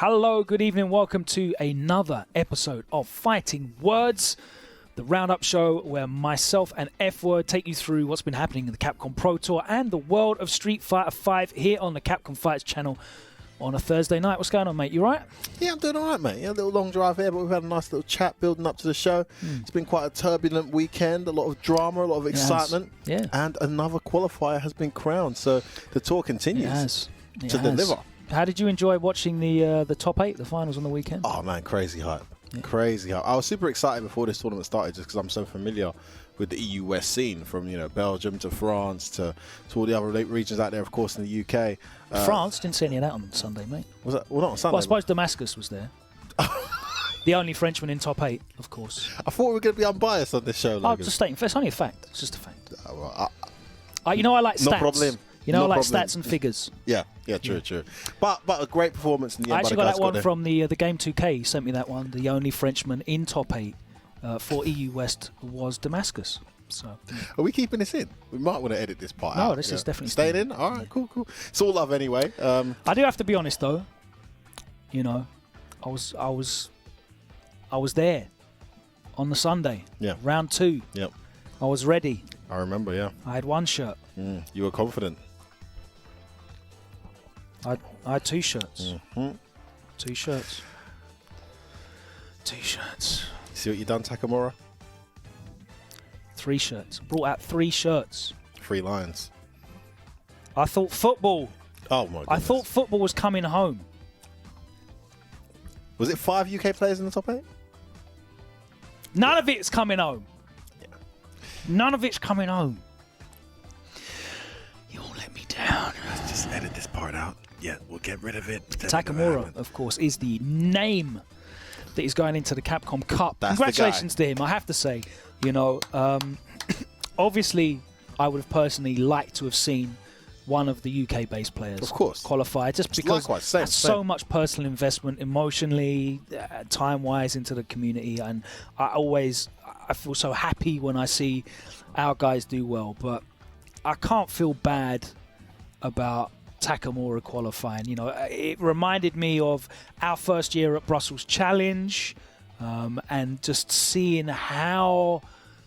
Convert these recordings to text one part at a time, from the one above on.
Hello, good evening. Welcome to another episode of Fighting Words, the roundup show where myself and F-Word take you through what's been happening in the Capcom Pro Tour and the world of Street Fighter 5 here on the Capcom Fighters channel on a Thursday night. What's going on, mate? You right? Yeah, I'm doing all right, mate. Yeah, a little long drive here, but we've had a nice little chat building up to the show. It's been quite a turbulent weekend, a lot of drama, a lot of excitement, and another qualifier has been crowned. So the tour continues to deliver. How did you enjoy watching the top 8, the finals on the weekend? Oh, man, crazy hype. Yeah. Crazy hype. I was super excited before this tournament started just because I'm so familiar with the EU West scene, from Belgium to France to all the other regions out there, of course, in the UK. France? Didn't see any of that on Sunday, mate. Was that? Well, not on Sunday. Well, I suppose Damascus was there. The only Frenchman in top 8, of course. I thought we were going to be unbiased on this show, Logan. Oh, just stating. It's only a fact. It's just a fact. Well, I like stats. No problem. I like stats and figures. Yeah, true. But a great performance in the end. I actually got that one from the Game 2K. He sent me that one. The only Frenchman in top 8 for EU West was Damascus. So, are we keeping this in? We might want to edit this part out. No, this is definitely staying in. All right, cool. It's all love anyway. I do have to be honest though. I was there on the Sunday. Yeah. Round 2. Yep. I was ready. I remember. Yeah. I had one shirt. You were confident. I had 2 shirts. 2 shirts. See what you done, Takamura? 3 shirts. Brought out 3 shirts. 3 lions. I thought football. Oh my goodness. I thought football was coming home. Was it 5 UK players in the top 8? None of it's coming home. Yeah. None of it's coming home. You won't let me down. Let's just edit this part out. Yeah, we'll get rid of it. Takamura, of course, is the name that is going into the Capcom Cup. That's Congratulations to him, I have to say. Obviously, I would have personally liked to have seen one of the UK-based players qualify, just because that's so much personal investment emotionally, time-wise into the community, and I feel so happy when I see our guys do well, but I can't feel bad about Takamura qualifying. It reminded me of our first year at Brussels Challenge, and just seeing how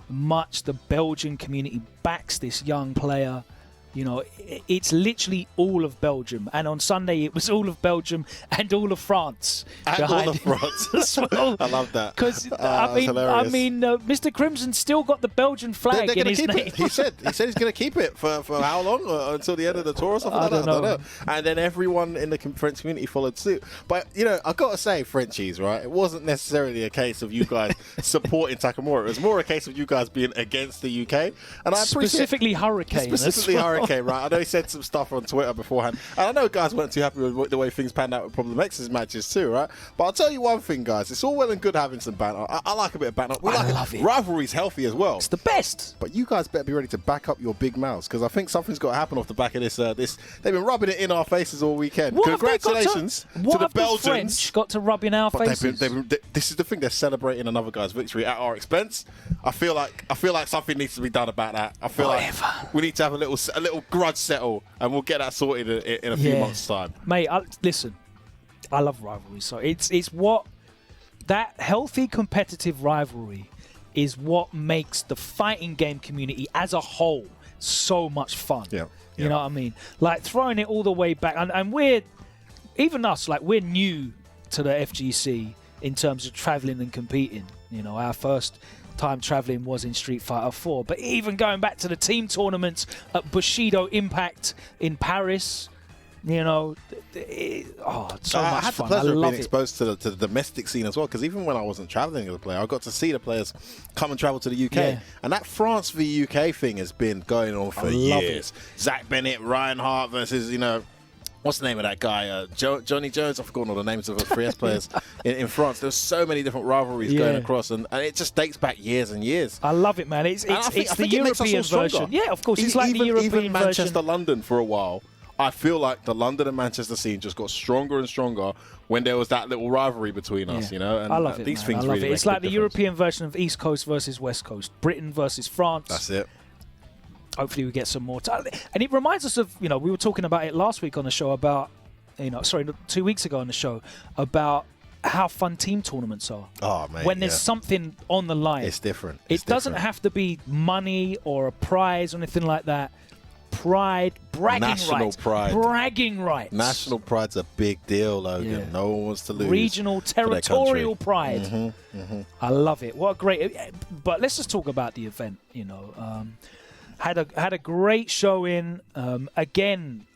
much the Belgian community backs this young player. It's literally all of Belgium, and on Sunday it was all of Belgium and all of France. And all of France as well. I love that. Because Mr. Crimson still got the Belgian flag in his name. He said he's going to keep it for how long? Until the end of the tour or something like that? I don't know. And then everyone in the French community followed suit. But I've got to say, Frenchies, right? It wasn't necessarily a case of you guys supporting Takamura. It was more a case of you guys being against the UK. And I specifically Hurricane. Okay, right. I know he said some stuff on Twitter beforehand, and I know guys weren't too happy with the way things panned out with Problem X's matches too, right? But I'll tell you one thing, guys. It's all well and good having some banter. I like a bit of banter. I love it. Rivalry's healthy as well. It's the best. But you guys better be ready to back up your big mouths, because I think something's got to happen off the back of this. They've been rubbing it in our faces all weekend. Congratulations to the Belgians. The French got to rub in our faces? This is the thing. They're celebrating another guy's victory at our expense. I feel like something needs to be done about that. I feel like we need to have a little grudge settle, and we'll get that sorted in a few months' time. Mate, listen, I love rivalries. So it's what that healthy competitive rivalry is what makes the fighting game community as a whole so much fun. Yeah. You know what I mean? Like throwing it all the way back, and we're new to the FGC in terms of traveling and competing. Our first time traveling was in Street Fighter 4, but even going back to the team tournaments at Bushido Impact in Paris, it's so much I had fun. the pleasure of being exposed to the domestic scene as well, because even when I wasn't traveling as a player, I got to see the players come and travel to the UK, and that France v UK thing has been going on for years. Zach Bennett, Reinhardt versus what's the name of that guy? Johnny Jones. I've forgotten all the names of the 3S players in France. There's so many different rivalries going across, and it just dates back years and years. I love it, man. It's the European version. Yeah, of course. It's like the European version. Even Manchester, London for a while. I feel like the London and Manchester scene just got stronger and stronger when there was that little rivalry between us, And I love it. These things I love really it. It's like the European version of East Coast versus West Coast, Britain versus France. That's it. Hopefully we get some more time. And it reminds us of, we were talking about it last week on the show about sorry, 2 weeks ago on the show about how fun team tournaments are. Oh, mate, when there's something on the line. It's different. It doesn't have to be money or a prize or anything like that. Pride, bragging rights. Bragging rights. National pride's a big deal, Logan. Yeah. No one wants to lose. Regional, territorial pride. I love it. What a great... But let's just talk about the event, Had a great showing. Again,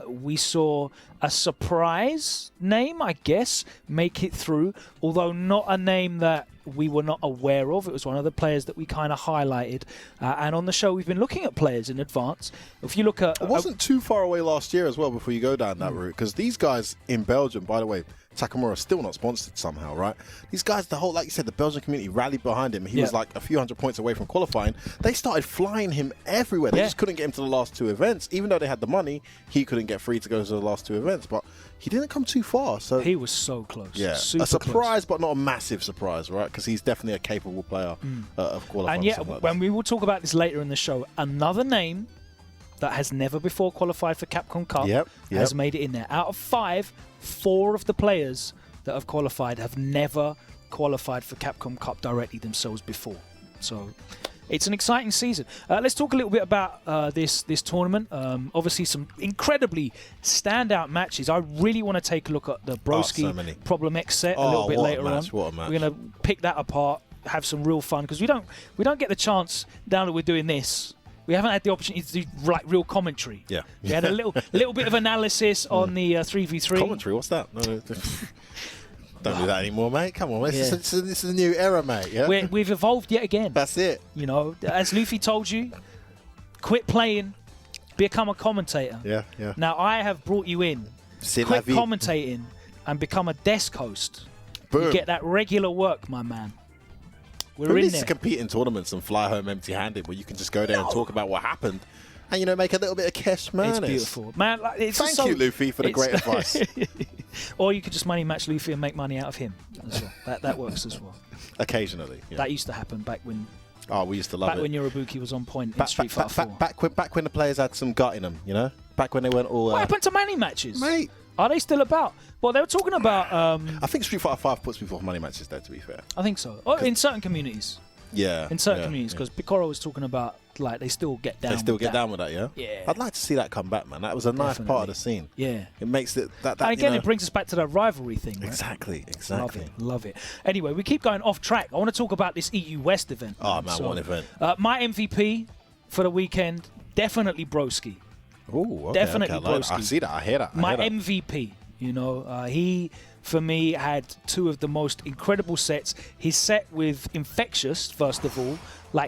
we saw a surprise name, I guess, make it through, although not a name that we were not aware of. It was one of the players that we kind of highlighted. And on the show, we've been looking at players in advance. If you look at... It wasn't too far away last year as well before you go down that route, because these guys in Belgium, by the way, Takamura still not sponsored somehow, right? These guys, the whole, like you said, the Belgian community rallied behind him. He was like a few hundred points away from qualifying. They started flying him everywhere. They just couldn't get him to the last 2 events. Even though they had the money, he couldn't get free to go to the last 2 events. But he didn't come too far. So he was so close. Yeah, a surprise, but not a massive surprise, right? Because he's definitely a capable player of qualifying. And when we will talk about this later in the show, another name that has never before qualified for Capcom Cup has made it in there. Out of 5, 4 of the players that have qualified have never qualified for Capcom Cup directly themselves before. So it's an exciting season. Let's talk a little bit about this tournament. Obviously, some incredibly standout matches. I really want to take a look at the Broski Problem X set a little bit later on. What a match. We're going to pick that apart, have some real fun, because we don't get the chance now that we're doing this. We haven't had the opportunity to do real commentary. Yeah, we had a little bit of analysis on the 3v3. Commentary? What's that? No. Don't do that anymore, mate. Come on, this is a new era, mate. Yeah, we've evolved yet again. That's it. As Luffy told you, quit playing, become a commentator. Yeah. Now I have brought you in. Quit commentating and become a desk host. Boom. You get that regular work, my man. Who needs to compete in tournaments and fly home empty-handed, where you can just go there and talk about what happened and make a little bit of cash money? It's beautiful, man. Thank you, Luffy, for the great advice. Or you could just money match Luffy and make money out of him as well. That works as well. Occasionally, that used to happen back when. Oh, we used to love it. Back when Yorobuki was on point in Street Fighter 4. Back when the players had some gut in them, Back when they weren't all. What happened to money matches, mate? Are they still about? Well, they were talking about. I think Street Fighter 5 puts people for money matches there. To be fair, I think so. Oh, in certain communities. Yeah. In certain communities, because Picoro was talking about they still get down. They still get down with that, yeah. Yeah. I'd like to see that come back, man. That was a nice part of the scene. Yeah. It makes it that. And again, it brings us back to that rivalry thing. Right? Exactly. Love it. Anyway, we keep going off track. I want to talk about this EU West event. Oh man, what an event! My MVP for the weekend, definitely Broski. Oh, okay, definitely Broski. I see that. I hear that. My MVP. He, for me, had 2 of the most incredible sets. His set with Infectious, first of all,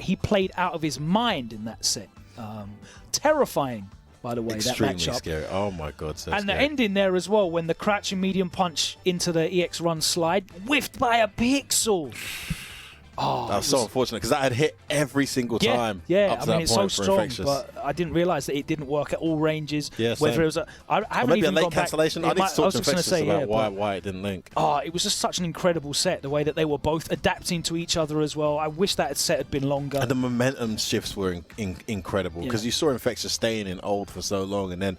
he played out of his mind in that set. Terrifying, by the way, extremely that matchup. Scary. Oh my God, so and scary. The ending there as well, when the crouching medium punch into the EX run slide, whiffed by a pixel. Oh, that was so unfortunate, because that had hit every single time. Yeah, I mean, it's so strong, but I didn't realise that it didn't work at all ranges. Yeah, whether it was I haven't even a late gone cancellation. Back. I need to talk to Infectious about why it didn't link. Oh, it was just such an incredible set, the way that they were both adapting to each other as well. I wish that set had been longer. And the momentum shifts were incredible, because you saw Infectious staying in old for so long, and then,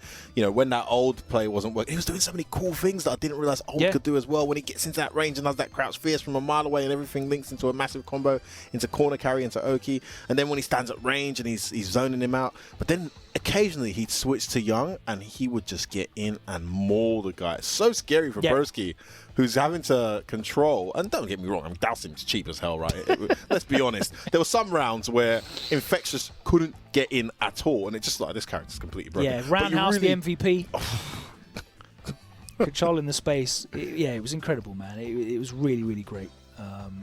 when that old play wasn't working, he was doing so many cool things that I didn't realise old could do as well. When he gets into that range and does that crouch fierce from a mile away, and everything links into a massive combo, into corner carry, into Oki, and then when he stands at range and he's zoning him out, but then occasionally he'd switch to Young and he would just get in and maul the guy. It's so scary for Broski, who's having to control, and don't get me wrong, Dhalsim's cheap as hell, right? Let's be honest. There were some rounds where Infectious couldn't get in at all, and it's just this character's completely broken. Yeah, Roundhouse, the MVP. Controlling the space. It was incredible, man. It was really, really great.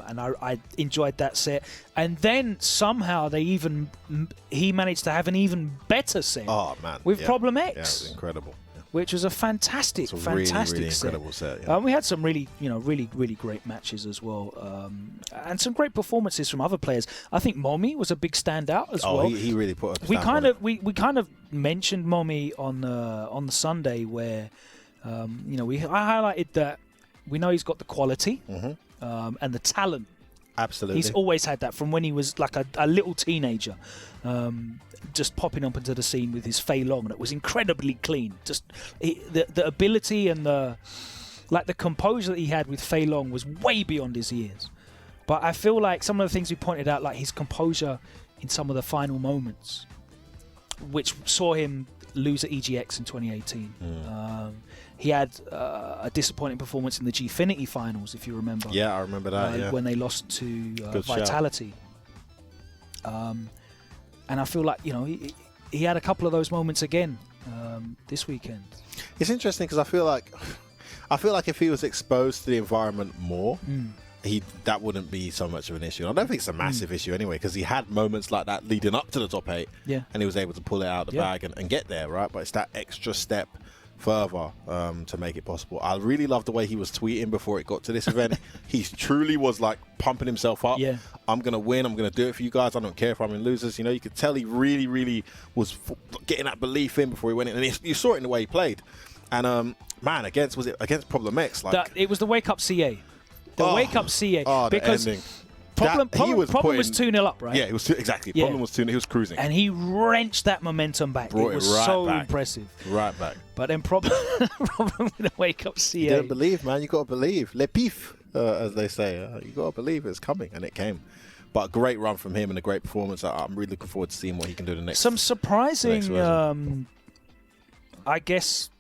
And I enjoyed that set, and then somehow he managed to have an even better set. Oh man, with Problem X, it was incredible, which was a fantastic really set. Incredible set. We had some really great matches as well, and some great performances from other players. I think Momi was a big standout as well. He really put up. We kind of mentioned Momi on the Sunday where I highlighted that we know he's got the quality. And the talent Absolutely. He's always had that from when he was like a little teenager, just popping up into the scene with his Fei Long, and it was incredibly clean. Just the ability and the composure that he had with Fei Long was way beyond his years. But I feel like some of the things we pointed out, like his composure in some of the final moments, which saw him lose at EGX in 2018. He had a disappointing performance in the Gfinity finals, if you remember. Yeah, I remember that, when they lost to Vitality. And I feel like, he had a couple of those moments again this weekend. It's interesting because I feel like if he was exposed to the environment more, that wouldn't be so much of an issue. I don't think it's a massive issue anyway, because he had moments like that leading up to the top 8, and he was able to pull it out of the bag and get there, right? But it's that extra step further to make it possible. I really love the way he was tweeting before it got to this event. He truly was like pumping himself up. I'm going to win. I'm going to do it for you guys. I don't care if I'm in losers. You could tell he really, really was getting that belief in before he went in. And you saw it in the way he played. And, man, was it against Problem X? It was the Wake Up CA. Wake Up CA. Because the ending. Problem was 2-0 up, right? Yeah, it was exactly. Problem was 2-0. He was cruising. And he wrenched that momentum back. Brought it was right so back. impressive. Right back. But then problem with the Wake Up CA. You don't believe, man. You got to believe. Le pif, as they say. You got to believe it's coming, and it came. But a great run from him and a great performance. I'm really looking forward to seeing what he can do the next. Some surprising, I guess,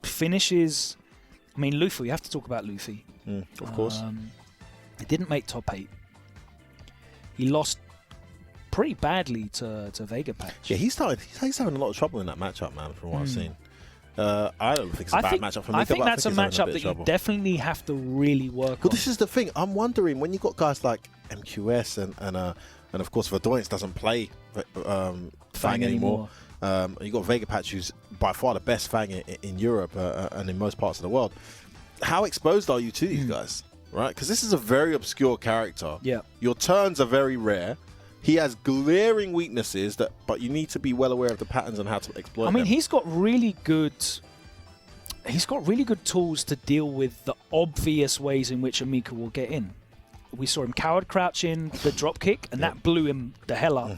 finishes. I mean, Luffy. You have to talk about Luffy. Of course. He didn't make top 8. He lost pretty badly to Vega Patch. Yeah, he's having a lot of trouble in that matchup, man, from what I've seen. I don't think it's a bad matchup for Mika. I think that's a matchup that you definitely have to really work on. Well, this is the thing. I'm wondering, when you got guys like MQS and of course Verdoyance doesn't play Fang anymore. You got Vega Patch, who's by far the best Fang in Europe and in most parts of the world. How exposed are you to these guys? Right, because this is a very obscure character. Yeah, your turns are very rare. He has glaring weaknesses but you need to be well aware of the patterns and how to exploit them. I mean, he's got really good tools to deal with the obvious ways in which Amika will get in. We saw him coward crouch in the drop kick, and that blew him the hell up.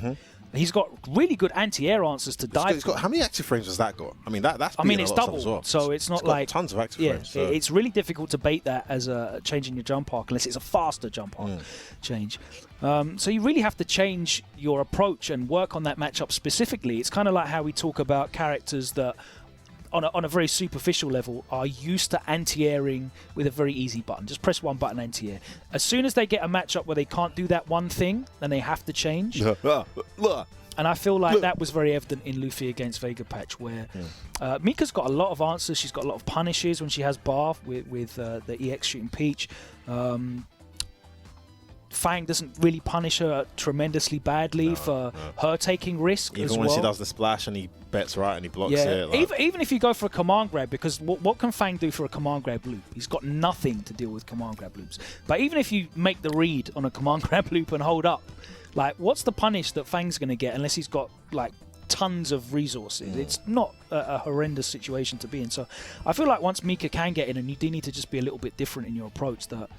He's got really good anti-air answers to dive. How many active frames has that got? I mean, it's double, as well. So it's not like tons of active frames. So. It's really difficult to bait that as a change in your jump arc unless it's a faster jump arc change. So you really have to change your approach and work on that matchup specifically. It's kind of like how we talk about characters that, on a very superficial level, are used to anti-airing with a very easy button. Just press one button, anti-air. As soon as they get a matchup where they can't do that one thing, then they have to change. And I feel like that was very evident in Luffy against Vega Patch, where Mika's got a lot of answers. She's got a lot of punishes when she has Bar with the EX shooting Peach. Fang doesn't really punish her tremendously badly for her taking risk even as well. Even when she does the splash and he bets right and he blocks it. Even if you go for a command grab, because what can Fang do for a command grab loop? He's got nothing to deal with command grab loops. But even if you make the read on a command grab loop and hold up, like, what's the punish that Fang's going to get unless he's got, like, tons of resources? It's not a horrendous situation to be in. So I feel like once Mika can get in, and you do need to just be a little bit different in your approach, that...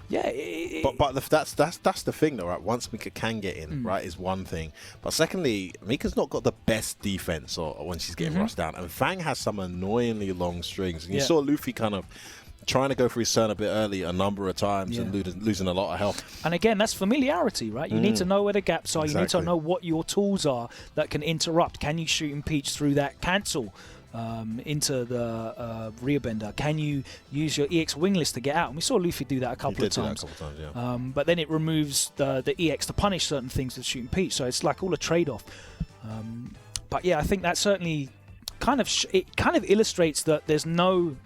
Yeah, but that's the thing though, right? Once Mika can get in, right, is one thing. But secondly, Mika's not got the best defense or when she's getting rushed down, and Fang has some annoyingly long strings. And you saw Luffy kind of trying to go for his turn a bit early a number of times and losing a lot of health. And again, that's familiarity, right? You need to know where the gaps are. Exactly. You need to know what your tools are that can interrupt. Can you shoot and Peach through that cancel? Into the rear bender? Can you use your EX wingless to get out? And we saw Luffy do that a couple of times. But then it removes the EX to punish certain things with shooting Peach. So it's like all a trade-off. But yeah, I think that certainly kind of illustrates that there's no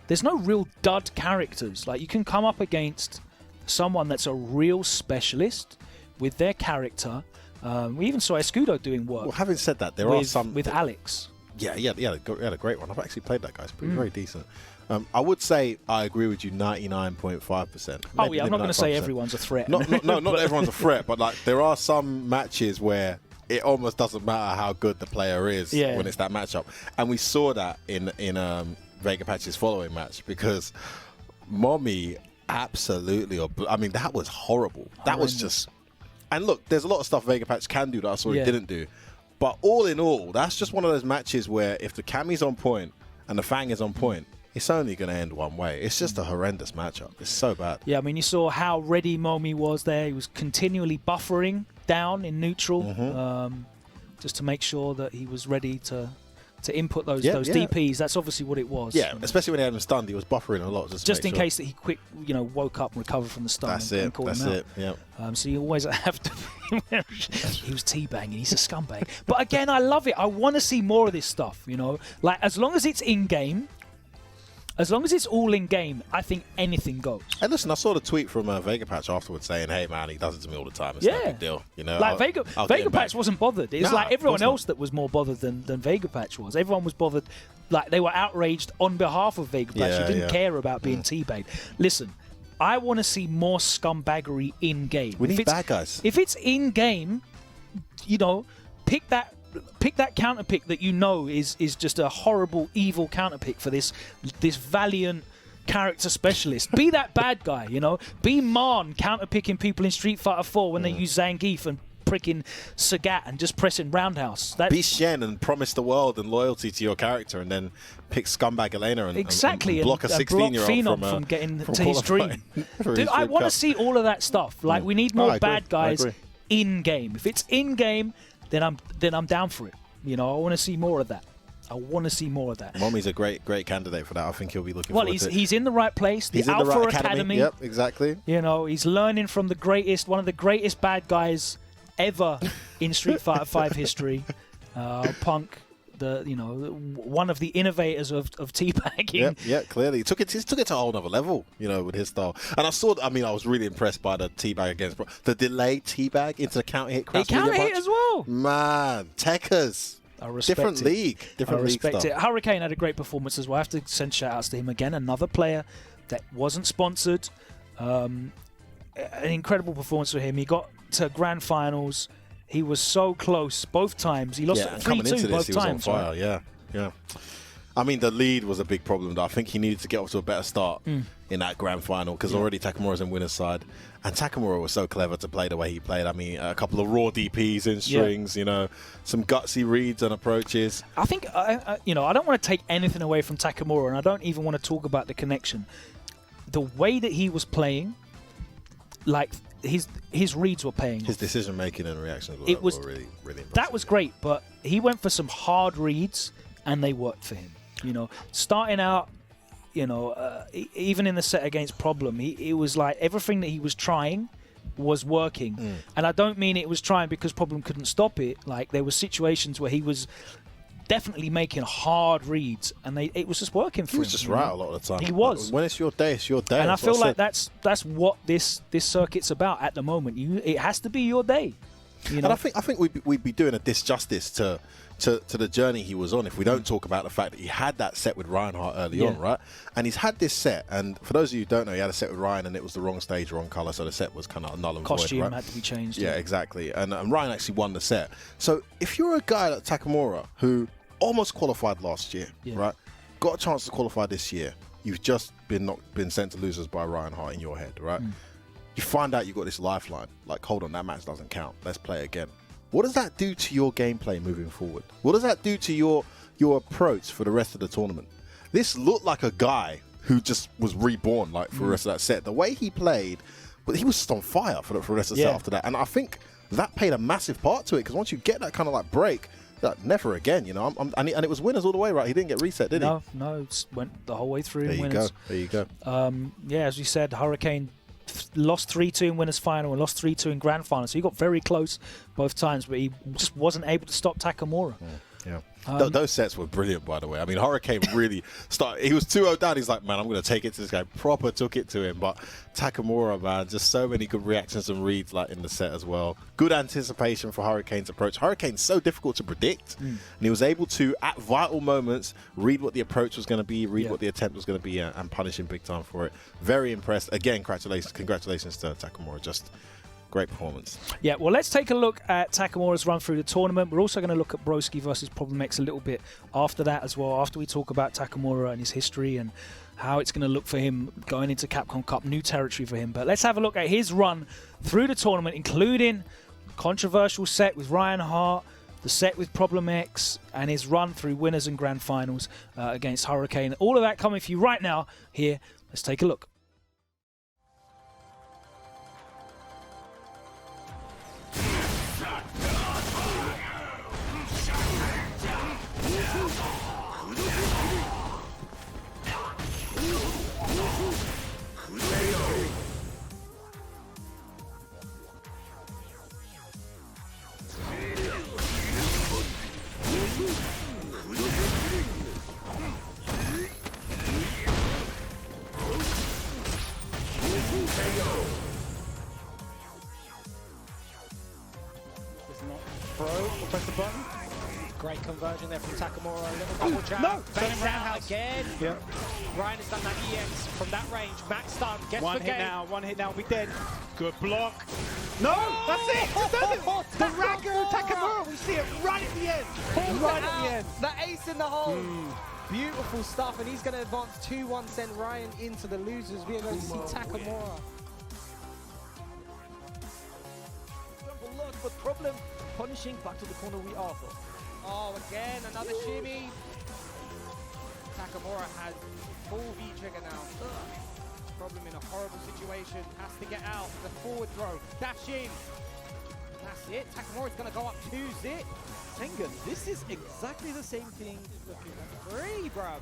real dud characters. Like, you can come up against someone that's a real specialist with their character. We even saw Escudo doing work. Well, having said that, there are some with Alex. Yeah, he had a great one. I've actually played that guy. It's very decent. I would say I agree with you 99.5%. Oh yeah, I'm not going to say everyone's a threat. Not everyone's a threat, but like there are some matches where it almost doesn't matter how good the player is when it's that matchup, and we saw that in Vega Patch's following match, because Mommy Absolutely. I mean, that was horrible. That was just... And look, there's a lot of stuff Vegapatch can do that I saw he didn't do. But all in all, that's just one of those matches where if the Cammy's on point and the Fang is on point, it's only going to end one way. It's just a horrendous matchup. It's so bad. Yeah, I mean, you saw how ready Momi was there. He was continually buffering down in neutral just to make sure that he was ready to input those DPs. That's obviously what it was. Yeah, especially when he had him stunned, he was buffering a lot. Just in case that he quick, woke up and recovered from the stun. And caught him out. Yeah. So you always have to... He was teabagging. He's a scumbag. But again, I love it. I want to see more of this stuff, Like, as long as it's in-game, as long as it's all in-game, I think anything goes. And listen, I saw the tweet from Vegapatch afterwards saying, hey, man, he does it to me all the time. It's no big deal. Like, Vegapatch wasn't bothered. It's like everyone else that was more bothered than Vegapatch was. Everyone was bothered. Like, they were outraged on behalf of Vegapatch. He didn't care about being teabagged. Listen, I want to see more scumbaggery in-game. We need bad guys. If it's in-game, pick that counter pick that is just a horrible, evil counter pick for this valiant character specialist. Be that bad guy, Be Marn counter picking people in Street Fighter 4 when they use Zangief and pricking Sagat and just pressing roundhouse. Be Shen and promise the world and loyalty to your character, and then pick scumbag Elena and block a 16-year-old from getting to his dream. Dude, I want to see all of that stuff. Like, we need more bad guys in game. If it's in game, then I'm down for it. I want to see more of that. Momi's a great candidate for that. I think he'll be looking forward to it. He's in the right place. He's Alpha in the right Academy. Yep, exactly. He's learning from one of the greatest bad guys ever in Street Fighter 5 history. Punk, one of the innovators of teabagging. Yeah, clearly. He took it to a whole other level, with his style. And I was really impressed by the teabag against the delayed teabag into the counter hit crash. He counter hit as well. Man, Techers. I respect Different league. Different league stuff. Hurricane had a great performance as well. I have to send shout-outs to him again. Another player that wasn't sponsored. An incredible performance for him. He got to grand finals. He was so close both times. He lost 3-2 both times. He was on fire. Yeah. I mean, the lead was a big problem, though. I think he needed to get off to a better start in that grand final because already Takamura's in winner's side. And Takamura was so clever to play the way he played. I mean, a couple of raw DPs in strings, some gutsy reads and approaches. I think, I don't want to take anything away from Takamura, and I don't even want to talk about the connection. The way that he was playing, like, his reads were paying his off. Decision making and reactions were really, really impressive. That was great, but he went for some hard reads, and they worked for him. Starting out, even in the set against Problem, it was like everything that he was trying was working. And I don't mean it was trying because Problem couldn't stop it. Like, there were situations where he was definitely making hard reads, and it was just working for him. He was just right a lot of the time. He was. When it's your day, it's your day. And I feel like that's what this circuit's about at the moment. It has to be your day. And I think we'd be doing a disjustice to the journey he was on if we don't talk about the fact that he had that set with Reinhardt early on, right? And he's had this set, and for those of you who don't know, he had a set with Ryan, and it was the wrong stage, wrong color, so the set was kind of null and void. Costume had to be changed. Yeah, exactly. And Ryan actually won the set. So if you're a guy like Takamura who almost qualified last year, right? Got a chance to qualify this year. You've just been sent to losers by Reinhardt in your head, right? You find out you've got this lifeline. Like, hold on, that match doesn't count. Let's play again. What does that do to your gameplay moving forward? What does that do to your approach for the rest of the tournament? This looked like a guy who just was reborn, like, for the rest of that set. The way he played, but he was just on fire for the rest of the set after that. And I think that played a massive part to it, because once you get that kind of like break, like, never again, and it was winners all the way, right? He didn't get reset, did he? No, it went the whole way through. There you go. As we said, Hurricane lost 3-2 in winners final and lost 3-2 in grand final, so he got very close both times, but he just wasn't able to stop Takamura. Yeah. Those sets were brilliant, by the way. I mean, Hurricane really started. He was 2-0 down. He's like, man, I'm going to take it to this guy. Proper took it to him. But Takamura, man, just so many good reactions and reads like in the set as well. Good anticipation for Hurricane's approach. Hurricane's so difficult to predict. And he was able to, at vital moments, read what the approach was going to be, read what the attempt was going to be, and punish him big time for it. Very impressed. Again, congratulations to Takamura. Just great performance. Yeah, well, let's take a look at Takamura's run through the tournament. We're also going to look at Broski versus Problem X a little bit after that as well, after we talk about Takamura and his history and how it's going to look for him going into Capcom Cup, new territory for him. But let's have a look at his run through the tournament, including controversial set with Ryan Hart, the set with Problem X, and his run through winners and grand finals against Hurricane. All of that coming for you right now here. Let's take a look. We'll press the button. Great conversion there from Takamura. A little double jab. No! Base down again. Yep. Ryan has done that EX from that range. Max stun. Gets one the hit game. now. One hit now. We'll be dead. Good block. No! That's it! The Ragu Takamura. We see it right at the end. Right at the end. The ace in the hole. Beautiful stuff. And he's going to advance 2-1, send Ryan into the losers. We are going to see Takamura. But Problem punishing back to the corner we are for. Oh, again, another shimmy. Takamura has full V trigger now. Problem in a horrible situation. Has to get out. The forward throw. Dash in. And that's it. Takamura's going to go up 2-0. Tengen, this is exactly the same thing. Looking at 3, bruv.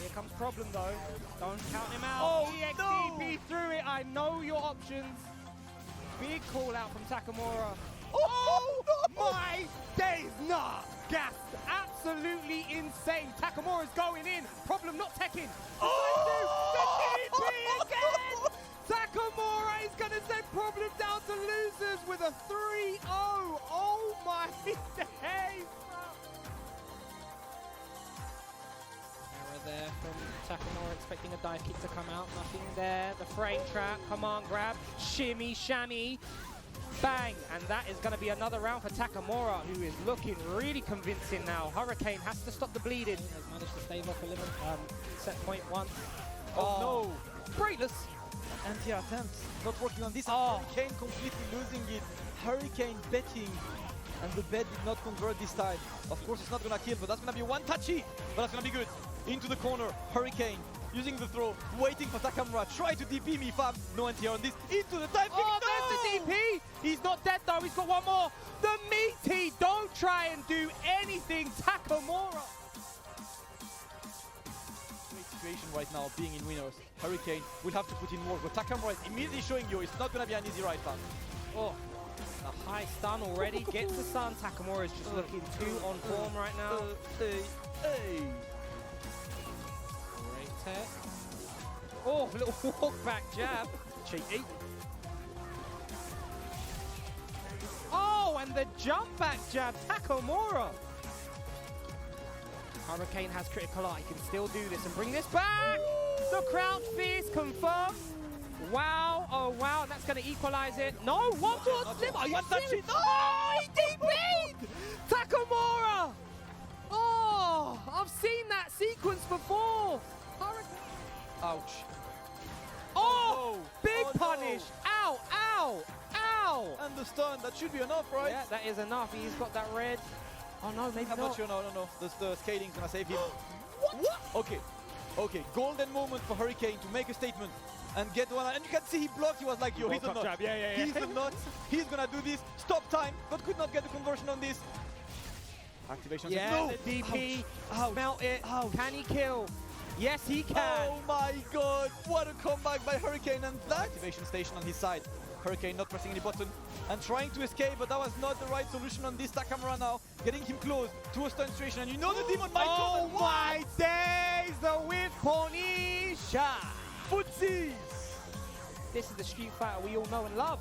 Here comes Problem, though. Don't count him out. Oh, EXDP through it. I know your options. Big call out from Takamura. Oh my days! Nah, gas, absolutely insane. Takamura's going in. Problem not teching. Oh, the DP again. Takamura is going to send Problem down to losers with a 3-0. Oh my days! Error there from Takamura, expecting a dive kick to come out. Nothing there. The frame trap. Come on, grab. Shimmy, shammy. Bang! And that is going to be another round for Takamura, who is looking really convincing now. Hurricane has to stop the bleeding. He has managed to stave off a little set point once. Oh no! Brainless! Anti-attempts, not working on this. Hurricane completely losing it. Hurricane betting, and the bet did not convert this time. Of course, it's not going to kill, but that's going to be one touchy. But that's going to be good. Into the corner, Hurricane. Using the throw, waiting for Takamura. Try to DP me, fam. No anti-air on this. Into the dive kick. Oh, there's the DP. He's not dead, though. He's got one more. The meaty. Don't try and do anything, Takamura. Great situation right now, being in winners. Hurricane will have to put in more, but Takamura is immediately showing you it's not going to be an easy ride, fam. Oh, a high stun already. Gets the stun. Takamura is just looking too on form right now. Tech. Oh, little walk back jab. Cheeky. Oh, and the jump back jab, Takamura. Hurricane has critical art. He can still do this and bring this back. The crouch fist confirmed. Wow, oh wow, and that's going to equalize it. No, one more slip. Are you serious? Oh, he DP'd! Takamura! Oh, I've seen that sequence before. Ouch. Oh, big punish. Ow, ow, ow. And the stun, that should be enough, right? Yeah, that is enough. He's got that red. Oh, no, maybe I'm not sure. No. The scaling gonna save him. What? Okay. Golden moment for Hurricane to make a statement and get one. And you can see he blocked. He was like, yo, he's a nut. Yeah. He's a nut. He's gonna do this. Stop time, but could not get the conversion on this. Activation. Yeah, no. the DP. Ouch. Smelt it. Ouch. Can he kill? Yes, he can. Oh my god, what a comeback by Hurricane, and that activation station on his side. Hurricane not pressing any button and trying to escape, but that was not the right solution on this Takamura now. Getting him close to a stun situation, and you know the demon might come. Oh my days, the whip Ponisha. Footsies. This is the Street Fighter we all know and love.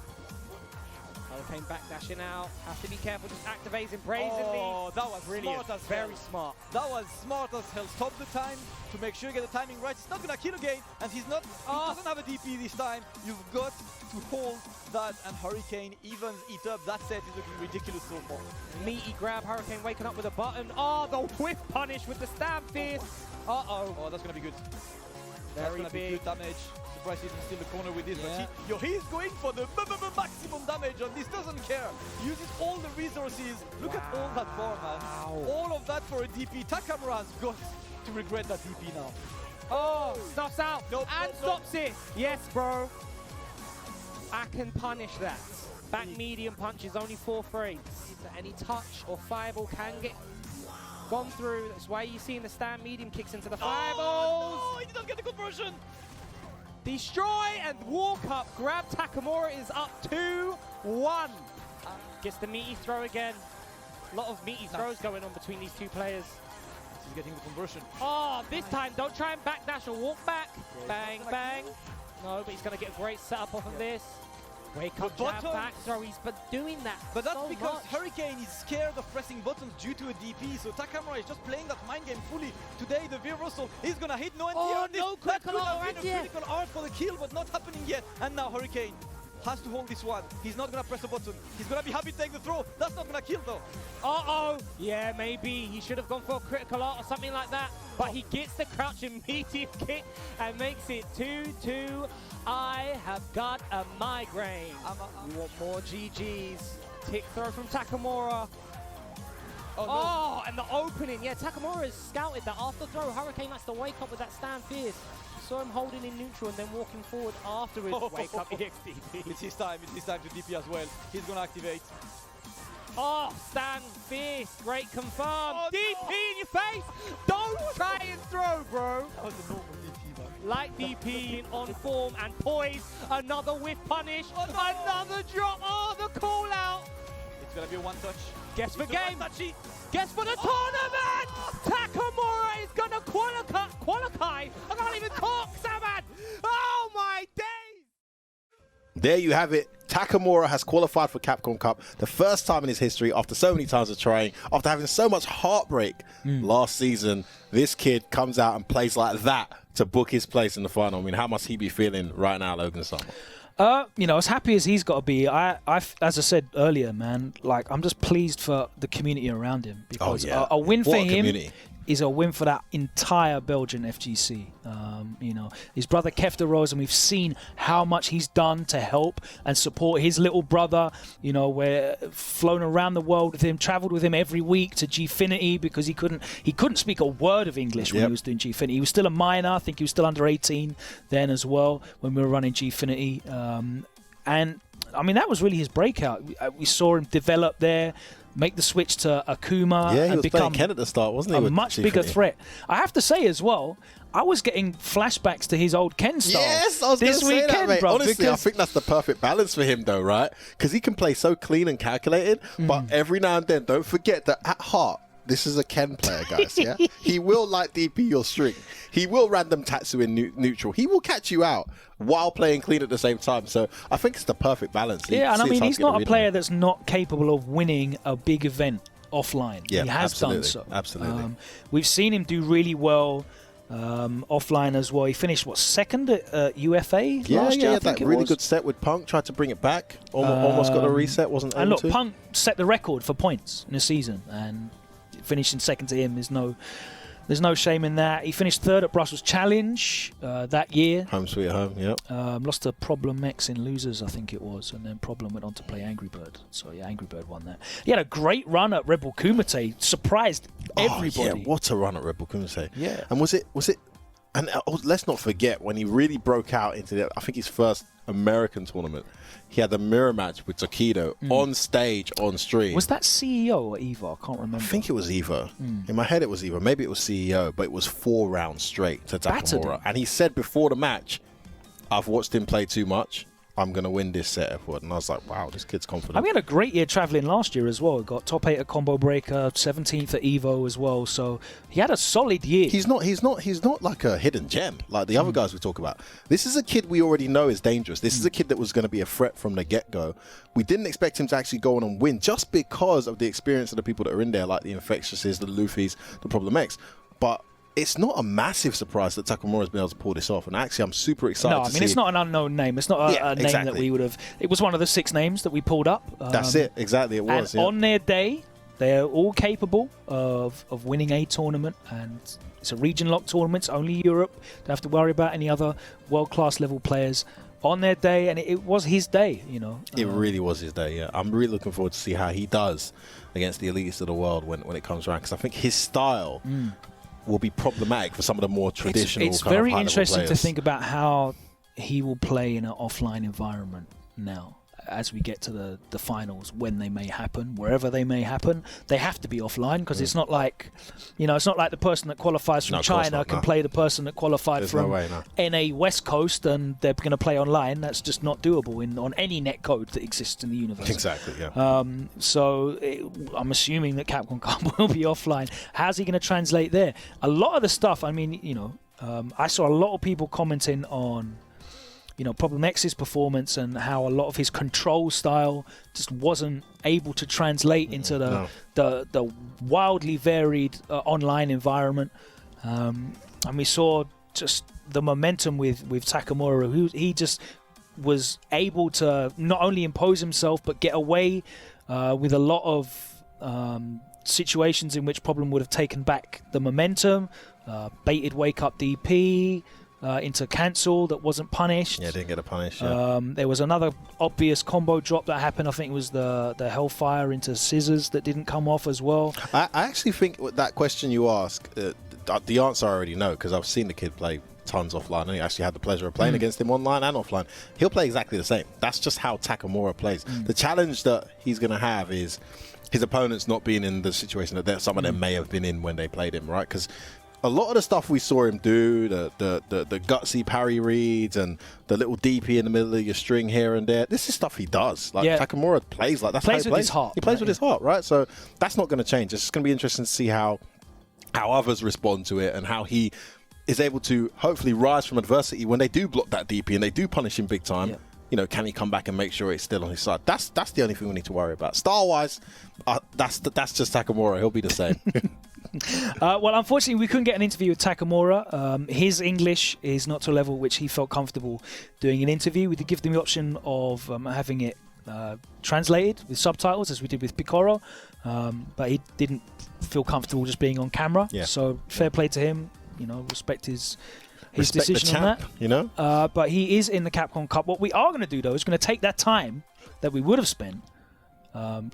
Hurricane backdashing out. Have to be careful, just activating brazenly. Oh, that was Brilliant. smart as Very hell. smart. That was smart as hell. Stop the time to make sure you get the timing right. He's not gonna kill again, and he doesn't have a DP this time. You've got to hold that, and Hurricane evens it up. That set is looking ridiculous so far. Meaty grab, Hurricane waking up with a button. Oh, the whiff punish with the stab fist. Uh-oh. Oh, that's gonna be good. Very big damage. Surprised he's still in the corner with this, but he's going for the maximum damage, and this doesn't care. Uses all the resources. Look at all that bar, man. All of that for a DP. Takamura has got to regret that DP now. Oh, stuffs out and stops it. Yes, bro. I can punish that. Back medium punch is only 4 frames. Any touch or fireball can get gone through. That's why you're seeing the stand medium kicks into the fireballs. Oh, he did not get the conversion. Destroy and walk up. Grab Takamura is up 2-1. Gets the meaty throw again. A lot of meaty throws going on between these two players. He's getting the conversion. Oh, this time don't try and backdash or walk back. Bang, bang. No, but he's going to get a great setup off of this. Wake up, jab, back throw. He's been doing that. But that's so because much. Hurricane is scared of pressing buttons due to a DP. So Takamura is just playing that mind game fully. Today, the Veer Russell is going to hit no NT on this. No That could critical have art been a critical art for the kill, but not happening yet. And now Hurricane has to hold this one. He's not going to press a button. He's going to be happy to take the throw. That's not going to kill, though. Uh-oh. Yeah, maybe. He should have gone for a critical art or something like that. But he gets the crouching medium kick and makes it 2-2. I have got a migraine. You want more GGs. Tick throw from Takamura. Oh, and the opening. Yeah, Takamura has scouted that after throw. Hurricane has to wake up with that stand fierce. Saw him holding in neutral and then walking forward afterwards. Wake up EXDP. It's his time. It's his time to DP as well. He's going to activate. Oh, stand fierce. Great confirm. Oh, DP in your face. Don't try and throw, bro. That was a normal DP, man. Like DP on form and poise. Another whiff punish. Another drop. Oh, the call out. It's going to be a one touch. Guess for game. Guess for the tournament. Takamura is going to qualify. I can't even talk, Samad. Oh, my days. There you have it. Takamura has qualified for Capcom Cup, the first time in his history after so many times of trying, after having so much heartbreak last season. This kid comes out and plays like that to book his place in the final. I mean, how must he be feeling right now, Logan Summer? You know, as happy as he's got to be, as I said earlier, man, like, I'm just pleased for the community around him, because a win for him is a win for that entire Belgian FGC. You know, his brother Kef de Rose, and we've seen how much he's done to help and support his little brother. You know, we're flown around the world with him, traveled with him every week to Gfinity, because he couldn't speak a word of English when he was doing Gfinity. He was still a minor. I think he was still under 18 then as well when we were running Gfinity. And I mean, that was really his breakout. We saw him develop there, make the switch to Akuma, and he was become Ken at the start, wasn't he? A much bigger threat. I have to say as well, I was getting flashbacks to his old Ken style. Yes, I was going to say that, mate. Bro, honestly, I think that's the perfect balance for him, though, right? Because he can play so clean and calculated, but every now and then, don't forget that at heart, this is a Ken player, guys, yeah? He will like DP your string. He will random Tatsu in neutral. He will catch you out while playing clean at the same time. So I think it's the perfect balance. Yeah, and I mean, he's not a player that's not capable of winning a big event offline. Yeah, he has done so. Absolutely. We've seen him do really well offline as well. He finished, what, second at UFA last year? Yeah, that really good set with Punk. Tried to bring it back. Almost got a reset, wasn't able to. And look, Punk set the record for points in a season, and finishing second to him is there's no shame in that. He finished third at Brussels Challenge that year. Home sweet home, yep. Lost to Problem X in losers, I think it was, and then Problem went on to play Angry Bird. So yeah, Angry Bird won that. He had a great run at Rebel Kumite, surprised everybody. Yeah, what a run at Rebel Kumite. Yeah. And was it? And let's not forget when he really broke out into I think his first American tournament. He had the mirror match with Takido on stage, on stream. Was that CEO or EVO? I can't remember. I think it was EVO. In my head it was EVO. Maybe it was CEO, but it was 4 rounds straight to Takamura. And he said before the match, I've watched him play too much. I'm going to win this set effort. And I was like, wow, this kid's confident. And we had a great year traveling last year as well. We got top 8 at Combo Breaker, 17th at EVO as well. So he had a solid year. He's not like a hidden gem like the other guys we talk about. This is a kid we already know is dangerous. This is a kid that was going to be a threat from the get-go. We didn't expect him to actually go on and win just because of the experience of the people that are in there, like the Infectiouses, the Luffys, the Problem X. But it's not a massive surprise that Takamura's been able to pull this off. And actually, I'm super excited to see. No, I mean, it's not an unknown name. It's not a name that we would have... It was one of the 6 names that we pulled up. That's it. Exactly, it was. And on their day, They're all capable of winning a tournament, and it's a region-locked tournament. It's only Europe. Don't have to worry about any other world-class level players on their day, and it was his day, you know. It really was his day, yeah. I'm really looking forward to see how he does against the elites of the world when it comes around, because I think his style will be problematic for some of the more traditional It's very interesting to think about how he will play in an offline environment now. As we get to the finals, when they may happen, wherever they may happen, they have to be offline, because it's not like, you know, it's not like the person that qualifies from China can play the person that qualified from NA West Coast, and they're going to play online. That's just not doable on any netcode that exists in the universe. Exactly, yeah. So I'm assuming that Capcom Cup will be offline. How's he going to translate there? A lot of the stuff, I mean, you know, I saw a lot of people commenting on, you know, Problem X's performance and how a lot of his control style just wasn't able to translate into the wildly varied online environment. And we saw just the momentum with Takamura, who he just was able to not only impose himself but get away with a lot of situations in which Problem would have taken back the momentum, baited wake up DP, into cancel that wasn't punished. Yeah, didn't get a punish. Yeah. There was another obvious combo drop that happened. I think it was the Hellfire into Scissors that didn't come off as well. I actually think that question you ask, the answer I already know, because I've seen the kid play tons offline, and I actually had the pleasure of playing against him online and offline. He'll play exactly the same. That's just how Takamura plays. The challenge that he's going to have is his opponents not being in the situation that some of them may have been in when they played him, right? Because a lot of the stuff we saw him do, the gutsy parry reads and the little DP in the middle of your string here and there, this is stuff he does. Like Takamura plays like that's how he plays. His heart. He plays with his heart, right? So that's not going to change. It's just going to be interesting to see how others respond to it and how he is able to hopefully rise from adversity when they do block that DP and they do punish him big time. You know, can he come back and make sure it's still on his side? That's the only thing we need to worry about. Style-wise, that's just Takamura. He'll be the same. Well, unfortunately, we couldn't get an interview with Takamura. His English is not to a level which he felt comfortable doing an interview. We did give them the option of having it translated with subtitles, as we did with Picoro, but he didn't feel comfortable just being on camera. So fair play to him. You know, respect his decision on that. You know, but he is in the Capcom Cup. What we are going to do, though, is going to take that time that we would have spent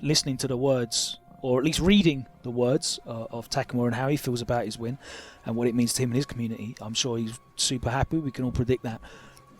listening to the words, or at least reading the words of Takamura and how he feels about his win and what it means to him and his community. I'm sure he's super happy. We can all predict that.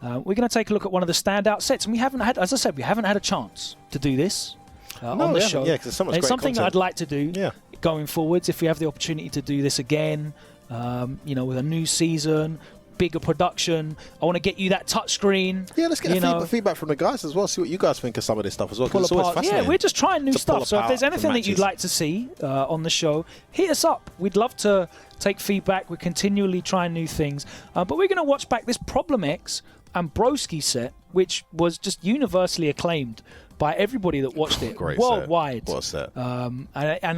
We're going to take a look at one of the standout sets, and we haven't had, as I said, we haven't had a chance to do this on the show. Yeah, because there's so much great something content. I'd like to do going forwards if we have the opportunity to do this again. You know, with a new season, bigger production. I want to get you that touchscreen. Yeah, let's get feedback from the guys as well. See what you guys think of some of this stuff as well. It's always fascinating. Yeah, we're just trying new stuff. So if there's anything that you'd like to see on the show, hit us up. We'd love to take feedback. We're continually trying new things. But we're going to watch back this Problem X and Broski set, which was just universally acclaimed by everybody that watched it worldwide. What a set. And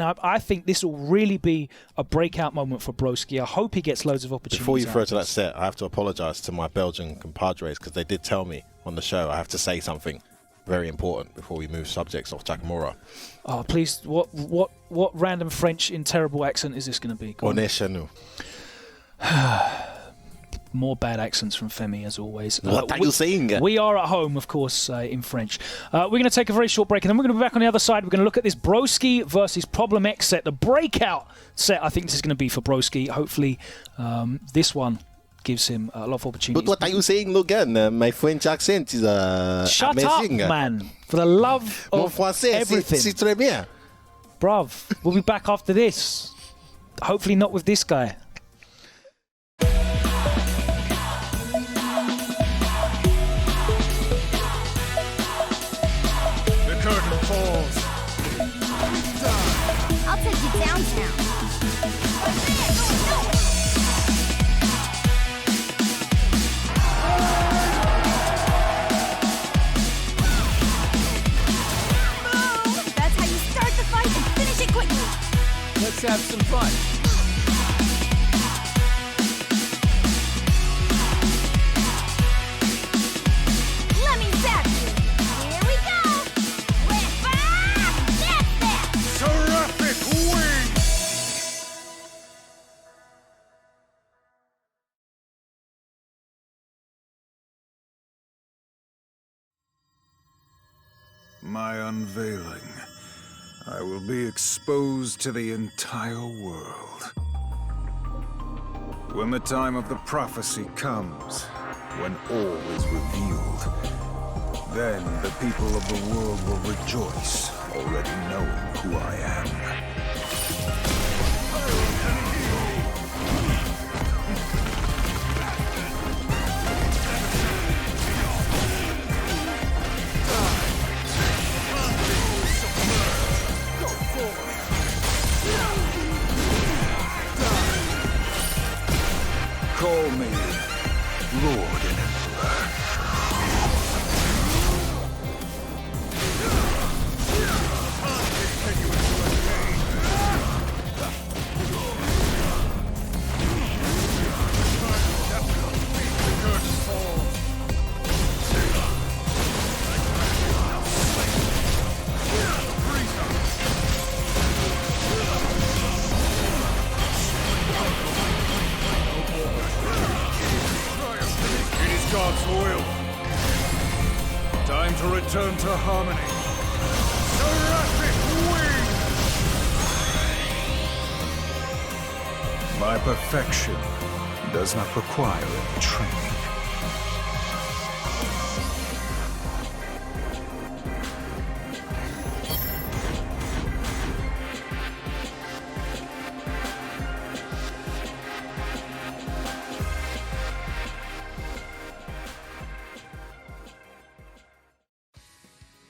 I think this will really be a breakout moment for Broski. I hope he gets loads of opportunities. Before you throw to that set, I have to apologise to my Belgian compadres, because they did tell me on the show I have to say something very important before we move subjects off Takamura. Oh, please, what random French in terrible accent is this going to be? On est chez nous. More bad accents from Femi, as always. What are you saying? We are at home, of course, in French. We're going to take a very short break, and then we're going to be back on the other side. We're going to look at this Broski versus Problem X set, the breakout set. I think this is going to be for Broski. Hopefully, this one gives him a lot of opportunities. But what are you saying, Logan? My French accent is Shut amazing. Up, man. For the love of everything. C'est très bien. Bruv, we'll be back after this. Hopefully not with this guy. I'll take you downtown. That's how you start the fight and finish it quickly. Let's have some fun. Let me zap you. Here we go. That's that. Terrific my unveiling, I will be exposed to the entire world. When the time of the prophecy comes, when all is revealed, then the people of the world will rejoice, already knowing who I am. Call me Lord and Emperor. God's will. Time to return to harmony. Seraphic wing! My perfection does not require any training.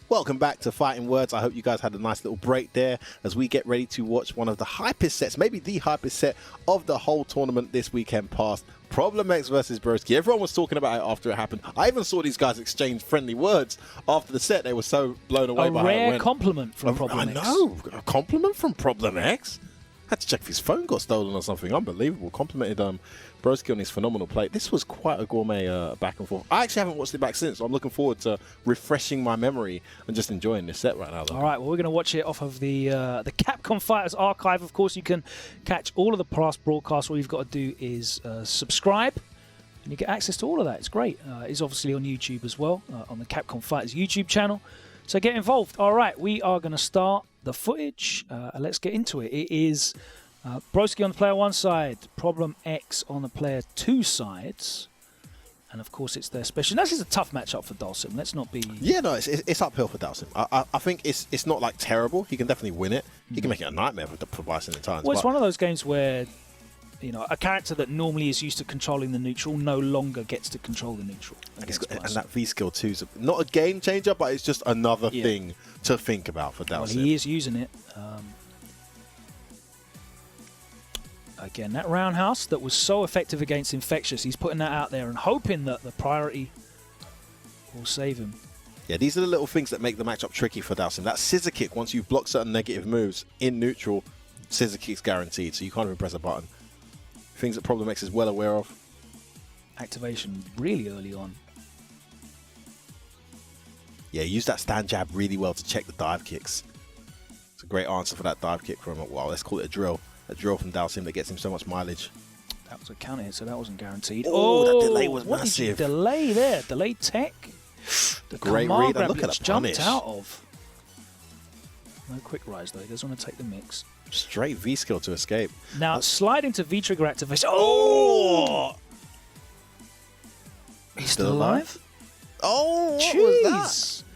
Welcome back to Fighting Words. I hope you guys had a nice little break there as we get ready to watch one of the hypest sets, maybe the hypest set of the whole tournament this weekend past. Problem X versus Broski. Everyone was talking about it after it happened. I even saw these guys exchange friendly words after the set. They were so blown away by how it went. A rare compliment from Problem X. I know. A compliment from Problem X? Had to check if his phone got stolen or something. Unbelievable. Complimented Broski on his phenomenal play. This was quite a gourmet back and forth. I actually haven't watched it back since, so I'm looking forward to refreshing my memory and just enjoying this set right now. All right, well, we're going to watch it off of the Capcom Fighters archive. Of course, you can catch all of the past broadcasts. All you've got to do is subscribe, and you get access to all of that. It's great. It's obviously on YouTube as well, on the Capcom Fighters YouTube channel. So get involved. All right, we are going to start the footage. Let's get into it. It is Broski on the player 1 side, Problem X on the player 2 sides. And of course, it's their special. This is a tough matchup for Dhalsim. Let's not be. Yeah, no, it's uphill for Dhalsim. I think it's not like terrible. He can definitely win it. He can make it a nightmare for Bison at times. Well, it's one of those games where, you know, a character that normally is used to controlling the neutral no longer gets to control the neutral. And that V skill too is not a game changer, but it's just another thing to think about for Dhalsim. Well, he is using it. Again, that roundhouse that was so effective against Infectious, he's putting that out there and hoping that the priority will save him. Yeah, these are the little things that make the matchup tricky for Dhalsim. That scissor kick, once you've blocked certain negative moves in neutral, scissor kick's guaranteed, so you can't even press a button. Things that Problem X is well aware of. Activation really early on. Yeah, use that stand jab really well to check the dive kicks. It's a great answer for that dive kick from, well, let's call it a drill. A drill from Dhalsim that gets him so much mileage. That was a counter hit, so that wasn't guaranteed. Oh, that delay was what massive. Did you delay there? Delay tech. The great read. And look at the punish. Jumped out of. No quick rise, though. He doesn't want to take the mix. Straight V skill to escape. Now, slide into V trigger activation. Oh! He's still alive? Oh, what was that?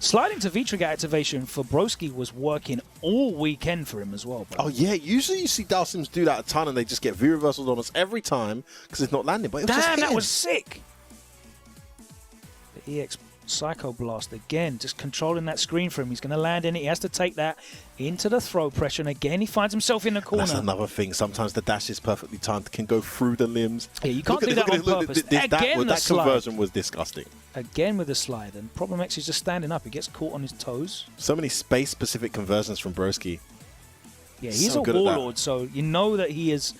Sliding to V-trigger activation for Broski was working all weekend for him as well. Bro. Oh, yeah. Usually you see Dhalsims do that a ton and they just get V-reversals on us every time because it's not landing. But it was just that was sick. The EX Psycho Blast again, just controlling that screen for him. He's going to land in it. He has to take that into the throw pressure. And again, he finds himself in the corner. That's another thing. Sometimes the dash is perfectly timed, can go through the limbs. Yeah, you can't do that on purpose. That conversion was disgusting. Again with the slide. And Problem X is just standing up. He gets caught on his toes. So many space-specific conversions from Broski. Yeah, he's so a warlord, so you know that he has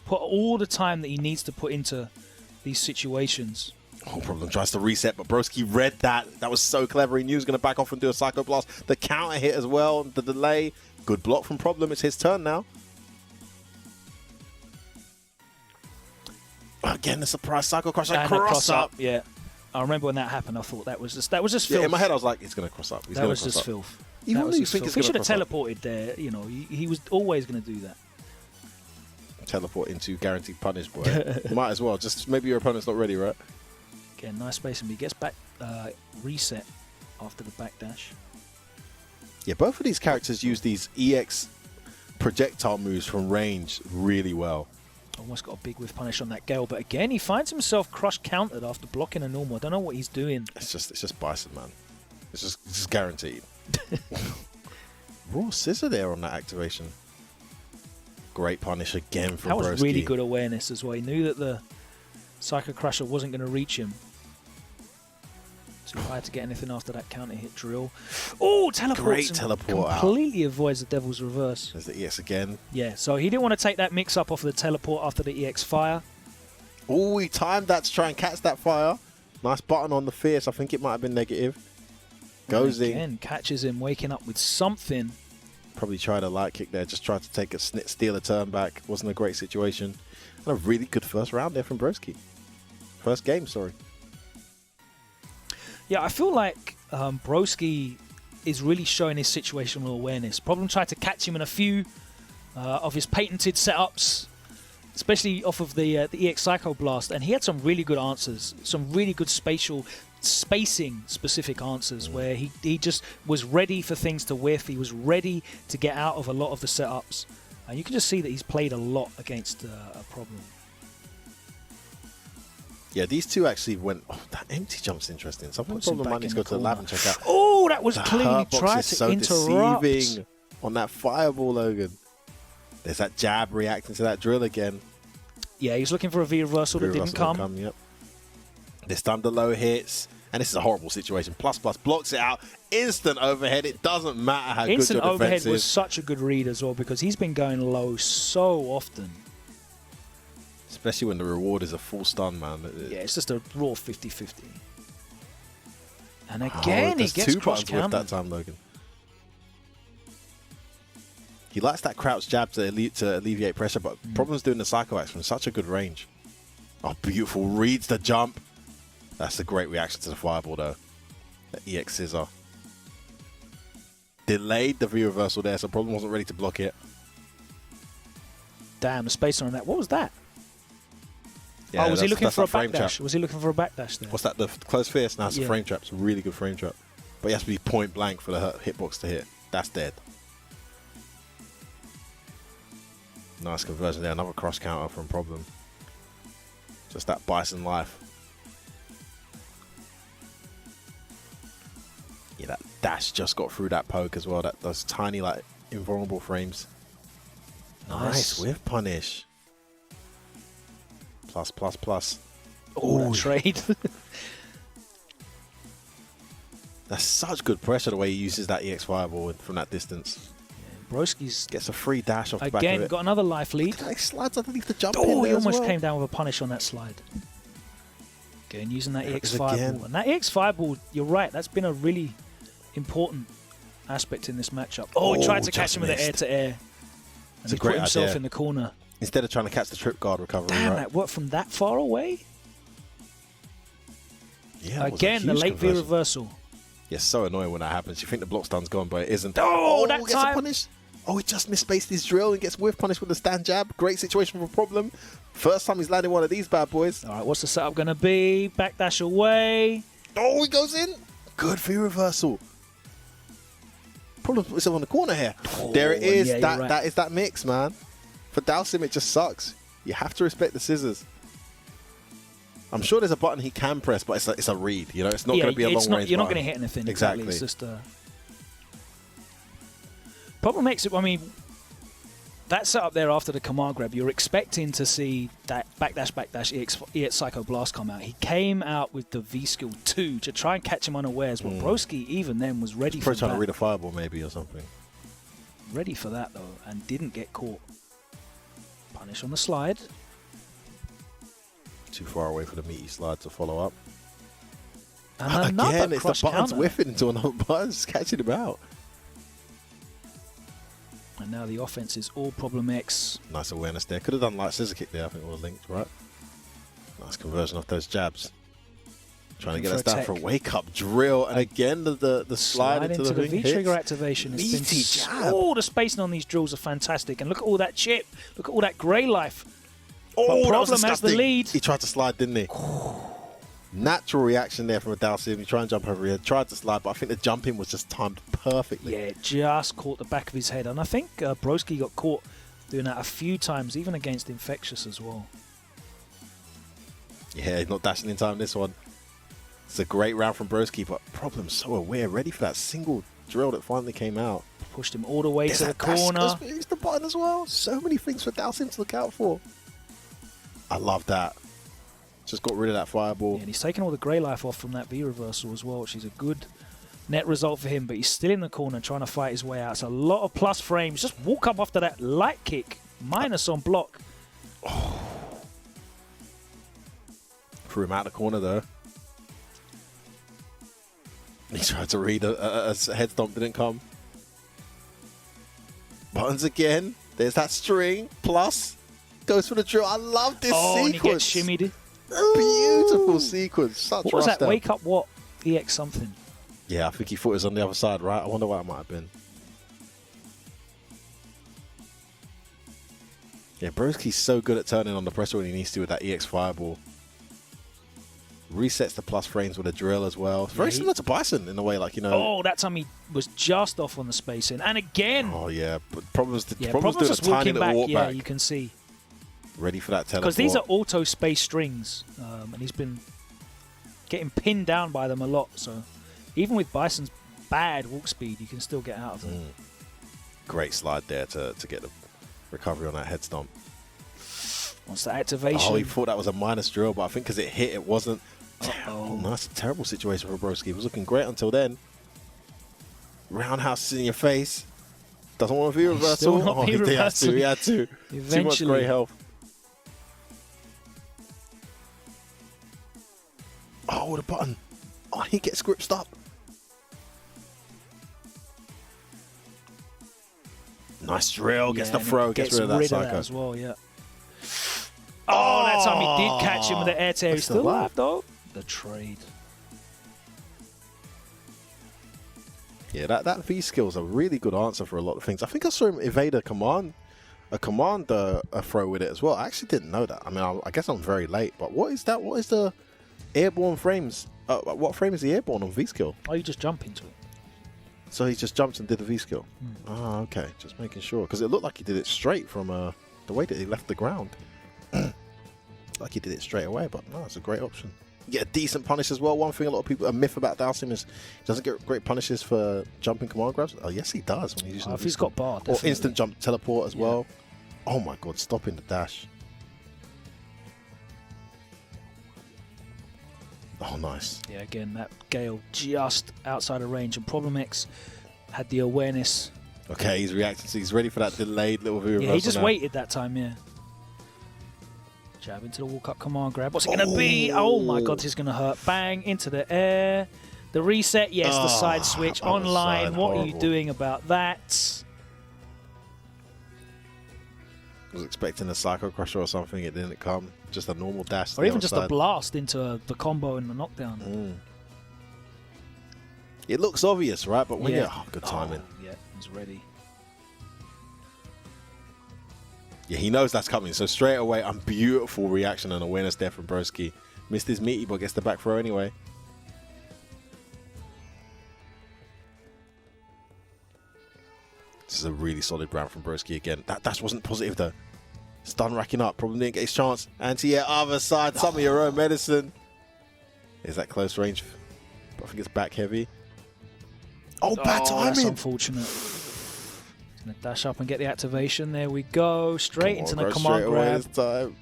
put all the time that he needs to put into these situations. Oh, Problem tries to reset, but Broski read that. That was so clever. He knew he was going to back off and do a Psycho Blast. The counter hit as well, the delay. Good block from Problem. It's his turn now. Again, the surprise Psycho Crush. Cross up. Yeah. I remember when that happened, I thought that was just filth. Yeah, in my head, I was like, he's going to cross up. That was just filth. Even though you think he should have teleported there. You know, he was always going to do that. Teleport into guaranteed punish, boy. Might as well. Just maybe your opponent's not ready, right? Again, nice spacing. He gets back reset after the backdash. Yeah, both of these characters use these EX projectile moves from range really well. Almost got a big whiff punish on that Gale, but again, he finds himself crush countered after blocking a normal. I don't know what he's doing. It's just Bison, man. It's just guaranteed. Raw scissor there on that activation. Great punish again from Broski. That was really good awareness as well. He knew that the Psycho Crusher wasn't going to reach him. Too high to get anything after that counter hit drill. Oh, teleport! Great teleport completely avoids the Devil's Reverse. There's the EX again. Yeah, so he didn't want to take that mix-up off of the teleport after the EX fire. Oh, he timed that to try and catch that fire. Nice button on the Fierce. I think it might have been negative. Goes in. Again, catches him waking up with something. Probably tried a light kick there. Just tried to take steal a turn back. Wasn't a great situation. And a really good first round there from Broski. First game, sorry. Yeah, I feel like Broski is really showing his situational awareness. Problem tried to catch him in a few of his patented setups, especially off of the EX Psycho Blast, and he had some really good answers, some really good spacing specific answers where he just was ready for things to whiff. He was ready to get out of a lot of the setups. And you can just see that he's played a lot against a Problem. Yeah, these two actually went... Oh, that empty jump's interesting. Something Problem might need to go to the lab and check out. Oh, that was clearly tried to interrupt. Deceiving on that fireball, Logan. There's that jab reacting to that drill again. Yeah, he's looking for a V reversal that didn't come. Yep. This time the low hits. And this is a horrible situation. Plus blocks it out. Instant overhead. It doesn't matter how good your defense is. Instant overhead was such a good read as well because he's been going low so often. Especially when the reward is a full stun, man. Yeah, it's just a raw 50-50. And again, he gets cross countered that time, Logan. He likes that crouch jab to alleviate pressure, but Problem's doing the Psycho Axe from such a good range. Oh, beautiful. Reads the jump. That's a great reaction to the fireball, though. The EX scissor. Delayed the V reversal there, so Problem wasn't ready to block it. Damn, the space on that. What was that? Yeah, oh, was he looking for a backdash? Was he looking for a backdash there? What's that? The close fierce? No, it's a frame trap. It's a really good frame trap. But he has to be point blank for the hitbox to hit. That's dead. Nice conversion there. Another cross counter from Problem. Just that Bison life. Yeah, that dash just got through that poke as well. Those tiny, like, invulnerable frames. Nice whiff punish. Plus. Oh, that trade. That's such good pressure the way he uses that EX fireball from that distance. Yeah, Broski's gets a free dash off the back of it. Again, got another life lead. He slides underneath the jump. Oh, he almost came down with a punish on that slide. Again, using that EX fireball. And that EX fireball, you're right, that's been a really important aspect in this matchup. Oh, he tried to catch him with the air-to-air. And he put himself in the corner. Instead of trying to catch the trip guard recovery. Damn, that worked from that far away? Yeah, again, the late V reversal. Yeah, so annoying when that happens. You think the block stun's gone, but it isn't. Oh, that time. Punish. Oh, he just misspaced his drill and gets whiff punished with the stand jab. Great situation for Problem. First time he's landing one of these bad boys. All right, what's the setup going to be? Backdash away. Oh, he goes in. Good V reversal. Problem puts him on the corner here. Oh, there it is. Yeah, that is that mix, man. For Dalsim, it just sucks. You have to respect the scissors. I'm sure there's a button he can press, but it's a read. You know, it's not going to be a long range. You're not going to hit anything. Exactly. It's just Problem makes it. I mean, that setup there after the command grab, you're expecting to see that backdash EX Psycho Blast come out. He came out with the V skill 2 to try and catch him unawares. But Broski even then was ready for that. Probably trying to read a fireball maybe or something. Ready for that though, and didn't get caught. Punish on the slide. Too far away for the meaty slide to follow up. And again, it's the buttons whiffing into another button, just catching him out. And now the offense is all Problem X. Nice awareness there. Could have done like scissor kick there. I think it would have linked, right? Nice conversion off those jabs. Trying to get us down for a wake-up drill. And again, the slide into the V-trigger activation. Meaty jab. Oh, the spacing on these drills are fantastic. And look at all that chip. Look at all that grey life. Oh, but Problem has the lead. He tried to slide, didn't he? Natural reaction there from a Dalsim. He tried to jump over here, tried to slide, but I think the jumping was just timed perfectly. Yeah, just caught the back of his head. And I think Broski got caught doing that a few times, even against Infectious as well. Yeah, he's not dashing in time this one. It's a great round from Broski, but Problem's so aware, ready for that single drill that finally came out. Pushed him all the way to the corner. He's the button as well. So many things for Dalsim to look out for. I love that. Just got rid of that fireball. Yeah, and he's taken all the grey life off from that V reversal as well, which is a good net result for him, but he's still in the corner trying to fight his way out. It's a lot of plus frames. Just walk up after that light kick. Minus on block. Oh. Threw him out the corner though. He tried to read a head stomp, didn't come. Buttons again. There's that string. Plus, goes for the drill. I love this sequence. And he gets shimmied. Beautiful sequence. Such what was that? Wake up what? EX something. Yeah, I think he thought it was on the other side, right? I wonder what it might have been. Yeah, Broski's so good at turning on the pressure when he needs to with that EX fireball. Resets the plus frames with a drill as well. It's very similar to Bison in a way, like, you know. Oh, that time he was just off on the spacing. And again. Oh, yeah. But Problem's doing just a tiny walking little back. walk Yeah, back. you can see. Ready for that teleport. Because these are auto space strings. And he's been getting pinned down by them a lot. So even with Bison's bad walk speed, you can still get out of them. Great slide there to get the recovery on that head stomp. Wants the activation. Oh, he thought that was a minus drill, but I think because it hit, it wasn't. Oh, that's a terrible situation for Broski. He was looking great until then. Roundhouse is in your face. Doesn't want to be reversal. Oh, he had to. Eventually. Too much great health. Oh, the button. Oh, he gets gripped up. Nice drill. Gets the throw. Gets rid of that psycho. As well, yeah. Oh, that time he did catch him with the air tear. He's still alive, though. The trade. Yeah, that V skill is a really good answer for a lot of things. I think I saw him evade a command throw with it as well. I actually didn't know that. I mean, I guess I'm very late, but what is that? What is the airborne frames? What frame is the airborne on V skill? Oh, you just jump into it. So he just jumped and did the V skill. Ah, okay. Just making sure. Because it looked like he did it straight from the way that he left the ground. Like he did it straight away, but no, it's a great option. You get a decent punish as well. One thing a myth about Dalsim is he doesn't get great punishes for jumping command grabs. Oh, yes, he does. When he's using if he's got bar, or instant jump teleport as well. Oh my god, stopping the dash. Oh, nice. Yeah, again, that Gale just outside of range, and Problem X had the awareness. Okay, he's reacting. So he's ready for that delayed little V reversal. Yeah, he just waited that time, yeah. Jab into the walk-up command grab. What's it going to be? Oh my god, this is going to hurt. Bang, into the air. The reset, yes, the side switch online. What are you doing about that? I was expecting a Psycho Crusher or something. It didn't come. Just a normal dash. Or even just a blast into the combo and the knockdown. It looks obvious, right? But when you're... Oh, good timing. Yeah, he's ready. Yeah, he knows that's coming. So straight away, beautiful reaction and awareness there from Broski. Missed his meaty, but gets the back throw anyway. This is a really solid round from Broski again. That dash wasn't positive though. Stun racking up. Probably didn't get his chance. Anti-air other side. Some of your own medicine. Is that close range? But I think it's back heavy. Oh, bad timing. That's unfortunate. Gonna dash up and get the activation. There we go. Straight into the command grab. This time.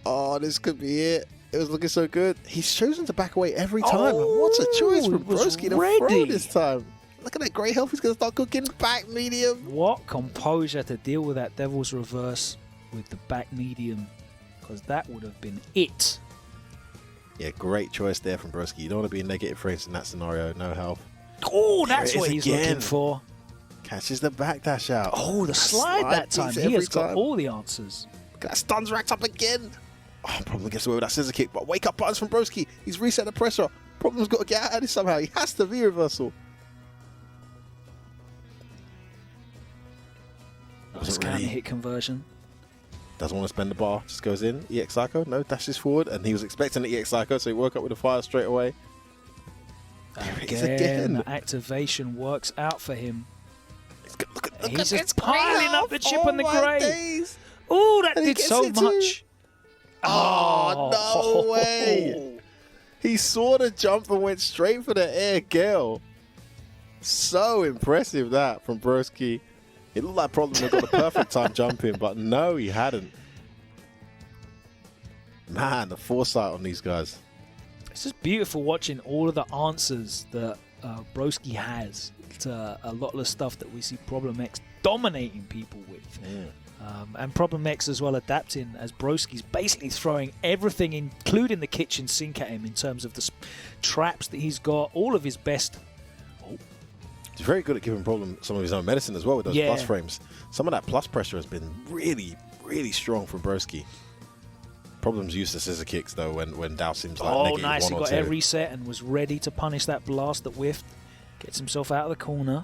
Oh, this could be it. It was looking so good. He's chosen to back away every time. What a choice from Broski to throw this time. Look at that great health. He's going to start cooking back medium. What composure to deal with that Devil's Reverse with the back medium. Because that would have been it. Yeah, great choice there from Broski. You don't want to be in negative frames in that scenario. No health. Oh, that's what he's looking for. Catches the back dash out. Oh, the slide that time. He has got all the answers. Look at that, stuns racked up again. Oh, Problem gets away with that scissor kick, but wake up buttons from Broski. He's reset the pressure. Problem's got to get out of this somehow. He has to V-reversal. Nice counter hit conversion. Doesn't want to spend the bar. Just goes in. EX Psycho. No, dashes forward. And he was expecting the EX Psycho, so he woke up with a fire straight away. Again, the activation works out for him. He's just piling up the chip on the grey. Oh, that did so much. Oh, no way. He saw the jump and went straight for the air gale. So impressive that from Broski. It looked like Problem had got the perfect time jumping, but no, he hadn't. Man, the foresight on these guys. It's just beautiful watching all of the answers that Broski has to a lot of the stuff that we see Problem X dominating people with. And Problem X as well adapting as Broski's basically throwing everything, including the kitchen sink at him in terms of the traps that he's got, all of his best. He's very good at giving Problem some of his own medicine as well with those plus frames. Some of that plus pressure has been really, really strong from Broski. Problem's used to scissor kicks though when Dow seems like negative nice. 1 He or got 2. air reset and was ready to punish that blast that whiffed. Gets himself out of the corner.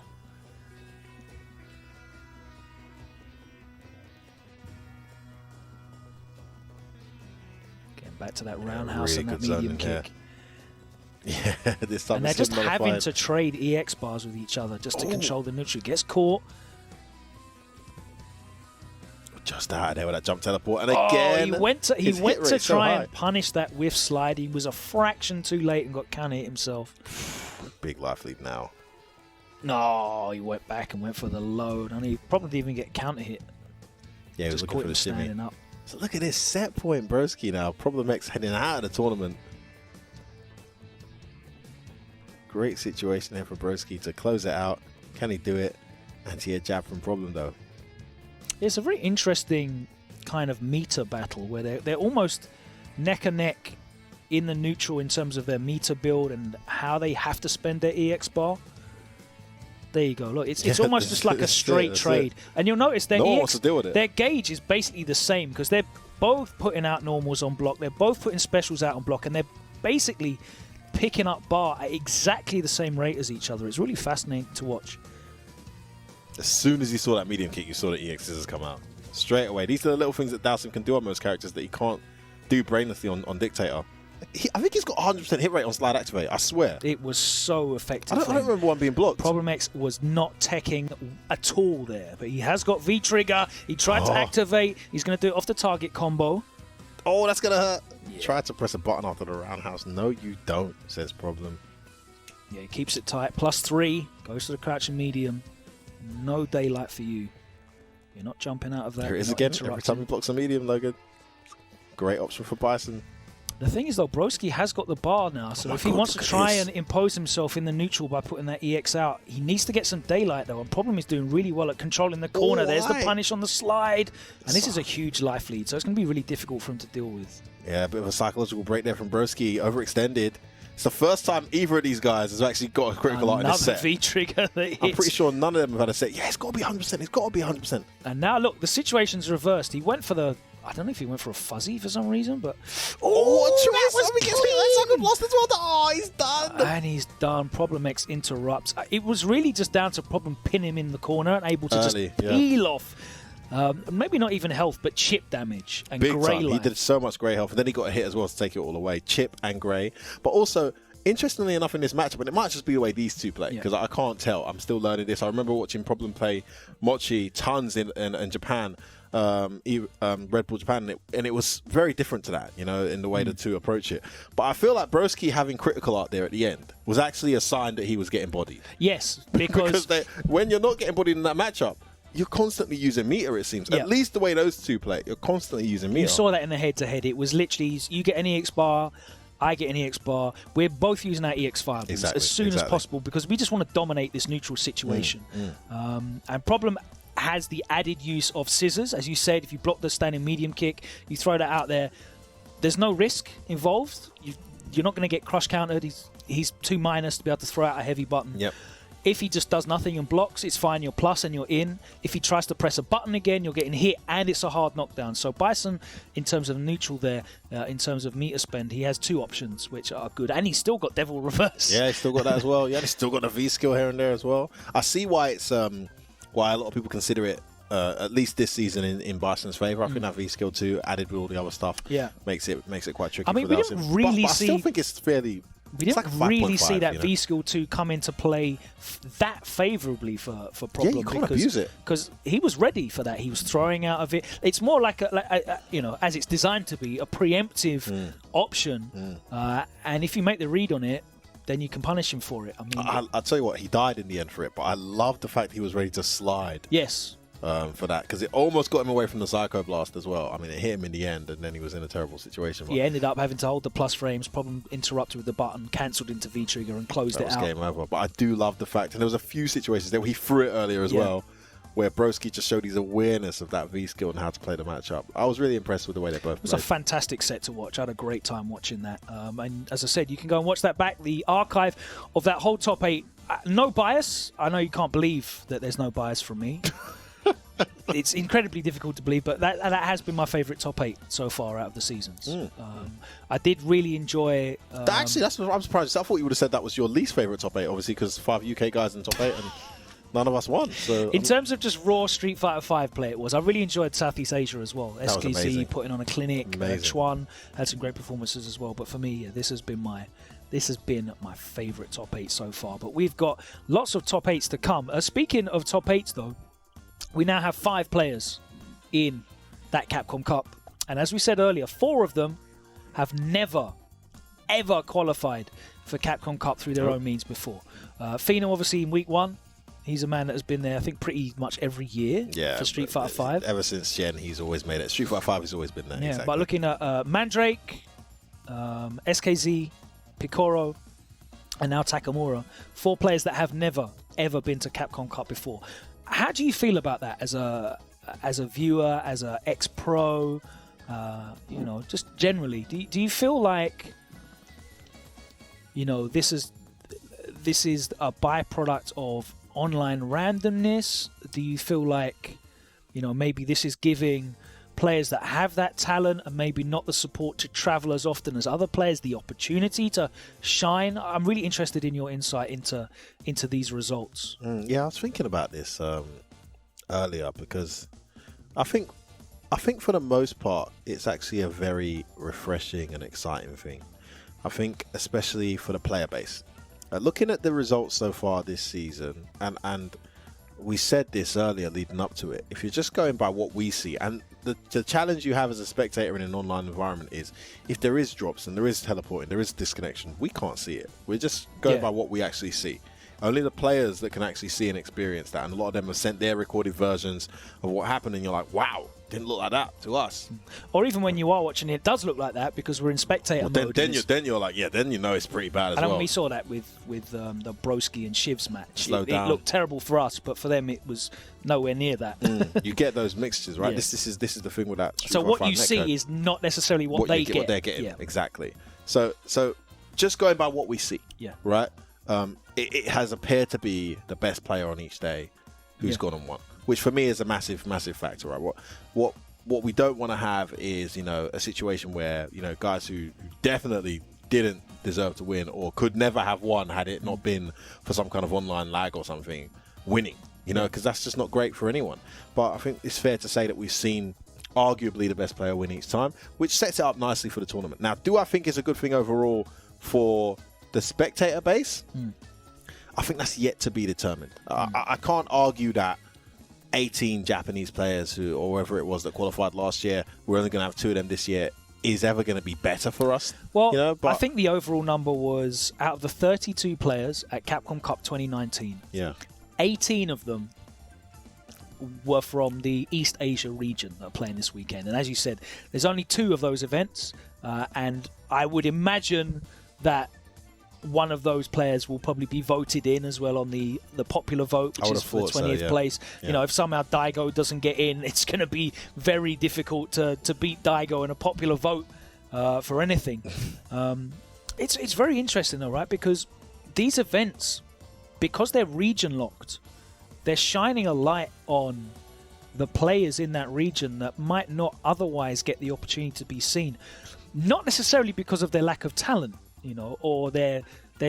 Getting back to that roundhouse really and that good medium kick. Yeah, this time and they're just having to trade EX bars with each other just to control the neutral. Gets caught. Just out of there with that jump teleport, and again, he went to try and punish that whiff slide. He was a fraction too late and got counter hit himself. Big life lead now. No, he went back and went for the load, and he probably didn't even get counter hit. Yeah, he was looking for the shimmy. Up. So look at this set point, Broski now. Problem X heading out of the tournament. Great situation there for Broski to close it out. Can he do it? Anti-air jab from Problem though. It's a very interesting kind of meter battle where they're almost neck and neck in the neutral in terms of their meter build and how they have to spend their EX bar. There you go. Look, it's almost just like a straight trade. And you'll notice their their gauge is basically the same because they're both putting out normals on block. They're both putting specials out on block, and they're basically picking up bar at exactly the same rate as each other. It's really fascinating to watch. As soon as you saw that medium kick, you saw the EX scissors come out. Straight away. These are the little things that Dowson can do on most characters that he can't do brainlessly on Dictator. I think he's got 100% hit rate on slide activate, I swear. It was so effective. I don't remember one being blocked. Problem X was not teching at all there, but he has got V-trigger. He tried to activate. He's going to do it off the target combo. Oh, that's going to hurt. Yeah. Try to press a button after the roundhouse. No, you don't, says Problem. Yeah, he keeps it tight. +3, goes to the crouching medium. No daylight for you. You're not jumping out of that. There it is again. Every time he blocks a medium, Logan. Great option for Bison. The thing is, though, Broski has got the bar now, so if he wants to try and impose himself in the neutral by putting that EX out, he needs to get some daylight, though. And Problem is doing really well at controlling the corner. There's the punish on the slide. And this is a huge life lead, so it's going to be really difficult for him to deal with. Yeah, a bit of a psychological break there from Broski. Overextended. It's the first time either of these guys has actually got a critical art in this set. V-trigger that hits. I'm pretty sure none of them have had a set. Yeah, it's got to be 100%. It's got to be 100%. And now, look, the situation's reversed. He went for the... I don't know if he went for a fuzzy for some reason, but... lost as well. Oh, he's done. And he's done. Problem X interrupts. It was really just down to Problem pin him in the corner and able to just peel off. Maybe not even health, but chip damage and Big grey time. life. He did so much grey health, and then he got a hit as well to take it all away. Chip and grey. But also, interestingly enough in this matchup, and it might just be the way these two play, because I can't tell. I'm still learning this. I remember watching Problem play Mochi tons in Japan, Red Bull Japan, and it was very different to that, you know, in the way the two approach it. But I feel like Broski having critical art there at the end was actually a sign that he was getting bodied. Yes, because when you're not getting bodied in that matchup, you're constantly using meter, it seems. At least the way those two play, you're constantly using meter. You saw that in the head-to-head. It was literally, you get an EX bar, I get an EX bar. We're both using our EX fireballs as soon as possible because we just want to dominate this neutral situation. And Problem has the added use of scissors. As you said, if you block the standing medium kick, you throw that out there, there's no risk involved. You're not going to get crush countered. He's too minus to be able to throw out a heavy button. If he just does nothing and blocks, it's fine, you're plus and you're in. If he tries to press a button again, you're getting hit and it's a hard knockdown. So Bison, in terms of neutral there, in terms of meter spend, he has 2 options which are good. And he's still got Devil Reverse. Yeah, he's still got that as well. Yeah, he's still got the V skill here and there as well. I see why it's why a lot of people consider it, at least this season, in Bison's favour. I think that V skill 2 added with all the other stuff makes it quite tricky. I mean, we didn't really but I still think it's fairly... We didn't really see that V skill 2 come into play that favourably for Problem. Yeah, you can't abuse it. Because he was ready for that. He was throwing out of it. It's more like, as it's designed to be, a preemptive option. And if you make the read on it, then you can punish him for it. I mean, I'll tell you what, he died in the end for it, but I love the fact he was ready to slide. Yes. For that, because it almost got him away from the Psycho Blast as well. I mean, it hit him in the end, and then he was in a terrible situation. He ended up having to hold the plus frames, Problem interrupted with the button, cancelled into V-trigger and closed it out. That was game over. But I do love the fact, and there was a few situations there where he threw it earlier as well, where Broski just showed his awareness of that V skill and how to play the matchup. I was really impressed with the way they both played. It was a fantastic set to watch. I had a great time watching that. And as I said, you can go and watch that back. The archive of that whole top 8, no bias. I know you can't believe that there's no bias from me. It's incredibly difficult to believe, but that has been my favourite top 8 so far out of the seasons. I did really enjoy... Actually, that's what I'm surprised. I thought you would have said that was your least favourite top 8, obviously, because 5 UK guys in top 8 and none of us won. So in terms of just raw Street Fighter 5 play, it was. I really enjoyed Southeast Asia as well. SKZ putting on a clinic. Chuan had some great performances as well. But for me, this has been my favourite top 8 so far. But we've got lots of top 8s to come. Speaking of top 8s, though, we now have 5 players in that Capcom Cup. And as we said earlier, 4 of them have never, ever qualified for Capcom Cup through their own means before. Fino, obviously, in week 1. He's a man that has been there, I think, pretty much every year for Street Fighter 5. Ever since Gen, he's always made it. Street Fighter 5 has always been there. Yeah, but looking at Mandrake, SKZ, Picoro, and now Takamura, 4 players that have never, ever been to Capcom Cup before. How do you feel about that as a viewer, as an ex-pro, just generally? Do you feel like, this is a byproduct of online randomness? Do you feel like, maybe this is giving players that have that talent and maybe not the support to travel as often as other players the opportunity to shine? I'm really interested in your insight into these results. Yeah, I was thinking about this earlier because I think for the most part it's actually a very refreshing and exciting thing. I think especially for the player base. Looking at the results so far this season, and we said this earlier leading up to it, if you're just going by what we see, and the challenge you have as a spectator in an online environment is if there is drops and there is teleporting, there is disconnection, we can't see it. We're just going by what we actually see. Only the players that can actually see and experience that, and a lot of them have sent their recorded versions of what happened, and you're like, wow, didn't look like that to us. Or even when you are watching it does look like that because we're in spectator mode. Then you're like, then you know it's pretty bad as well. And when we saw that with the Broski and Shiv's match, it looked terrible for us, but for them it was nowhere near that. You get those mixtures, right? This is the thing with that. So what you see is not necessarily what they get. What they're getting, exactly. So just going by what we see, right? It has appeared to be the best player on each day who's gone and won, which for me is a massive factor, right? What we don't want to have is, a situation where, guys who definitely didn't deserve to win or could never have won had it not been for some kind of online lag or something, winning, because that's just not great for anyone. But I think it's fair to say that we've seen arguably the best player win each time, which sets it up nicely for the tournament. Now, do I think it's a good thing overall for the spectator base? I think that's yet to be determined. I can't argue that 18 Japanese players or whoever it was that qualified last year, we're only going to have 2 of them this year, is ever going to be better for us. Well, I think the overall number was, out of the 32 players at Capcom Cup 2019, 18 of them were from the East Asia region that are playing this weekend. And as you said, there's only 2 of those events, and I would imagine that one of those players will probably be voted in as well on the popular vote, which is for the 20th place. If somehow Daigo doesn't get in, it's going to be very difficult to beat Daigo in a popular vote for anything. It's very interesting though, right? Because these events because they're region locked, they're shining a light on the players in that region that might not otherwise get the opportunity to be seen. Not necessarily because of their lack of talent, you know, or their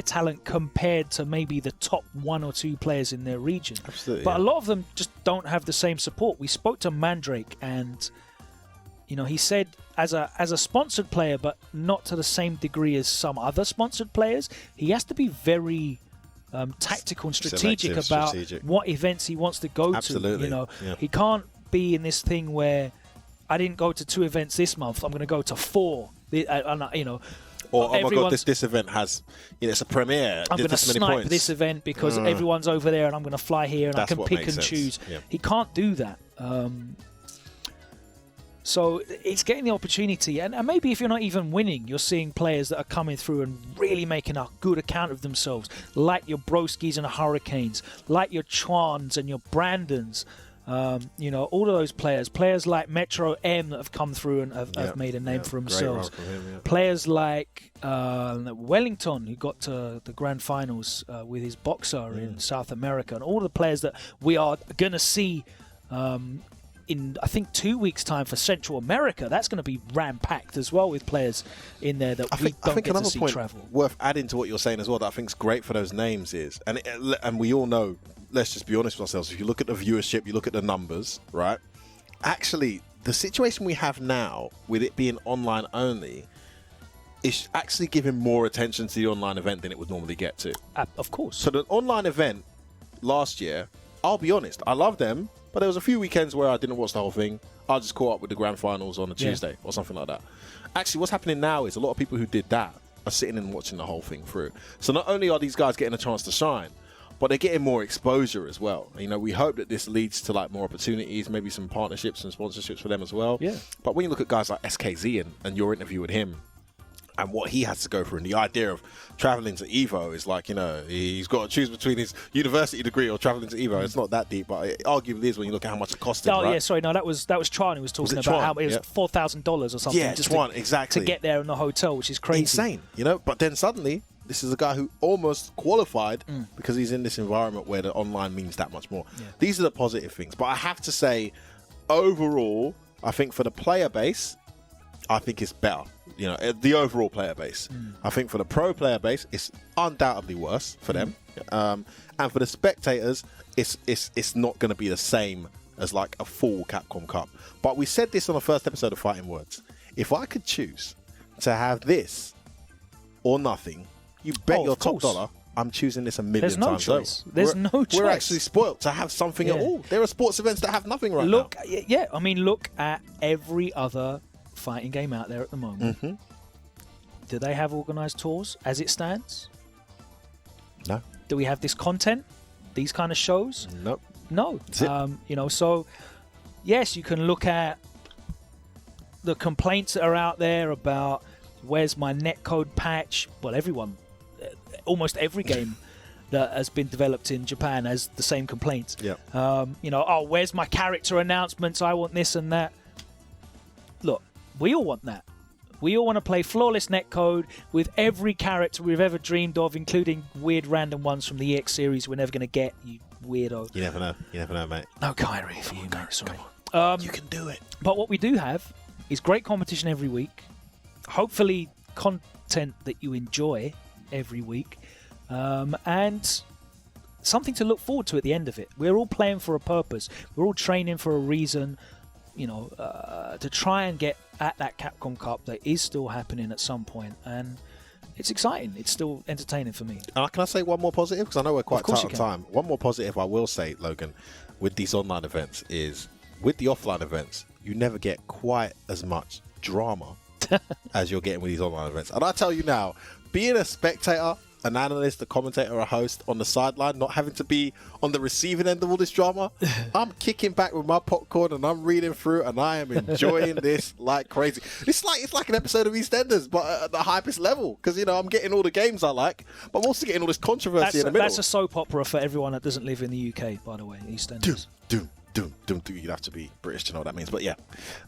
talent compared to maybe the top 1 or 2 players in their region. Absolutely. But a lot of them just don't have the same support. We spoke to Mandrake, and you know, he said as a sponsored player, but not to the same degree as some other sponsored players, he has to be very tactical and strategic about what events he wants to go to. You know, he can't be in this thing where I didn't go to 2 events this month, I'm going to go to 4. You know. Or, oh my God, this event has, you know, it's a premiere. I'm going to snipe this event because everyone's over there and I'm going to fly here and I can pick and choose. Yeah. He can't do that. So it's getting the opportunity. And maybe if you're not even winning, you're seeing players that are coming through and really making a good account of themselves, like your Broskis and Hurricanes, like your Chuans and your Brandons. You know, all of those players like Metro M that have come through and have made a name for themselves. Players like Wellington, who got to the grand finals with his boxer in South America, and all the players that we are going to see in, I think, 2 weeks' time for Central America. That's going to be ram-packed as well with players in there that we don't get to see travel. Worth adding to what you're saying as well that I think is great for those names is, and we all know, let's just be honest with ourselves, if you look at the viewership, you look at the numbers, right? Actually, the situation we have now, with it being online only, is actually giving more attention to the online event than it would normally get to. Of course. So the online event last year, I'll be honest, I love them, but there was a few weekends where I didn't watch the whole thing. I just caught up with the grand finals on a Tuesday or something like that. Actually, what's happening now is a lot of people who did that are sitting and watching the whole thing through. So not only are these guys getting a chance to shine, but they're getting more exposure as well. You know, we hope that this leads to like more opportunities, maybe some partnerships and sponsorships for them as well. Yeah. But when you look at guys like SKZ and your interview with him and what he has to go through, and the idea of traveling to Evo is like, you know, he's got to choose between his university degree or traveling to Evo. It's not that deep, but it arguably is when you look at how much it cost him. Oh, right? Yeah, sorry, no, that was Chuan who was talking about how it was $4,000 or something. Yeah, just Chuan, exactly. To get there in the hotel, which is crazy. Insane, you know, but then suddenly, this is a guy who almost qualified because he's in this environment where the online means that much more. Yeah. These are the positive things. But I have to say, overall, I think for the player base, I think it's better. You know, the overall player base. I think for the pro player base, it's undoubtedly worse for them. And for the spectators, it's not going to be the same as like a full Capcom Cup. But we said this on the first episode of Fighting Words. If I could choose to have this or nothing, you bet your top dollar I'm choosing this a million times. There's no choice. There's no choice. We're actually spoilt to have something at all. There are sports events that have nothing right now. Yeah, I mean, look at every other fighting game out there at the moment. Do they have organised tours as it stands? No. Do we have this content? These kind of shows? Nope. No. You know, so yes, you can look at the complaints that are out there about where's my netcode patch. Well, almost every game that has been developed in Japan has the same complaints. Yeah. You know, oh, where's my character announcements? I want this and that. Look, we all want that. We all want to play flawless netcode with every character we've ever dreamed of, including weird random ones from the EX series we're never going to get, you weirdo. You never know. You never know, mate. No Kyrie for you, mate. Sorry. You can do it. But what we do have is great competition every week. Hopefully content that you enjoy every week. And something to look forward to at the end of it. We're all playing for a purpose. We're all training for a reason, you know, to try and get at that Capcom Cup that is still happening at some point. And it's exciting. It's still entertaining for me. Can I say one more positive? Because I know we're quite tight on time. One more positive I will say, Logan, with these online events is, with the offline events, you never get quite as much drama as you're getting with these online events. And I tell you now, being a spectator, an analyst, a commentator, a host on the sideline, not having to be on the receiving end of all this drama, I'm kicking back with my popcorn and I'm reading through and I am enjoying this like crazy. It's like an episode of EastEnders, but at the highest level, because, you know, I'm getting all the games I like, but I'm also getting all this controversy in the middle. That's a soap opera for everyone that doesn't live in the UK, by the way, EastEnders. Doom, You'd have to be British to know what that means. But yeah,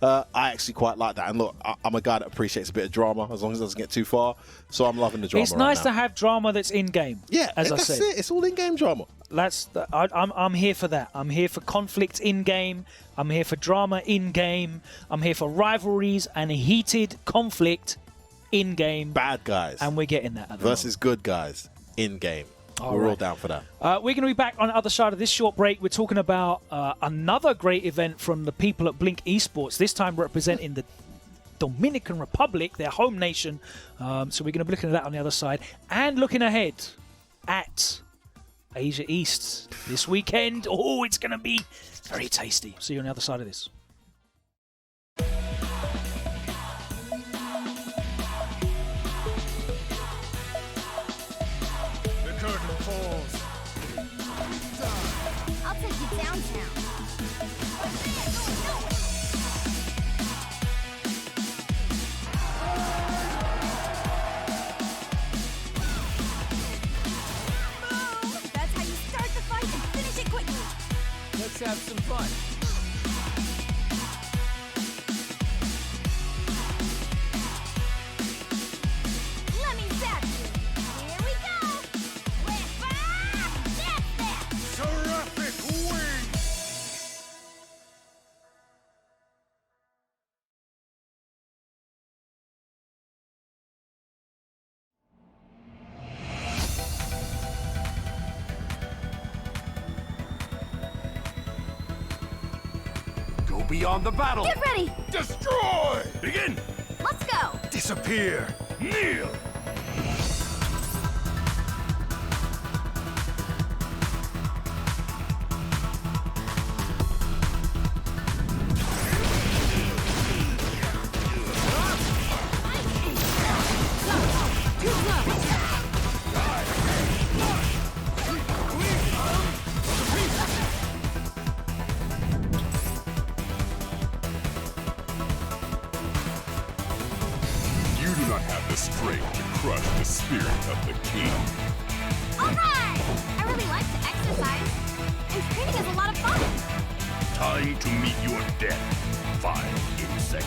I actually quite like that. And look, I'm a guy that appreciates a bit of drama as long as it doesn't get too far. So I'm loving the drama. It's nice to have drama that's in game. Yeah, as I said, that's it. It's all in game drama. I'm here for that. I'm here for conflict in game. I'm here for drama in game. I'm here for rivalries and heated conflict in game. Bad guys, and we're getting that versus good guys in game. We're all down for that. We're going to be back on the other side of this short break. We're talking about another great event from the people at Blink Esports, this time representing the Dominican Republic, their home nation. So we're going to be looking at that on the other side and looking ahead at Asia East this weekend. Oh, it's going to be very tasty. See you on the other side of this. I'll take you downtown. That's how you start the fight and finish it quickly. Let's have some fun. Let me zap you. Here we go. Lift up. That's that. Terrific wing! Go beyond the battle! Get ready. Destroy! Begin! Let's go. Disappear! Kneel! You do not have the strength to crush the spirit of the king. All right. I really like to exercise. And training is a lot of fun. Time to meet your death, vile insect.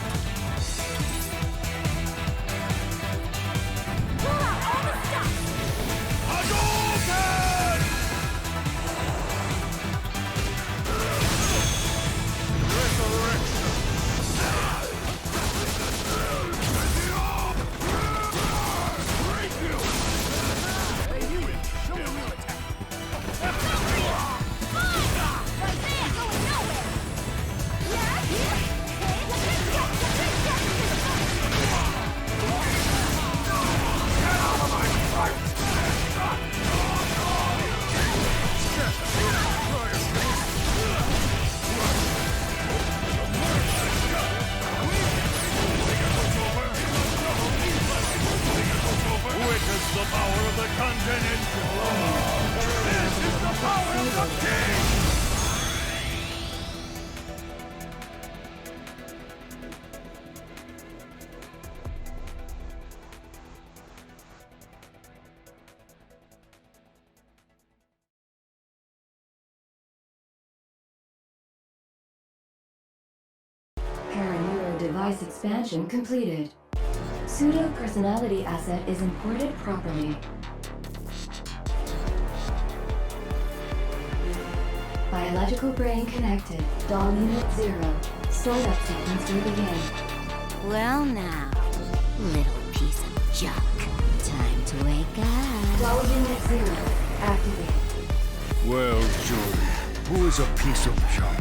Pull out all the stuff. Hadouken! Resurrection! Witness the power of the continent! This is the power of the king! Paraneuro device expansion completed. Pseudo personality asset is imported properly. Biological brain connected. Dawn unit 0. Startup sequence will begin. Well now, little piece of junk. Time to wake up. Dawn unit 0. Activated. Well, Jody, who is a piece of junk?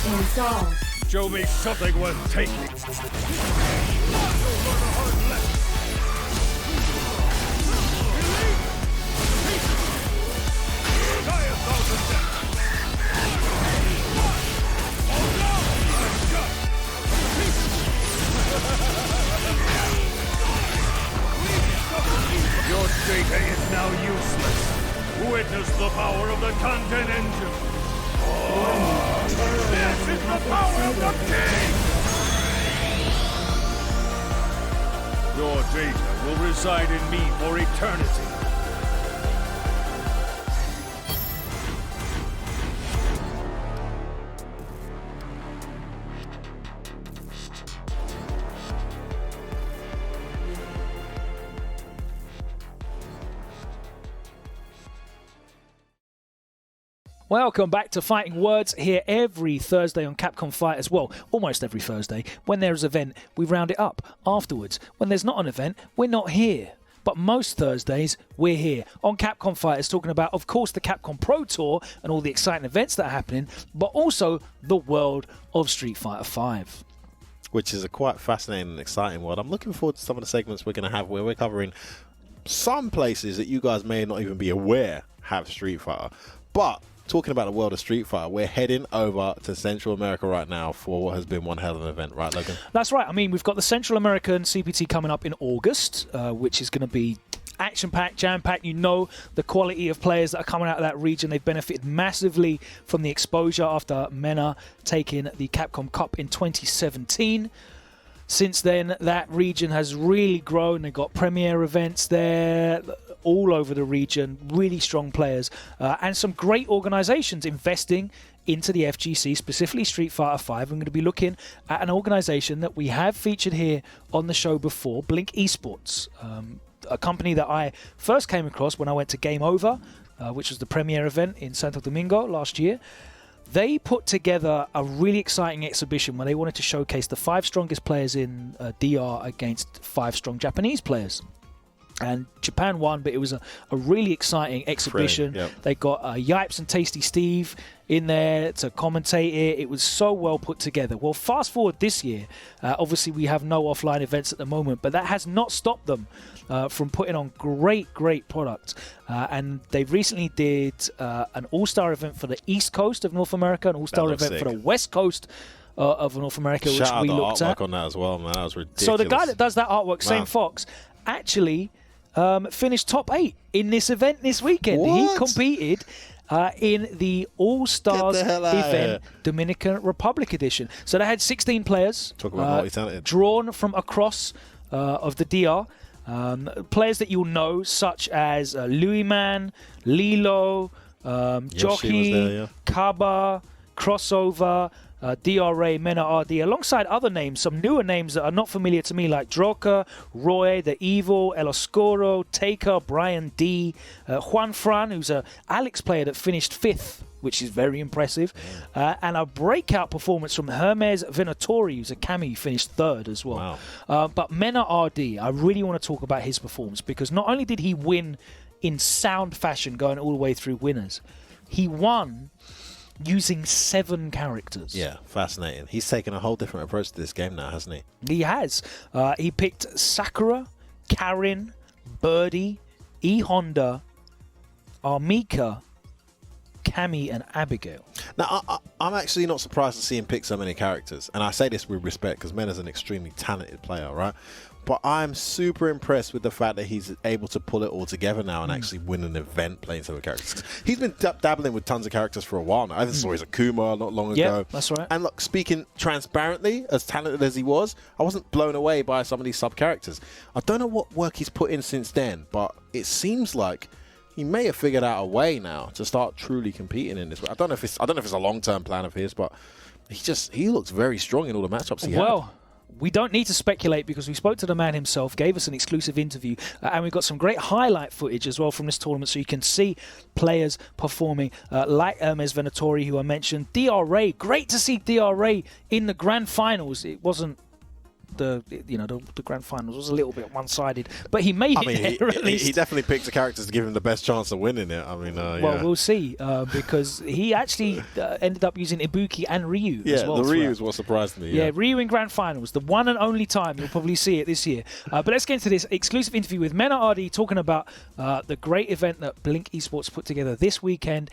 Installed. Show me something worth taking. Your data will reside in me for eternity. Welcome back to Fighting Words here every Thursday on Capcom Fight as well. Almost every Thursday. When there's an event, we round it up afterwards. When there's not an event, we're not here. But most Thursdays, we're here on Capcom Fighters talking about, of course, the Capcom Pro Tour and all the exciting events that are happening, but also the world of Street Fighter V. Which is a quite fascinating and exciting world. I'm looking forward to some of the segments we're going to have where we're covering some places that you guys may not even be aware have Street Fighter. But talking about the world of Street Fighter, we're heading over to Central America right now for what has been one hell of an event, right, Logan? That's right. I mean, we've got the Central American CPT coming up in August, which is going to be action-packed, jam-packed. You know the quality of players that are coming out of that region. They've benefited massively from the exposure after MENA taking the Capcom Cup in 2017. Since then, that region has really grown. They've got premier events there all over the region, really strong players, and some great organizations investing into the FGC, specifically Street Fighter V. I'm going to be looking at an organization that we have featured here on the show before, Blink Esports, a company that I first came across when I went to Game Over, which was the premier event in Santo Domingo last year. They put together a really exciting exhibition where they wanted to showcase the 5 strongest players in DR against 5 strong Japanese players. And Japan won, but it was a really exciting exhibition. Yep. They got Yipes and Tasty Steve in there to commentate it. It was so well put together. Well, fast forward this year, obviously we have no offline events at the moment, but that has not stopped them from putting on great product. And they recently did an all-star event for the East Coast of North America, an all-star event for the West Coast of North America, which we looked at. Artwork on that as well, man. That was ridiculous. So the guy that does that artwork, Same Fox, actually finished top 8 in this event this weekend. What? He competed in the All-Stars event, Dominican Republic edition. So they had 16 players drawn from across of the DR. Players that you'll know, such as Louis Man, Lilo, Jockey, Kaba, Crossover, DRA, Mena RD, alongside other names, some newer names that are not familiar to me, like Droka, Roy, The Evil, El Oscuro, Taker, Brian D, Juan Fran, who's a Alex player that finished 5th, which is very impressive, and a breakout performance from Hermes Venatori, who's a Kami, who finished 3rd as well. Wow. But Mena RD, I really want to talk about his performance, because not only did he win in sound fashion going all the way through winners, he won using 7 characters. Yeah, fascinating. He's taken a whole different approach to this game now, hasn't he? He has. He picked Sakura, Karin, Birdie, E Honda, Armika, Cammy, and Abigail. Now, I'm actually not surprised to see him pick so many characters. And I say this with respect because Mena's an extremely talented player, right? But I'm super impressed with the fact that he's able to pull it all together now and actually win an event playing some of the characters. He's been dabbling with tons of characters for a while now. I even saw his Akuma not long ago. Yeah, that's right. And look, speaking transparently, as talented as he was, I wasn't blown away by some of these sub-characters. I don't know what work he's put in since then, but it seems like he may have figured out a way now to start truly competing in this. I don't know if it's a long-term plan of his, but he looks very strong in all the matchups he had. We don't need to speculate because we spoke to the man himself, gave us an exclusive interview, and we've got some great highlight footage as well from this tournament, so you can see players performing like Hermes Venatori, who I mentioned. DRA, great to see DRA in the grand finals. It wasn't the grand finals was a little bit one-sided, but he made it there at least. He definitely picked the characters to give him the best chance of winning it. I mean, well, we'll see, because he actually ended up using Ibuki and Ryu as well. Yeah, the Ryu is what surprised me. Yeah, Ryu in grand finals, the one and only time you'll probably see it this year. But let's get into this exclusive interview with Mena RD talking about the great event that Blink Esports put together this weekend,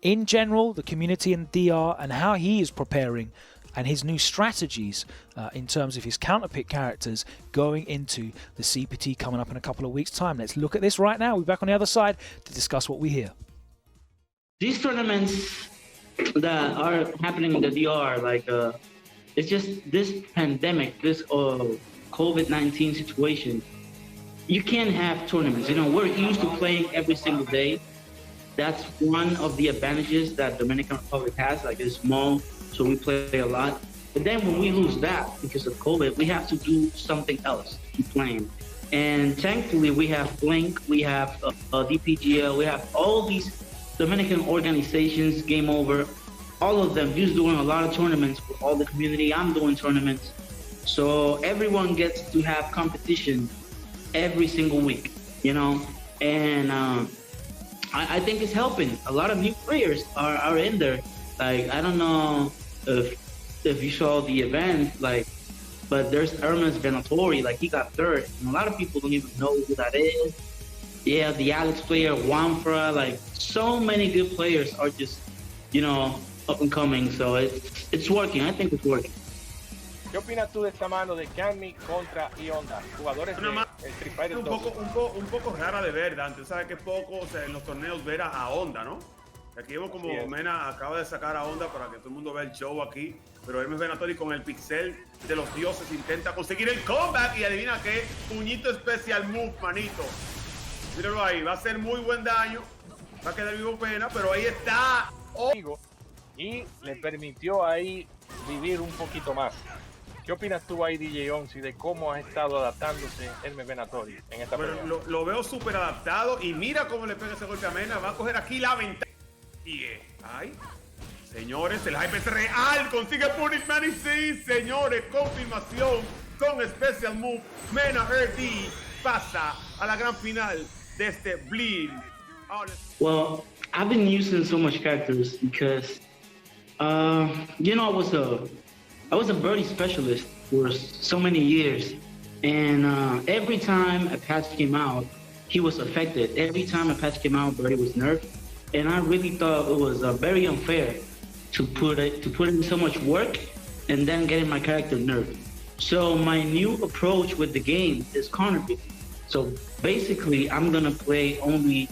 in general, the community in DR, and how he is preparing and his new strategies in terms of his counterpick characters going into the CPT coming up in a couple of weeks' time. Let's look at this right now. We'll be back on the other side to discuss what we hear. These tournaments that are happening in the DR, like It's just this pandemic, this COVID-19 situation. You can't have tournaments. You know, we're used to playing every single day. That's one of the advantages that Dominican Republic has. Like, it's small, so we play a lot. But then when we lose that because of COVID, we have to do something else to keep playing. And thankfully, we have Blink, we have DPGL, we have all these Dominican organizations, Game Over, all of them just doing a lot of tournaments for all the community. I'm doing tournaments. So everyone gets to have competition every single week, you know? And I think it's helping. A lot of new players are in there. Like, I don't know if you saw the event, like, but there's Hermes Venatori, like, he got third. And a lot of people don't even know who that is. Yeah, the Alex player, Wanfra, like, so many good players are just, you know, up and coming. So it's working. I think it's working. ¿Qué opinas tú de esta mano de Cami contra Honda? Jugadores de Street Fighter 2. Un poco rara de ver, Dante. Sabes que poco, o sea, en los torneos ver a Honda, ¿no? Aquí vemos como Mena acaba de sacar a Honda para que todo el mundo vea el show aquí. Pero Hermes Venatori con el pixel de los dioses intenta conseguir el comeback y adivina qué, puñito especial move, manito. Míralo ahí, va a hacer muy buen daño. Va a quedar vivo pena, pero ahí está. Y le permitió ahí vivir un poquito más. ¿Qué opinas tú ahí, DJ Onsi, de cómo ha estado adaptándose Hermes Venatori en esta pelea? Lo veo súper adaptado y mira cómo le pega ese golpe a Mena. Va a coger aquí la ventaja. Y ay, señores, el hype es real. Consigue Punish Man y sí, señores, confirmación con Special Move. Mena RD pasa a la gran final de este Bleed. Well, I've been using so much characters because, you know, I was a birdie specialist for so many years, and every time a patch came out, he was affected. Every time a patch came out, birdie was nerfed, and I really thought it was very unfair to put in so much work and then getting my character nerfed. So my new approach with the game is corner picking. So basically, I'm gonna play only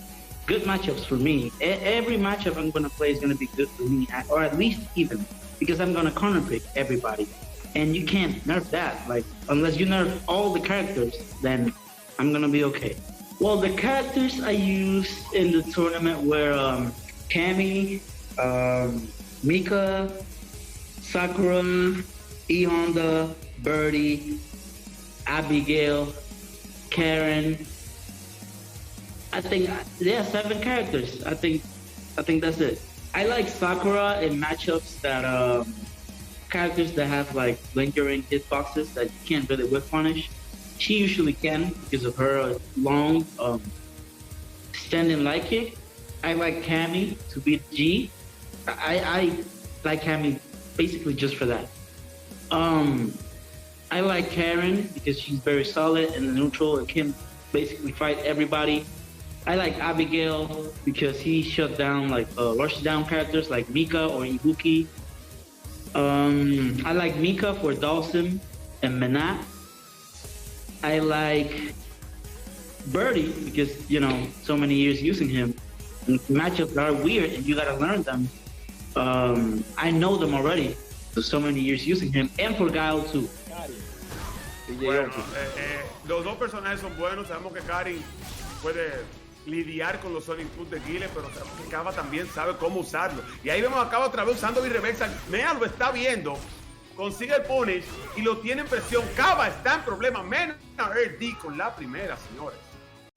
good matchups for me. Every matchup I'm gonna play is gonna be good for me, or at least even. Because I'm gonna corner pick everybody, and you can't nerf that. Like, unless you nerf all the characters, then I'm gonna be okay. Well, the characters I used in the tournament were Cammy, Mika, Sakura, Honda, Birdie, Abigail, Karen. I think 7 characters. I think that's it. I like Sakura in matchups that characters that have like lingering hitboxes that you can't really whip punish. She usually can because of her long standing light kick. I like Cammy to beat G. I like Cammy basically just for that. I like Karen because she's very solid in the neutral and can basically fight everybody. I like Abigail because he shut down like rush down characters like Mika or Ibuki. I like Mika for Dawson and Menat. I like Birdie because, you know, so many years using him. And matchups are weird and you gotta learn them. I know them already, so many years using him. And for Guile too. Bueno, los dos personajes son buenos. Sabemos que Karin puede lidiar con los Sonic Input de Guile, pero Kava también sabe cómo usarlo. Y ahí vemos a Kava otra vez usando B-Reversa. Mena lo está viendo, consigue el punish y lo tiene en presión. Kava está en problema. Mena RD con la primera, señores.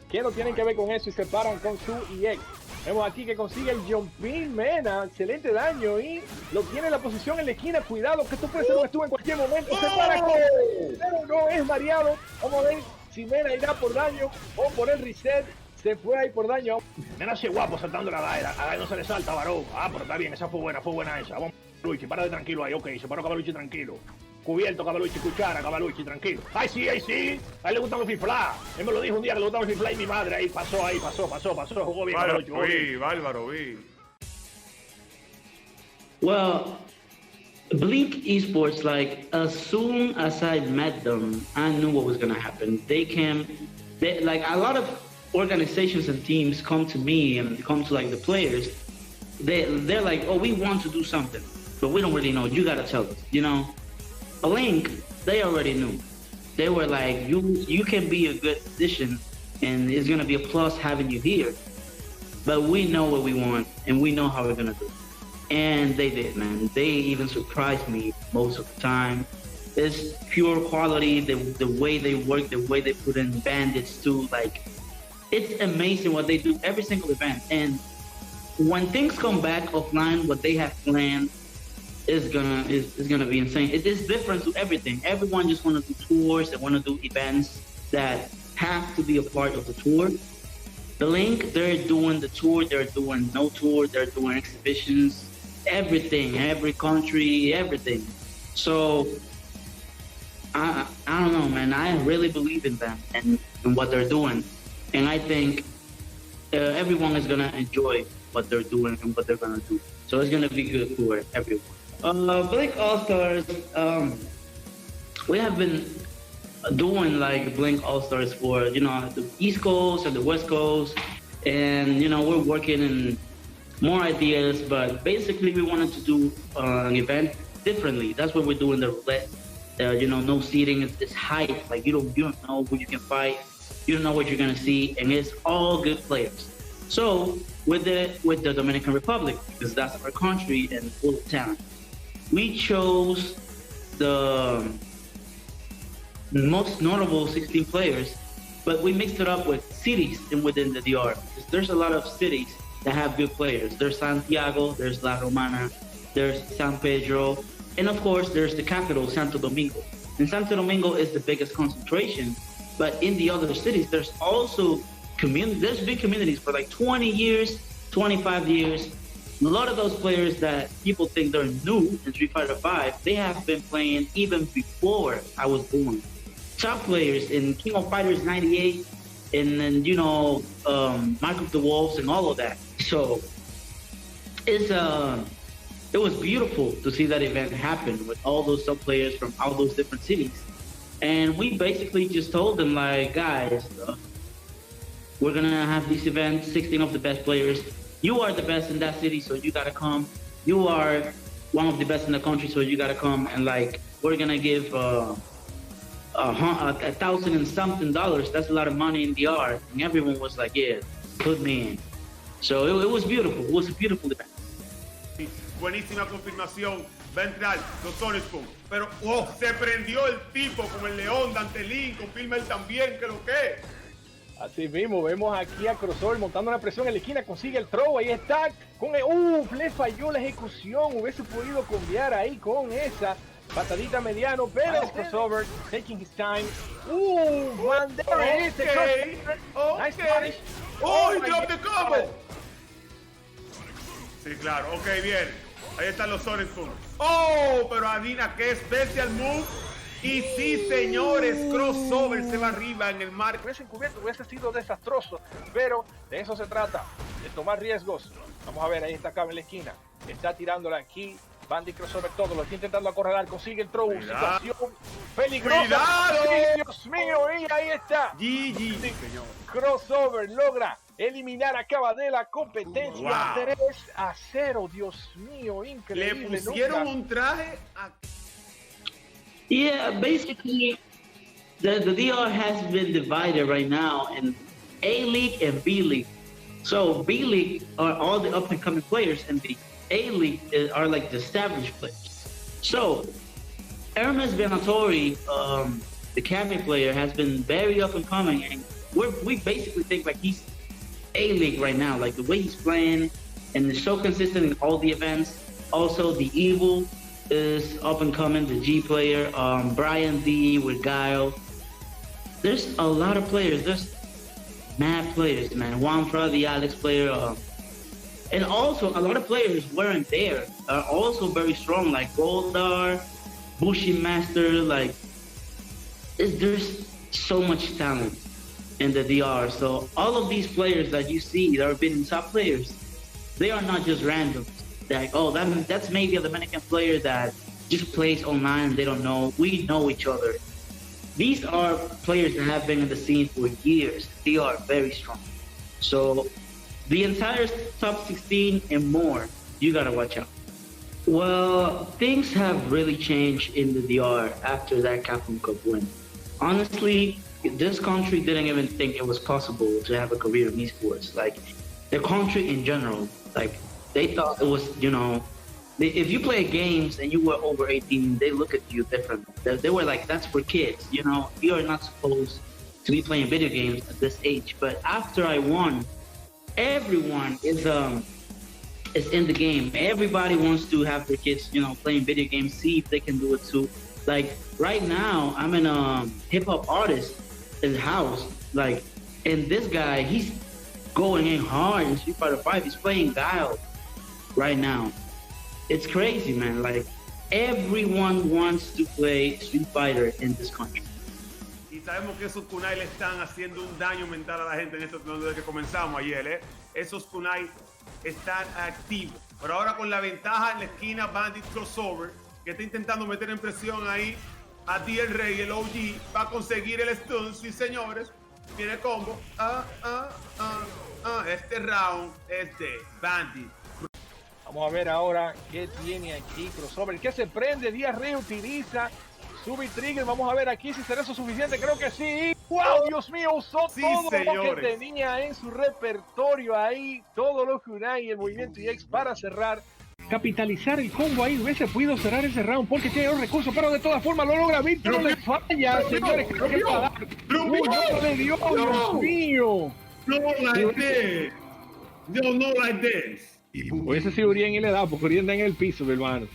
¿Qué no tienen que ver con eso y se paran con su EX? Vemos aquí que consigue el jumping Mena, excelente daño y lo tiene en la posición en la esquina. Cuidado que esto puede ser un estuvo en cualquier momento. Se para con pero no es mareado. Vamos a ver si Mena irá por daño o por el reset. Se fue ahí por daño. Mena hace guapo saltando la daera. A no se le salta, varón. Pero está bien, esa fue buena esa. Vamos, Luigi, para de tranquilo ahí. Ok, se paró Cavalucci tranquilo. Cubierto, Cavalucci, cuchara, Cavalucci, tranquilo. ¡Ay, sí! A él le gustan los fifla. Él me lo dijo un día que le gustan los fifla y mi madre ahí pasó. Jugó bien, Cavalucci. Bárbaro, vi. Well, Blink Esports, like, as soon as I met them, I knew what was going to happen. Like, a lot of organizations and teams come to me and come to, like, the players. They're like, oh, we want to do something, but we don't really know. You got to tell us, you know? Blink, they already knew. They were like, you can be a good addition, and it's gonna be a plus having you here. But we know what we want, and we know how we're gonna do it. And they did, man. They even surprised me most of the time. It's pure quality, the way they work, the way they put in bandits too. Like, it's amazing what they do every single event. And when things come back offline, what they have planned is gonna be insane. It is different to everything. Everyone just want to do tours. They want to do events that have to be a part of the tour. The Link, they're doing the tour. They're doing no tour. They're doing exhibitions. Everything, every country, everything. So I don't know, man. I really believe in them and what they're doing, and I think everyone is gonna enjoy what they're doing and what they're gonna do. So it's gonna be good for everyone. Blink All Stars. We have been doing like Blink All Stars for the East Coast and the West Coast, and we're working in more ideas, but basically we wanted to do an event differently. That's what we're doing the roulette. No seating. It's hype. Like you don't know who you can fight. You don't know what you're gonna see, and it's all good players. So with the Dominican Republic, because that's our country and full of talent, we chose the most notable 16 players, but we mixed it up with cities within the DR. Because there's a lot of cities that have good players. There's Santiago, there's La Romana, there's San Pedro, and of course there's the capital, Santo Domingo. And Santo Domingo is the biggest concentration, but in the other cities there's also there's big communities for like 20 years, 25 years. A lot of those players that people think they're new in Street Fighter V, they have been playing even before I was born. Top players in King of Fighters 98, and then Mark of the Wolves and all of that. So it was beautiful to see that event happen with all those sub players from all those different cities. And we basically just told them, like, guys, we're gonna have this event, 16 of the best players. You are the best in that city, so you gotta come. You are one of the best in the country, so you gotta come. And like, we're gonna give $1,000 and something. That's a lot of money in DR. And everyone was like, yeah, put me in. So it was beautiful. It was a beautiful event. Buenísima confirmación. Va a entrar los Sonic Boom. Pero, se prendió el tipo con el León, Dantelín. Confirma él también que lo que es. Así mismo, vemos aquí a Crossover montando la presión en la esquina, consigue el throw, ahí está, le falló la ejecución, hubiese podido cambiar ahí con esa patadita mediano, pero Crossover taking his time, bandera nice punish. ¡Oh, drop the combo! Sí, claro, ok, bien, ahí están los Sonic Boom. ¡Oh, pero Adina, qué special move! Y sí, señores, Crossover se va arriba en el mar. Hubiese encubierto, hubiese sido desastroso, pero de eso se trata, de tomar riesgos. Vamos a ver, ahí está Cabo en la esquina, está tirándola aquí, Bandy Crossover todo, lo está intentando acorralar, consigue el throw, situación peligrosa. ¡Cuidado! Dios mío, y ahí está. GG, señor. Crossover logra eliminar a Cava de la competencia. 3-0, Dios mío, increíble. Le pusieron un traje a... Yeah, basically, the DR has been divided right now in A-League and B-League. So B-League are all the up-and-coming players, and the A-League are like the established players. So Hermes Venatori, the Kami player, has been very up-and-coming, and we basically think like he's A-League right now, like the way he's playing, and is so consistent in all the events. Also, the Evil is up and coming, the G player, Brian D with Guile. There's a lot of players. There's mad players, man. Juanfra, the Alex player, and also a lot of players weren't there are also very strong, like Goldar, Bushi Master. Like, there's so much talent in the DR. So all of these players that you see that have been top players, they are not just random. Like, oh, that's maybe a Dominican player that just plays online and they don't know. We know each other. These are players that have been in the scene for years. They are very strong. So the entire top 16 and more, you gotta watch out. Well, things have really changed in the DR after that Capcom Cup win. Honestly, this country didn't even think it was possible to have a career in esports. Like, the country in general, like, they thought it was, you know, if you play games and you were over 18, they look at you differently. They were like, that's for kids, you know, you are not supposed to be playing video games at this age. But after I won, everyone is in the game. Everybody wants to have their kids, you know, playing video games, see if they can do it too. Like, right now, I'm in a hip-hop artist in the house, like, and this guy, he's going in hard in Street Fighter 5. He's playing Guile right now. It's crazy, man. Like, everyone wants to play Street Fighter in this country. Y sabemos que esos kunai le están haciendo un daño mental a la gente en estos desde que comenzamos ayer, ¿eh? Esos kunai están activos. Pero ahora con la ventaja en la esquina Bandit Crossover, que está intentando meter en presión ahí a T el Rey, el OG, va a conseguir el stun, sí señores. Tiene combo. Este round es de Bandit. Vamos a ver ahora qué tiene aquí Crossover. ¿Qué se prende? Díaz Rey utiliza su trigger. Vamos a ver aquí si será eso suficiente. Creo que sí. ¡Wow! Dios mío, usó todo lo que tenía en su repertorio ahí. Todo lo que unai el movimiento EX para cerrar. Capitalizar el combo ahí. Hubiese podido cerrar ese round porque tiene los recursos, pero de todas formas lo logra. Víctor no le falla, señores. Creo que va a dar. No le dio, Dios mío. No like this. No like this. Hubiese sido Urien y le da, porque Urien está en el piso, mi hermano.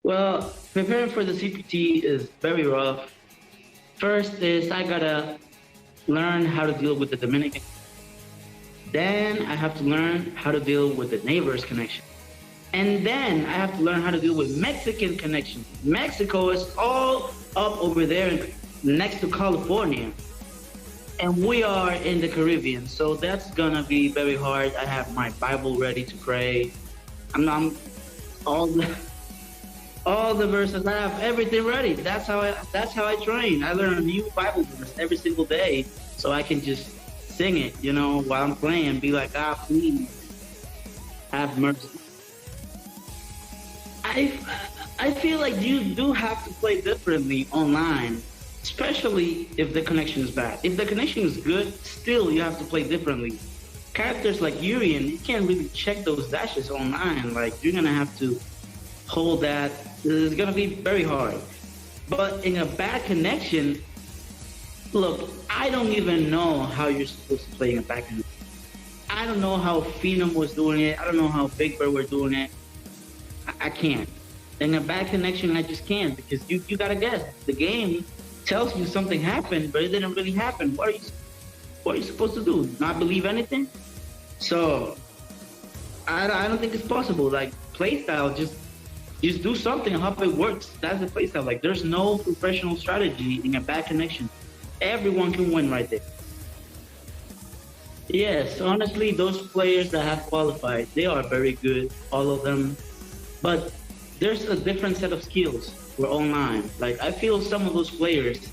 Well, preparing for the CPT is very rough. First is I gotta learn how to deal with the Dominican. Then I have to learn how to deal with the neighbors connection. And then I have to learn how to deal with Mexican connection. Mexico is all up over there next to California. And we are in the Caribbean, so that's gonna be very hard. I have my Bible ready to pray. I'm all the verses. I have everything ready. That's how I train. I learn a new Bible verse every single day, so I can just sing it, you know, while I'm playing. Be like, God, please have mercy. I feel like you do have to play differently online. Especially if the connection is bad. If the connection is good, still you have to play differently. Characters like Urien, you can't really check those dashes online. Like, you're gonna have to hold that. It's gonna be very hard. But in a bad connection, look, I don't even know how you're supposed to play in a bad connection. I don't know how Phenom was doing it. I don't know how Big Bird were doing it. I can't. In a bad connection, I just can't, because you gotta guess. The game tells you something happened, but it didn't really happen. What are you supposed to do? Not believe anything? So I don't think it's possible. Like, playstyle, just do something and hope it works. That's the playstyle. Like, there's no professional strategy in a bad connection. Everyone can win right there. Yes, honestly, those players that have qualified, they are very good, all of them. But there's a different set of skills. We're online. Like, I feel some of those players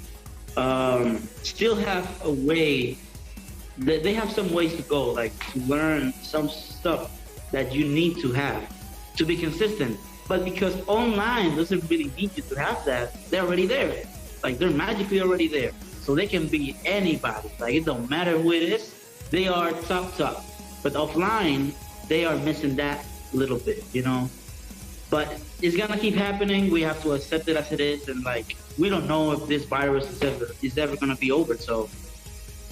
still have a way, they have some ways to go, like to learn some stuff that you need to have to be consistent. But because online doesn't really need you to have that, they're already there. Like, they're magically already there. So they can be anybody. Like, it don't matter who it is, they are top. But offline, they are missing that little bit, you know? But it's gonna keep happening. We have to accept it as it is, and like, we don't know if this virus is ever gonna be over. So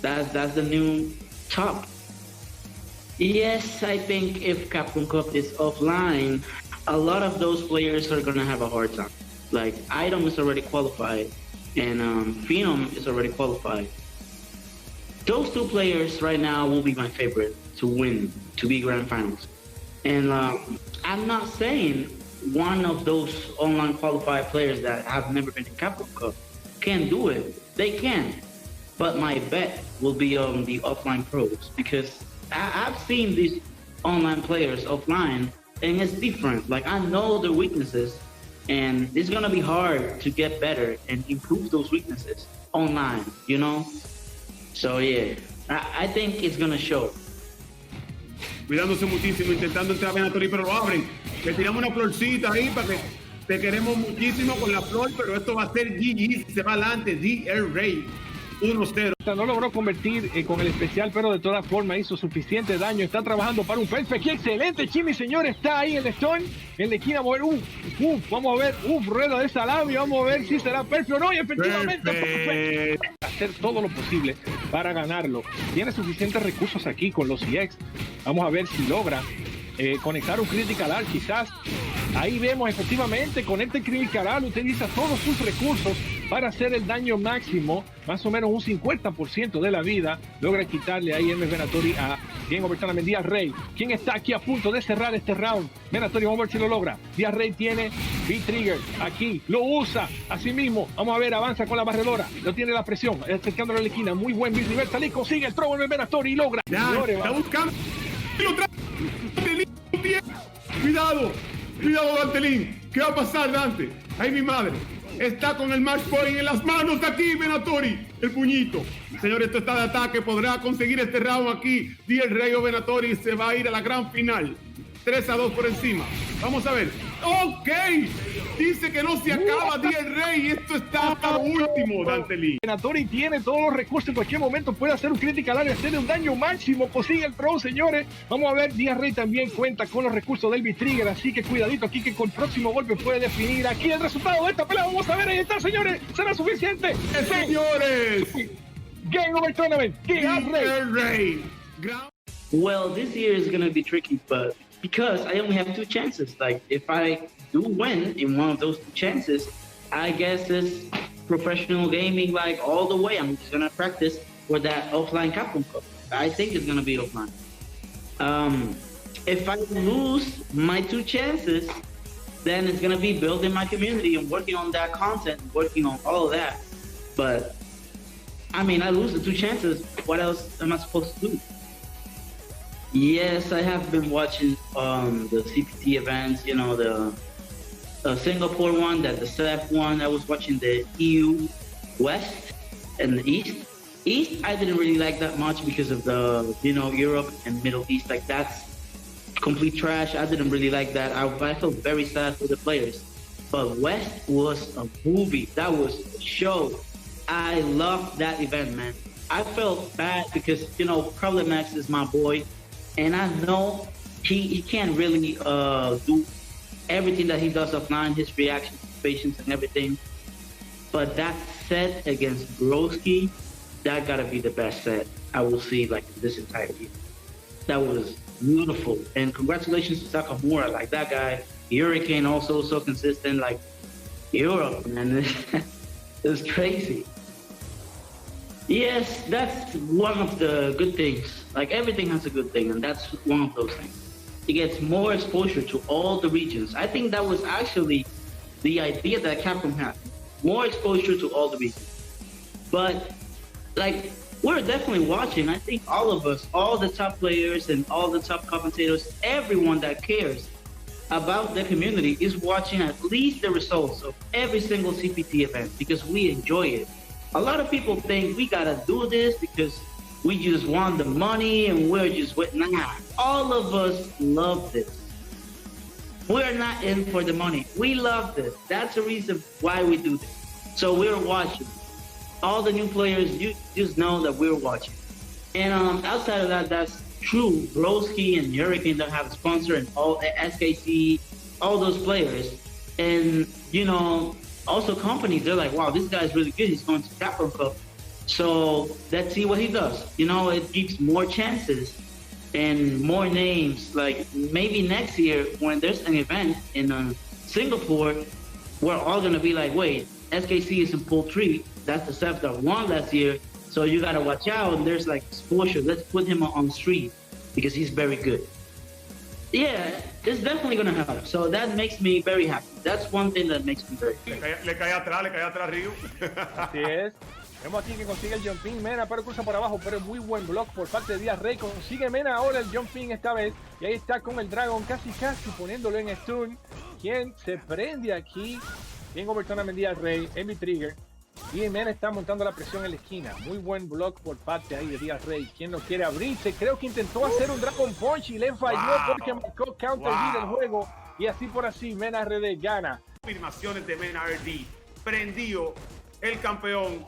that's the new top. Yes, I think if Capcom Cup is offline, a lot of those players are gonna have a hard time. Like, Item is already qualified, and Phenom is already qualified. Those two players right now will be my favorite to win, to be grand finals. And I'm not saying one of those online qualified players that have never been in Capcom Cup can do it. They can. But my bet will be on the offline pros, because I've seen these online players offline, and it's different. Like, I know their weaknesses, and it's gonna be hard to get better and improve those weaknesses online, you know? So yeah, I think it's gonna show. cuidándose muchísimo, intentando entrar a Venatori, pero lo abren. Le tiramos una florcita ahí para que te queremos muchísimo con la flor, pero esto va a ser GG, se va adelante, DR Rey. 1-0. No logró convertir con el especial, pero de todas formas hizo suficiente daño. Está trabajando para un perfect. ¡Qué excelente! Jimmy, señor, está ahí el Stone en la esquina. Vamos a ver, rueda de salami. Vamos a ver si será perfect o no. Y efectivamente, hacer todo lo posible para ganarlo. Tiene suficientes recursos aquí con los EX. Vamos a ver si logra conectar un Critical Art, quizás. Ahí vemos efectivamente, conecta el Critical Art, utiliza todos sus recursos para hacer el daño máximo, más o menos un 50% de la vida. Logra quitarle ahí M. Venatori a Game Over Tournament Díaz Rey, quien está aquí a punto de cerrar este round. Venatori, vamos a ver si lo logra. Díaz Rey tiene B-Trigger aquí, lo usa así mismo. Vamos a ver, avanza con la barredora, lo tiene la presión, acercándolo a la esquina. Muy buen B-Reversal y consigue el throw M. Venatori y logra. Ya, está buscando. Cuidado, Dantelín. ¿Qué va a pasar, Dante? Ay, mi madre. Está con el match point en las manos de aquí, Venatori. El puñito. Señor, esto está de ataque. Podrá conseguir este round aquí. DR Rey o Venatori se va a ir a la gran final. 3-2 por encima. Vamos a ver. ¡Ok! Dice que no se acaba DR Rey. Esto está hasta lo último, Dantelín. Venatori tiene todos los recursos. En cualquier momento puede hacer un critical area, hacerle un daño máximo. Consigue el throw, señores. Vamos a ver. DR Rey también cuenta con los recursos del B-Trigger. Así que cuidadito aquí que con el próximo golpe puede definir aquí el resultado de esta pelea. Vamos a ver. Ahí está, señores. ¿Será suficiente? ¡Señores! Game Over Tournament. DR Rey. Well, this year is going to be tricky, but because I only have 2 chances. Like, if I do win in one of those 2 chances, I guess it's professional gaming, like, all the way. I'm just going to practice for that offline Capcom Cup. I think it's going to be offline. If I lose my 2 chances, then it's going to be building my community and working on that content, working on all of that. But, I mean, I lose the 2 chances. What else am I supposed to do? Yes, I have been watching the CPT events, you know, the Singapore one, the SEF one. I was watching the EU West and the East. East, I didn't really like that much because of the, you know, Europe and Middle East. Like, that's complete trash. I didn't really like that. I felt very sad for the players. But West was a movie. That was a show. I loved that event, man. I felt bad because, you know, Problemax is my boy. And I know he can't really do everything that he does offline, his reactions to patients and everything. But that set against Broski, that gotta be the best set I will see like this entire year. That was beautiful. And congratulations to Sakamura, like that guy. Hurricane also so consistent, like Europe, man. It's crazy. Yes, that's one of the good things. Like, everything has a good thing, and that's one of those things. It gets more exposure to all the regions. I think that was actually the idea that Capcom had. More exposure to all the regions. But, like, we're definitely watching. I think all of us, all the top players and all the top commentators, everyone that cares about the community is watching at least the results of every single CPT event because we enjoy it. A lot of people think we gotta do this because we just want the money and we're just with. Nah, all of us love this. We're not in for the money. We love this. That's the reason why we do this. So we're watching. All the new players, you just know that we're watching. And outside of that, that's true. Broski and Hurricane don't have a sponsor, and all SKC, all those players. And, you know, also companies, they're like, wow, this guy's really good. He's going to Capcom Cup. So let's see what he does. You know, it gives more chances and more names. Like, maybe next year when there's an event in Singapore, we're all going to be like, wait, SKC is in pool 3. That's the stuff that won last year. So you got to watch out. And there's like exposure. Let's put him on street because he's very good. Yeah, it's definitely going to help. So that makes me very happy. That's one thing that makes me very happy. Le cae atrás, Ryu. Así es. Vemos aquí que consigue el jumping Mena, pero cruza por abajo, pero muy buen block por parte de Díaz Rey. Consigue Mena ahora el jumping esta vez. Y ahí está con el Dragon casi poniéndolo en stun. Quien se prende aquí. Bien Overton a Díaz Rey, Envy Trigger. Y Mena está montando la presión en la esquina. Muy buen block por parte ahí de Díaz Rey. Quien no quiere abrirse, creo que intentó hacer un Dragon Punch y le falló porque marcó counter B del juego. Y así por así, Mena RD gana. Confirmaciones de Mena RD. Prendió el campeón.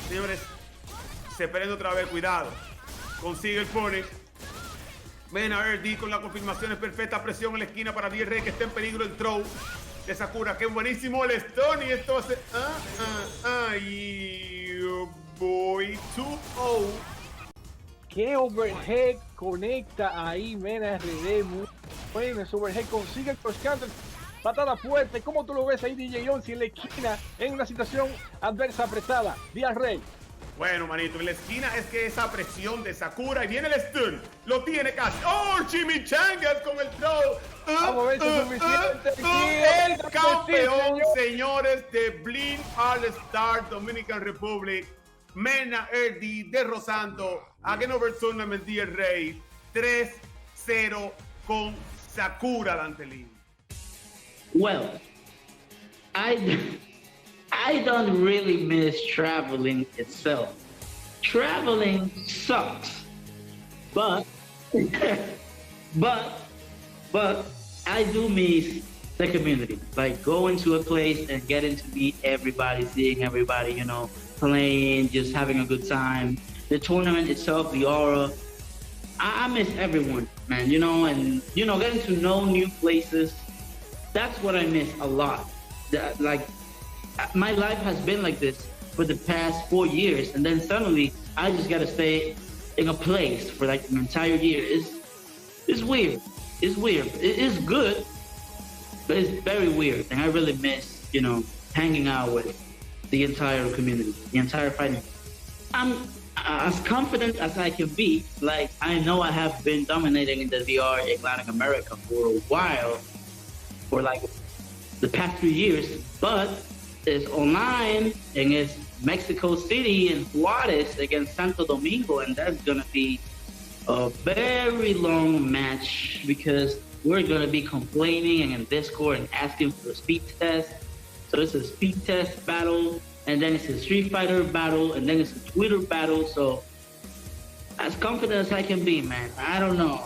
Señores, se prende otra vez, cuidado. Consigue el pone. Mena RD con las confirmaciones perfectas. Presión en la esquina para Díaz Rey, que está en peligro el throw de Sakura. Qué buenísimo el stun. Y esto hace... Y... Boy 2-0. Qué overhead conecta ahí Mena RD. Muy bueno ese overhead. Consigue el cross counter. Patada fuerte. ¿Cómo tú lo ves ahí, DJ Onsi en la esquina? En una situación adversa apretada. Díaz Rey. Bueno, manito, en la esquina es que esa presión de Sakura y viene el stun. Lo tiene casi. ¡Oh, Chimichangas con el throw! Vamos a ver si es suficiente. El campeón, señores, de Blink All Star Dominican Republic, Mena RD derrotando a Game Over Tournament Díaz Rey 3-0 con Sakura Dantelin. Well, I don't really miss traveling itself. Traveling sucks, but I do miss the community. Like going to a place and getting to meet everybody, seeing everybody, you know, playing, just having a good time. The tournament itself, the aura. I miss everyone, man, you know, and, you know, getting to know new places. That's what I miss a lot. Like, my life has been like this for the past 4 years, and then suddenly I just gotta stay in a place for like an entire year. It's weird. It's weird. It is good, but it's very weird, and I really miss, you know, hanging out with the entire community, the entire fighting. I'm as confident as I can be. Like, I know I have been dominating in the VR in Latin America for a while, for like the past 3 years, but it's online and it's Mexico City and Juarez against Santo Domingo, and that's gonna be a very long match because we're gonna be complaining in Discord and asking for a speed test. So it's a speed test battle, and then it's a Street Fighter battle, and then it's a Twitter battle. So as confident as I can be, man. I don't know.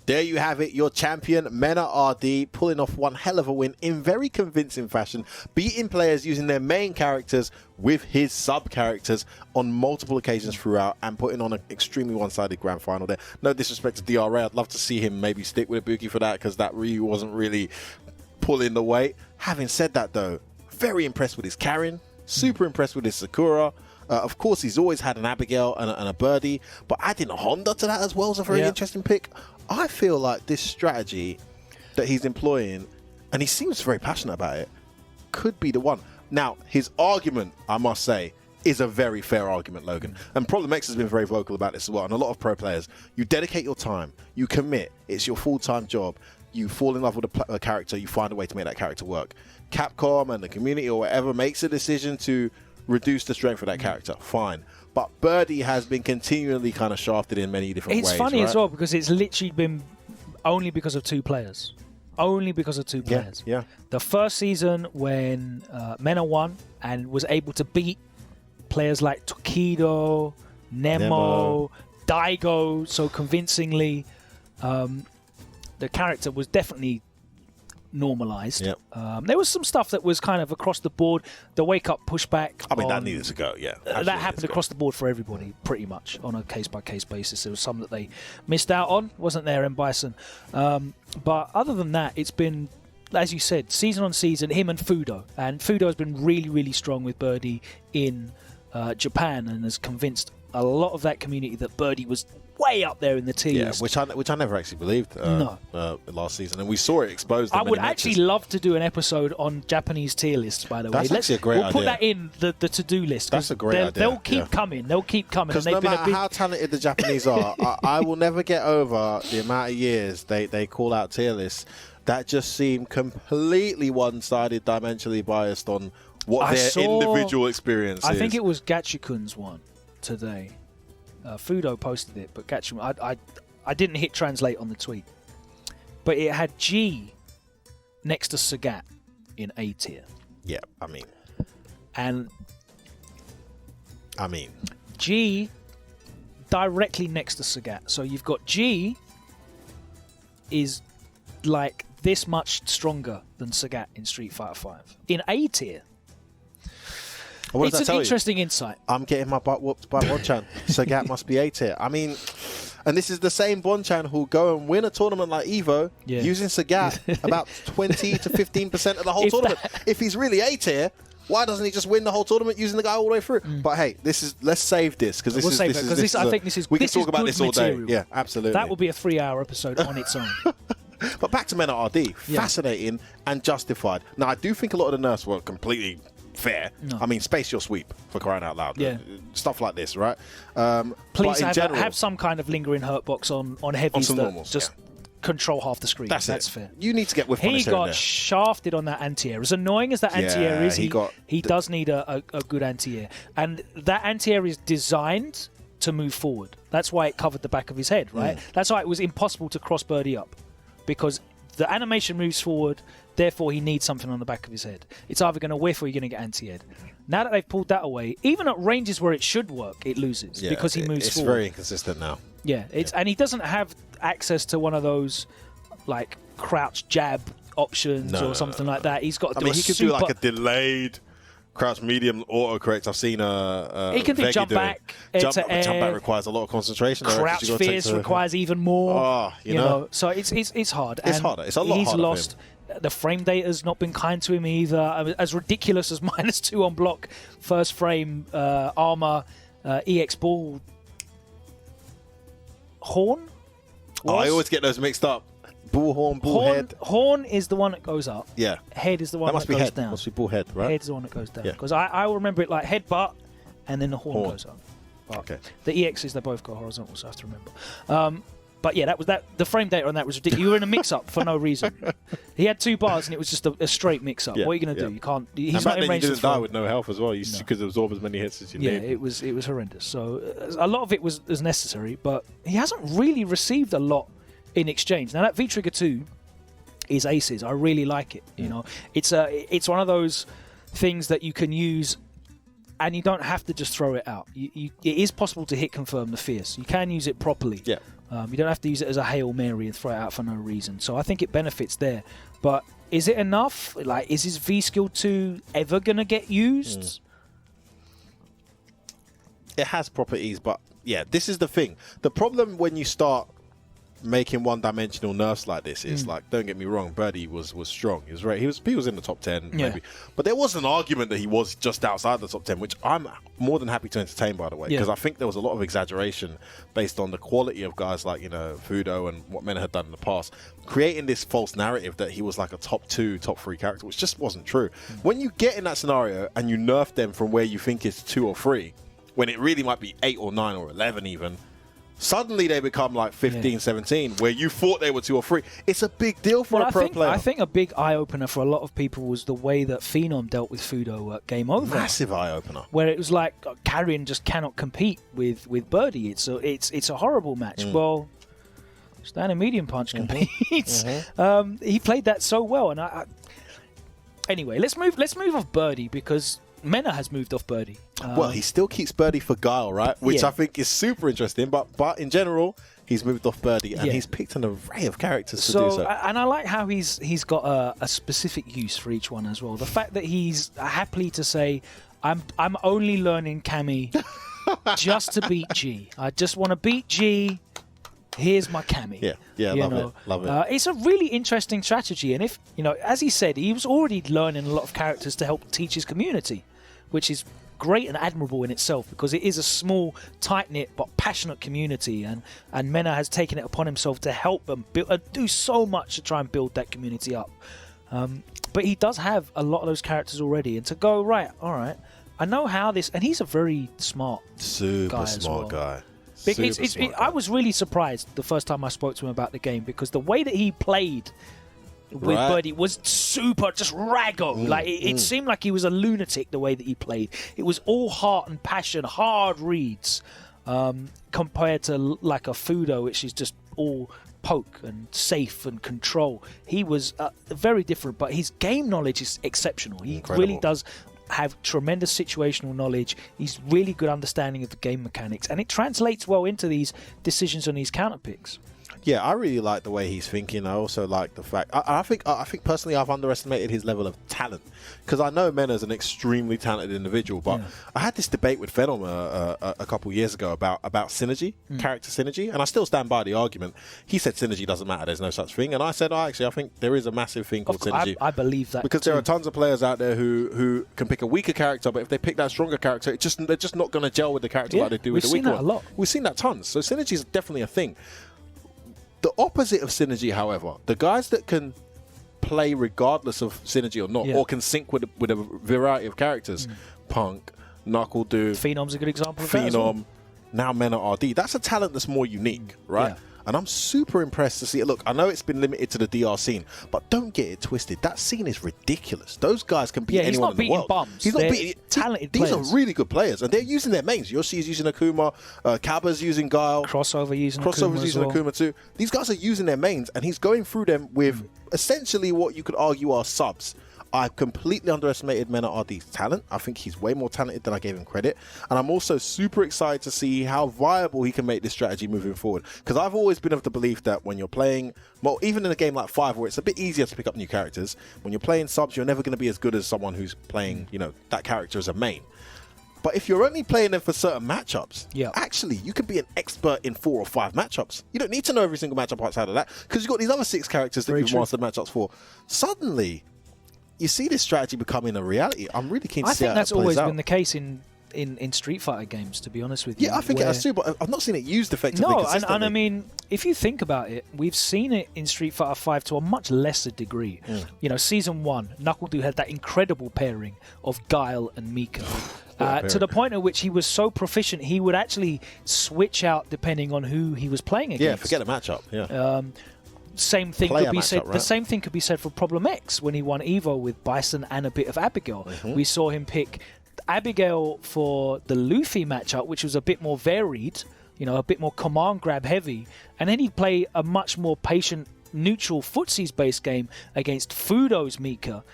There you have it, your champion, Mena RD, pulling off one hell of a win in very convincing fashion, beating players using their main characters with his sub-characters on multiple occasions throughout, and putting on an extremely one-sided grand final there. No disrespect to DRA, I'd love to see him maybe stick with Ibuki for that, because that really wasn't really pulling the weight. Having said that though, very impressed with his carrying, super impressed with his Sakura. Of course, he's always had an Abigail and a Birdie, but adding a Honda to that as well is a very interesting pick. I feel like this strategy that he's employing, and he seems very passionate about it, could be the one. Now, his argument, I must say, is a very fair argument, Logan. And Problem X has been very vocal about this as well, and a lot of pro players. You dedicate your time, you commit, it's your full-time job, you fall in love with a character, you find a way to make that character work. Capcom and the community or whatever makes a decision to reduce the strength of that character, fine. But Birdie has been continually kind of shafted in many different ways. It's funny as well because it's literally been only because of 2 players. Only because of 2 players. Yeah. The first season when Mena won and was able to beat players like Tokido, Nemo, Daigo so convincingly, the character was definitely normalized. Yep. There was some stuff that was kind of across the board. The wake up pushback. I mean, that needed to go, yeah. That happened across the board for everybody, pretty much, on a case-by-case basis. There was some that they missed out on, wasn't there, in Bison? But other than that, it's been, as you said, season on season, him and Fudo. And Fudo has been really, really strong with Birdie in Japan and has convinced a lot of that community that Birdie was way up there in the tier list. Which I never actually believed last season, and we saw it exposed. I would actually love to do an episode on Japanese tier lists. By the way, that's actually a great idea. We'll put that in the to-do list. That's a great idea. They'll keep coming. They'll keep coming. Because no matter how talented the Japanese are, I will never get over the amount of years they call out tier lists that just seem completely one-sided, dimensionally biased on what their individual experience is. I think it was Gachikun's one today. Fudo posted it, but Gachikun, I didn't hit translate on the tweet. But it had G next to Sagat in A tier. Yeah, I mean, G directly next to Sagat. So you've got G is like this much stronger than Sagat in Street Fighter 5 in A tier. It's an interesting insight. I'm getting my butt whooped by Bonchan. Sagat must be A tier. I mean, and this is the same Bonchan who'll go and win a tournament like Evo using Sagat about 20 to 15% of the whole tournament. If he's really A tier, why doesn't he just win the whole tournament using the guy all the way through? But hey, let's save this because I think we can talk about this all day. Yeah, absolutely. That will be a 3-hour episode on its own. But back to Men at RD, fascinating and justified. Now I do think a lot of the nerfs were completely fair. No. I mean, space your sweep for crying out loud. Yeah. Stuff like this, right? Please have some kind of lingering hurt box on heavies that control half the screen. That's fair. You need to get with He got shafted on that anti-air. As annoying as that anti-air is, he does need a good anti-air. And that anti-air is designed to move forward. That's why it covered the back of his head, right? That's why it was impossible to cross Birdie up. Because the animation moves forward, therefore he needs something on the back of his head. It's either going to whiff or you're going to get anti-air. Now that they've pulled that away, even at ranges where it should work, it loses because he moves forward. It's very inconsistent now. Yeah, and he doesn't have access to one of those like crouch jab options or something like that. He's got to he could do like a delayed crouch medium autocorrect. I've seen he can do jump back, jump back requires a lot of concentration. Crouch fierce requires even more. Oh, you know? So it's hard. It's harder. It's a lot harder. He's lost. The frame data's not been kind to him either. As ridiculous as -2 on block, first frame armor, EX ball horn. I always get those mixed up. Bull horn, bull head. Horn is the one that goes up. Yeah. Head is the one that goes head. down. Must be bull head, right? Head's the one that goes down. Because I will remember it like head butt, and then the horn goes up. Okay. The EXs, they both go horizontal, so I have to remember. But yeah, the frame data on that was ridiculous. You were in a mix-up for no reason. He had 2 bars, and it was just a straight mix-up. What are you going to do? You can't. He's not in range. You didn't die with no health as well. You could absorb as many hits as you need. Yeah, it was horrendous. So a lot of it was necessary, but he hasn't really received a lot in exchange. Now that V-Trigger 2 is aces. I really like it. You know, it's one of those things that you can use. And you don't have to just throw it out. It is possible to hit confirm the fierce. You can use it properly. Yeah. You don't have to use it as a Hail Mary and throw it out for no reason. So I think it benefits there. But is it enough? Like, is his V skill 2 ever going to get used? It has properties, but yeah, this is the thing. The problem when you start making one-dimensional nerfs like this is like, don't get me wrong, Birdie was strong. He was right. He was in the top 10 maybe, but there was an argument that he was just outside the top 10, which I'm more than happy to entertain, by the way, because I think there was a lot of exaggeration based on the quality of guys like Fudo and what Mena had done in the past, creating this false narrative that he was like a top 2, top 3 character, which just wasn't true. When you get in that scenario and you nerf them from where you think it's 2 or 3, when it really might be 8 or 9 or 11 even. Suddenly they become like 15, 17, where you thought they were 2 or 3. It's a big deal for a pro player. I think a big eye-opener for a lot of people was the way that Phenom dealt with Fudo at Game Over. Massive eye-opener. Where it was like, Carrion just cannot compete with Birdie. It's a horrible match. Well, Standing Medium Punch competes. He played that so well. And anyway, let's move off Birdie because Mena has moved off Birdie. Well, he still keeps Birdie for Guile, right? Which I think is super interesting. But in general, he's moved off Birdie and he's picked an array of characters to do so. And I like how he's got a specific use for each one as well. The fact that he's happily to say, I'm only learning Cammy just to beat G. I just want to beat G. Here's my Cammy. Yeah, love it. It's a really interesting strategy, and if as he said, he was already learning a lot of characters to help teach his community, which is great and admirable in itself because it is a small, tight-knit but passionate community, and Mena has taken it upon himself to help them do so much to try and build that community up. But he does have a lot of those characters already, and to go all right, I know how this, and he's a very smart, super smart guy. I was really surprised the first time I spoke to him about the game because the way that he played with Birdie was super just raggo. It seemed like he was a lunatic the way that he played. It was all heart and passion, hard reads, compared to like a Fudo, which is just all poke and safe and control. He was very different, but his game knowledge is exceptional. He really does have tremendous situational knowledge. He's really good understanding of the game mechanics, and it translates well into these decisions on these counter picks. Yeah, I really like the way he's thinking. I also like the fact. I think personally, I've underestimated his level of talent, because I know Mena's an extremely talented individual. But I had this debate with Phenom a couple years ago about synergy, character synergy, and I still stand by the argument. He said synergy doesn't matter. There's no such thing, and I said, I think there is a massive thing called synergy. I believe that because there are tons of players out there who can pick a weaker character, but if they pick that stronger character, they're just not going to gel with the character like they do with the weaker one. We've seen that a lot. We've seen that tons. So synergy is definitely a thing. The opposite of synergy, however, the guys that can play regardless of synergy or not, or can sync with a variety of characters, Punk, Knuckle Dude, Phenom's a good example of that as well. Now Mena RD, that's a talent that's more unique, right? And I'm super impressed to see it. Look, I know it's been limited to the DR scene, but don't get it twisted. That scene is ridiculous. Those guys can beat anyone in the world. He's not beating bums. Talented players. These are really good players, and they're using their mains. Yoshi's using Akuma, Kaba's using Guile. Crossover's using Akuma too. These guys are using their mains, and he's going through them with essentially what you could argue are subs. I completely underestimated Mena RD's talent. I think he's way more talented than I gave him credit. And I'm also super excited to see how viable he can make this strategy moving forward. Because I've always been of the belief that when you're playing, well, even in a game like 5 where it's a bit easier to pick up new characters, when you're playing subs, you're never going to be as good as someone who's playing, that character as a main. But if you're only playing them for certain matchups, actually, you can be an expert in 4 or 5 matchups. You don't need to know every single matchup outside of that, because you've got these other 6 characters that you've mastered matchups for. Suddenly, you see this strategy becoming a reality. I'm really keen to see how it plays out. I think that's always been the case in Street Fighter games, to be honest with you. Yeah, I think it has too, but I've not seen it used effectively consistently. And I mean, if you think about it, we've seen it in Street Fighter 5 to a much lesser degree. Season 1, Knuckle Dude had that incredible pairing of Guile and Mika. To the point at which he was so proficient, he would actually switch out depending on who he was playing against. Yeah, forget a matchup. Yeah. Same thing could be said. Right? The same thing could be said for Problem X when he won Evo with Bison and a bit of Abigail. We saw him pick Abigail for the Luffy matchup, which was a bit more varied, a bit more command grab heavy, and then he'd play a much more patient, neutral footsies based game against Fudo's Mika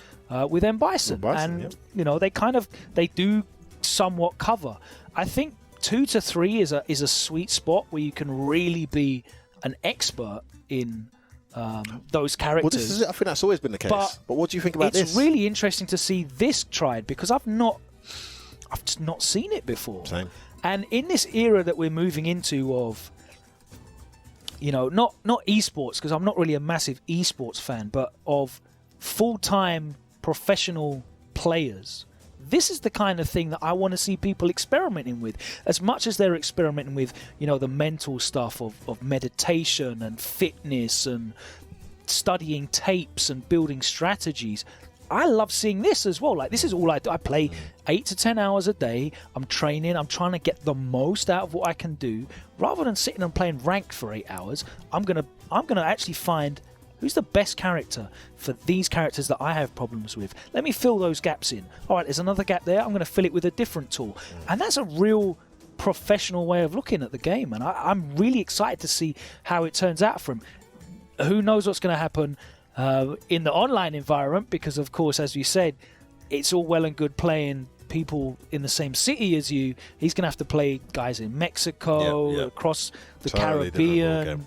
with M Bison, and they do somewhat cover. I think 2 to 3 is a sweet spot where you can really be an expert in those characters. Well, this is it. I think that's always been the case. But what do you think about this? It's really interesting to see this tried, because I've just not seen it before. Same. And in this era that we're moving into of, not esports, because I'm not really a massive esports fan, but of full-time professional players. This is the kind of thing that I want to see people experimenting with. As much as they're experimenting with, the mental stuff of meditation and fitness and studying tapes and building strategies, I love seeing this as well. Like, this is all I do. I play 8 to 10 hours a day. I'm training. I'm trying to get the most out of what I can do. Rather than sitting and playing ranked for 8 hours, I'm gonna actually find who's the best character for these characters that I have problems with. Let me fill those gaps in. All right, there's another gap there. I'm going to fill it with a different tool. And that's a real professional way of looking at the game. And I'm really excited to see how it turns out for him. Who knows what's going to happen in the online environment, because, of course, as you said, it's all well and good playing people in the same city as you. He's going to have to play guys in Mexico, across the Caribbean.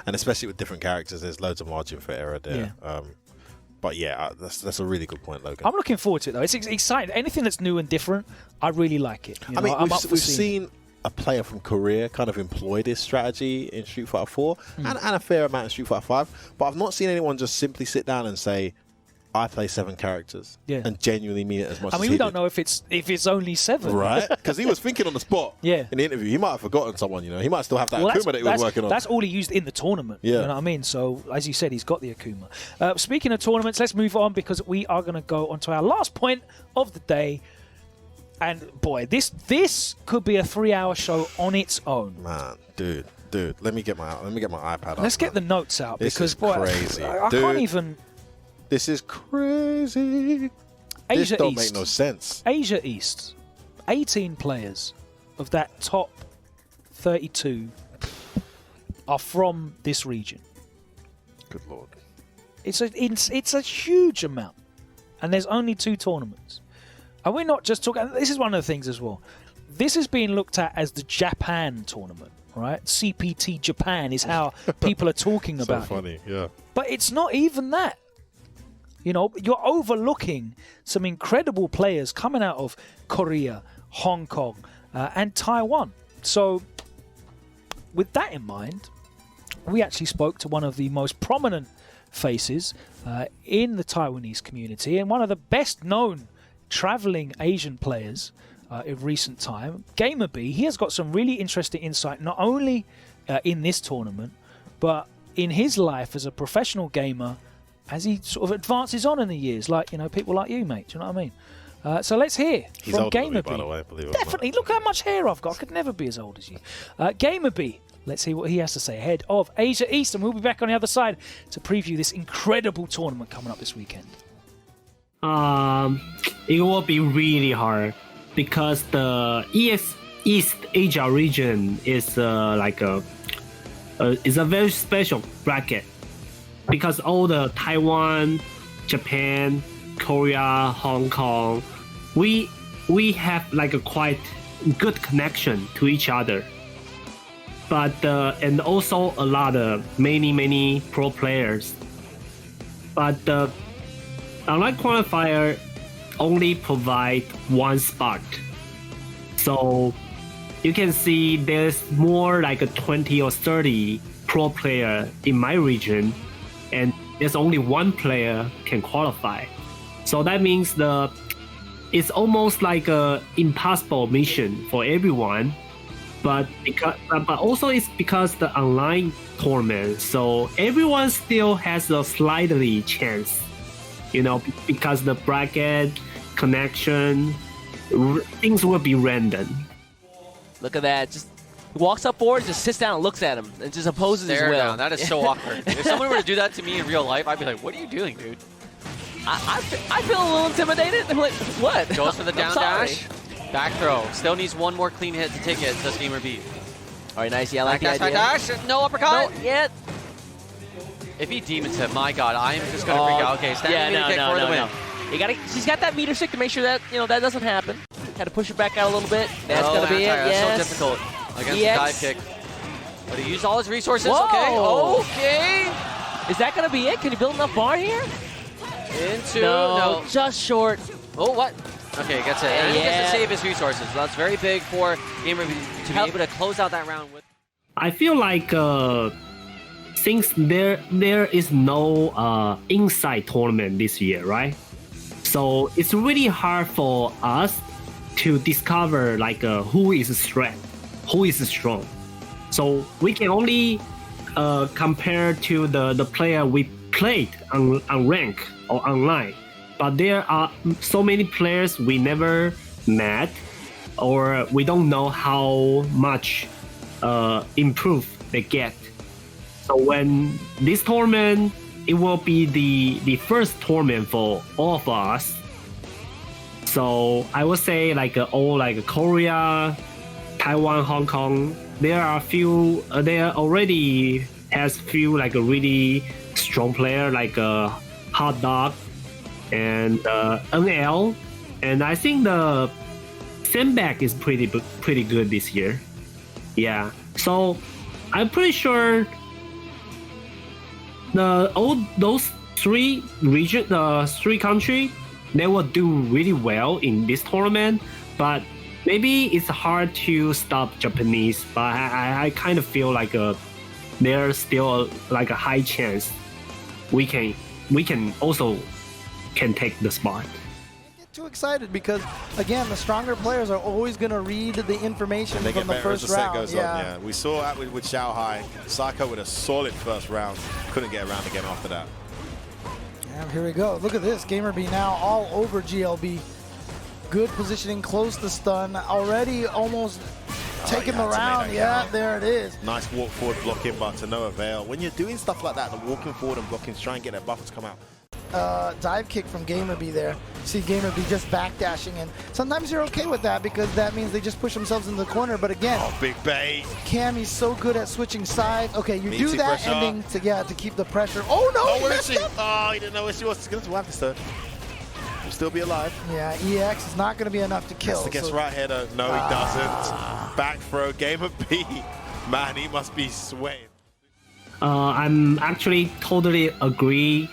And especially with different characters, there's loads of margin for error there. But yeah, that's a really good point, Logan. I'm looking forward to it, though. It's exciting. Anything that's new and different, I really like it. We've seen a player from Korea kind of employ this strategy in Street Fighter 4 and a fair amount in Street Fighter 5. But I've not seen anyone just simply sit down and say, I play 7 characters and genuinely mean it as much as he did. We don't know if it's only 7. Right? Because he was thinking on the spot in the interview. He might have forgotten someone, He might still have that Akuma that he was working on. That's all he used in the tournament. Yeah. You know what I mean? So, as you said, he's got the Akuma. Speaking of tournaments, let's move on, because we are going to go on to our last point of the day. And, boy, this could be a 3-hour show on its own. Man, dude, let me get my iPad Let's get the notes out, because, boy, crazy. I can't even... This is crazy. This don't make no sense. Asia East, 18 players of that top 32 are from this region. Good Lord. It's a huge amount. And there's only 2 tournaments. And we're not just talking... This is one of the things as well. This is being looked at as the Japan tournament, right? CPT Japan is how people are talking about it. So funny, yeah. But it's not even that. You know, you're overlooking some incredible players coming out of Korea, Hong Kong, and Taiwan. So, with that in mind, we actually spoke to one of the most prominent faces in the Taiwanese community and one of the best known traveling Asian players in recent time, GamerB. He has got some really interesting insight, not only in this tournament, but in his life as a professional gamer as he sort of advances on in the years, like, you know, people like you, mate. Do you know what I mean? So let's hear from GamerB. By the way, Definitely. Look how much hair I've got. I could never be as old as you. GamerB. Let's see what he has to say ahead of Asia East, and we'll be back on the other side to preview this incredible tournament coming up this weekend. It will be really hard because the East Asia region is is a very special bracket because all the Taiwan, Japan, Korea, Hong Kong, we have like a quite good connection to each other. But and also a lot of many pro players. But the online qualifier only provide one spot, so you can see there's more like a 20 or 30 pro player in my region, and there's only one player can qualify. So that means it's almost like a impossible mission for everyone. But also it's because the online tournament, so everyone still has a slightly chance, you know, because the bracket connection, things will be random. Look at that! Just walks up forward, just sits down and looks at him, and just opposes his will. Down. That is so awkward. If someone were to do that to me in real life, I'd be like, "What are you doing, dude?" I feel a little intimidated. I'm like, "What?" Goes for the down dash. Back throw. Still needs one more clean hit to take it. Does GamerB. All right, nice. Yeah, I like back the idea. Dash. No uppercut. Not yet. If he demons him, my God, I am just gonna freak out. Okay, standing kick for the win. He's got that meter stick to make sure that that doesn't happen. Had to push it back out a little bit. That's gonna be it. That's so difficult against the dive kick. But he used all his resources. Whoa. Okay. Is that gonna be it? Can he build enough bar here? No, just short. Oh, what? Okay, gets it. And he gets to save his resources. That's very big for GamerB to be able to close out that round with. I feel like since there is no inside tournament this year, right? So it's really hard for us to discover like who is strength, who is strong. So we can only compare to the player we played on rank or online. But there are so many players we never met, or we don't know how much improve they get. So when this tournament, it will be the first tournament for all of us. So I would say like all like Korea, Taiwan, Hong Kong, there already has few like a really strong player like Hot Dog and NL, and I think the Sandbag is pretty good this year. Yeah, so I'm pretty sure those three countries, they will do really well in this tournament, but maybe it's hard to stop Japanese. But I kind of feel like there's still like a high chance we can also can take the spot. Get too excited because again, the stronger players are always going to read the information from the first round. Goes on, yeah. We saw that with Shanghai. Psycho with a solid first round, couldn't get around again after that. And here we go. Look at this. GamerB now all over GLB. Good positioning, close to stun. Already almost taking the round. Yeah, there it is. Nice walk forward blocking, but to no avail. When you're doing stuff like that, the walking forward and blocking, try and get that buffer to come out. dive kick from Gamerby there. See Gamerby just backdashing, and sometimes you're okay with that because that means they just push themselves into the corner. But again, big bait. Cammy's so good at switching sides. Okay, you do that pressure. ending to keep the pressure. Oh no! Where is she? Oh, he didn't know where she was. Going to have this turn. He'll still be alive. Yeah, EX is not going to be enough to kill. Gets right header. No, he doesn't. Back throw. Gamerby. Man, he must be sweating. I'm actually totally agree.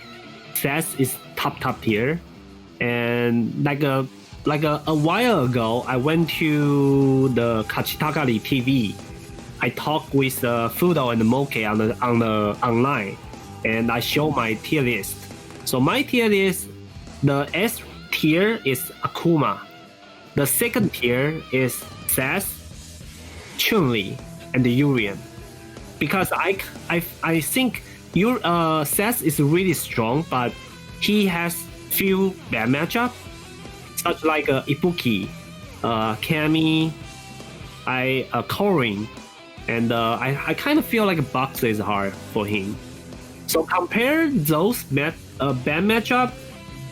Seth is top tier, and like a while ago, I went to the Kachitakari TV. I talked with Fudo and Moke on the online, and I show my tier list. So my tier list, the S tier is Akuma, the second tier is Seth, Chun-Li, and Urien. Because I think Seth is really strong, but he has few bad matchups, such like Ibuki, Cammy, Korin, and I kind of feel like Boxer is hard for him. So compare those bad matchup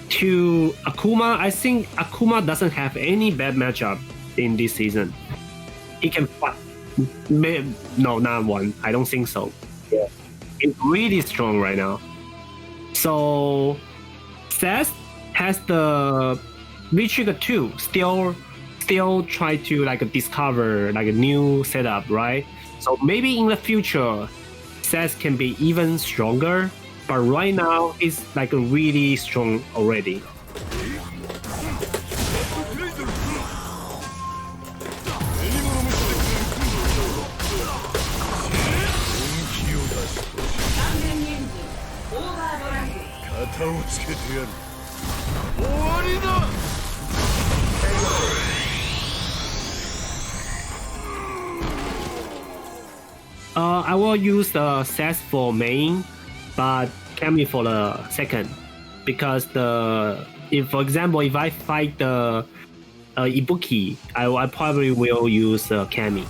to Akuma. I think Akuma doesn't have any bad matchup in this season. He can fight. No, not one. I don't think so. Yeah, it's really strong right now. So Seth has the V-Trigger 2 still try to like discover like a new setup, right? So maybe in the future Seth can be even stronger, but right now it's like really strong already. I will use the Seth for main, but Cammy for the second, because if for example if I fight the Ibuki, I probably will use Cammy.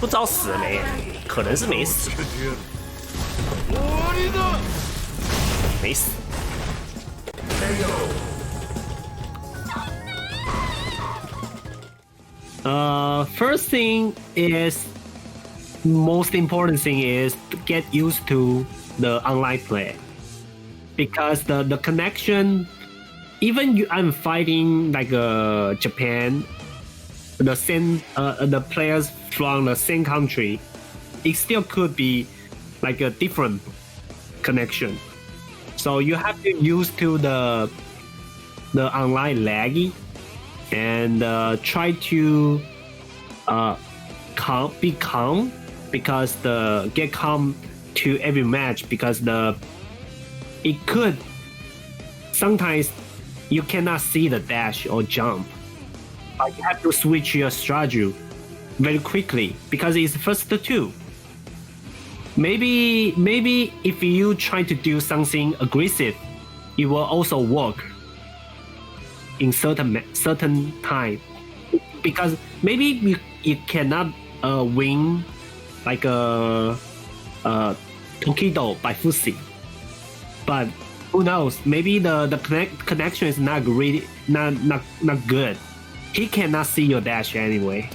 不知道死了没，可能是没死，没死。First thing is, most important thing is to get used to the online play, because the connection, even I'm fighting like Japan, the same the players from the same country, it still could be like a different connection. So you have to use to the online laggy, and try to be calm, because get calm to every match, because it could sometimes you cannot see the dash or jump, but you have to switch your strategy very quickly because it's first two. Maybe if you try to do something aggressive, it will also work in certain time, because maybe you cannot win like a Tokido by Fusi, but who knows? Maybe the connection is not really not good. He cannot see your dash anyway,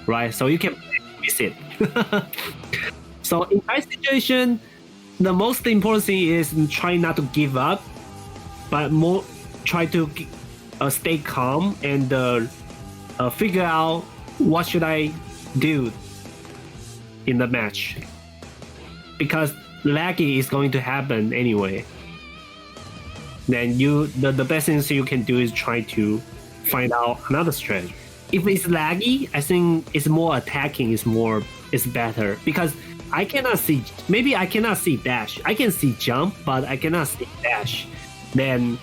right? So you can miss it. So in that situation, the most important thing is try not to give up, but more try to stay calm and figure out what should I do in the match, because lagging is going to happen anyway. Then the best thing you can do is try to find out another strategy. If it's laggy, I think it's more attacking is better, because I cannot see dash. I can see jump, but I cannot see dash. Then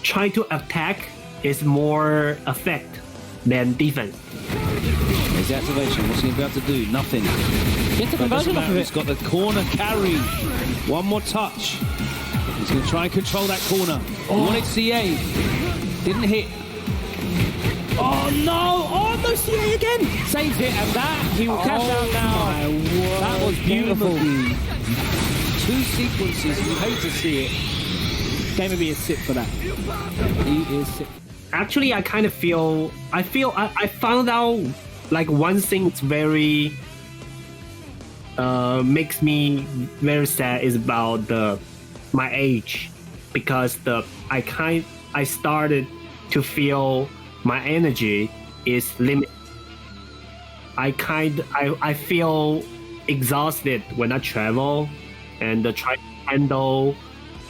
try to attack is more effect than defense. There's the activation. What's he going to be able to do? Nothing. Get the conversion off of it. He's got the corner carry. One more touch. He's going to try and control that corner. Oh. Wanted CA. Didn't hit. Oh no! Oh no! CA again! Saves it, and that he will cash out now. That was beautiful. Two sequences. You hate to see it. Game would be a sit for that. He is sit. Actually, I kind of feel. I found out like one thing that's very makes me very sad is about my age, because I started to feel my energy is limited. I feel exhausted when I travel and try to handle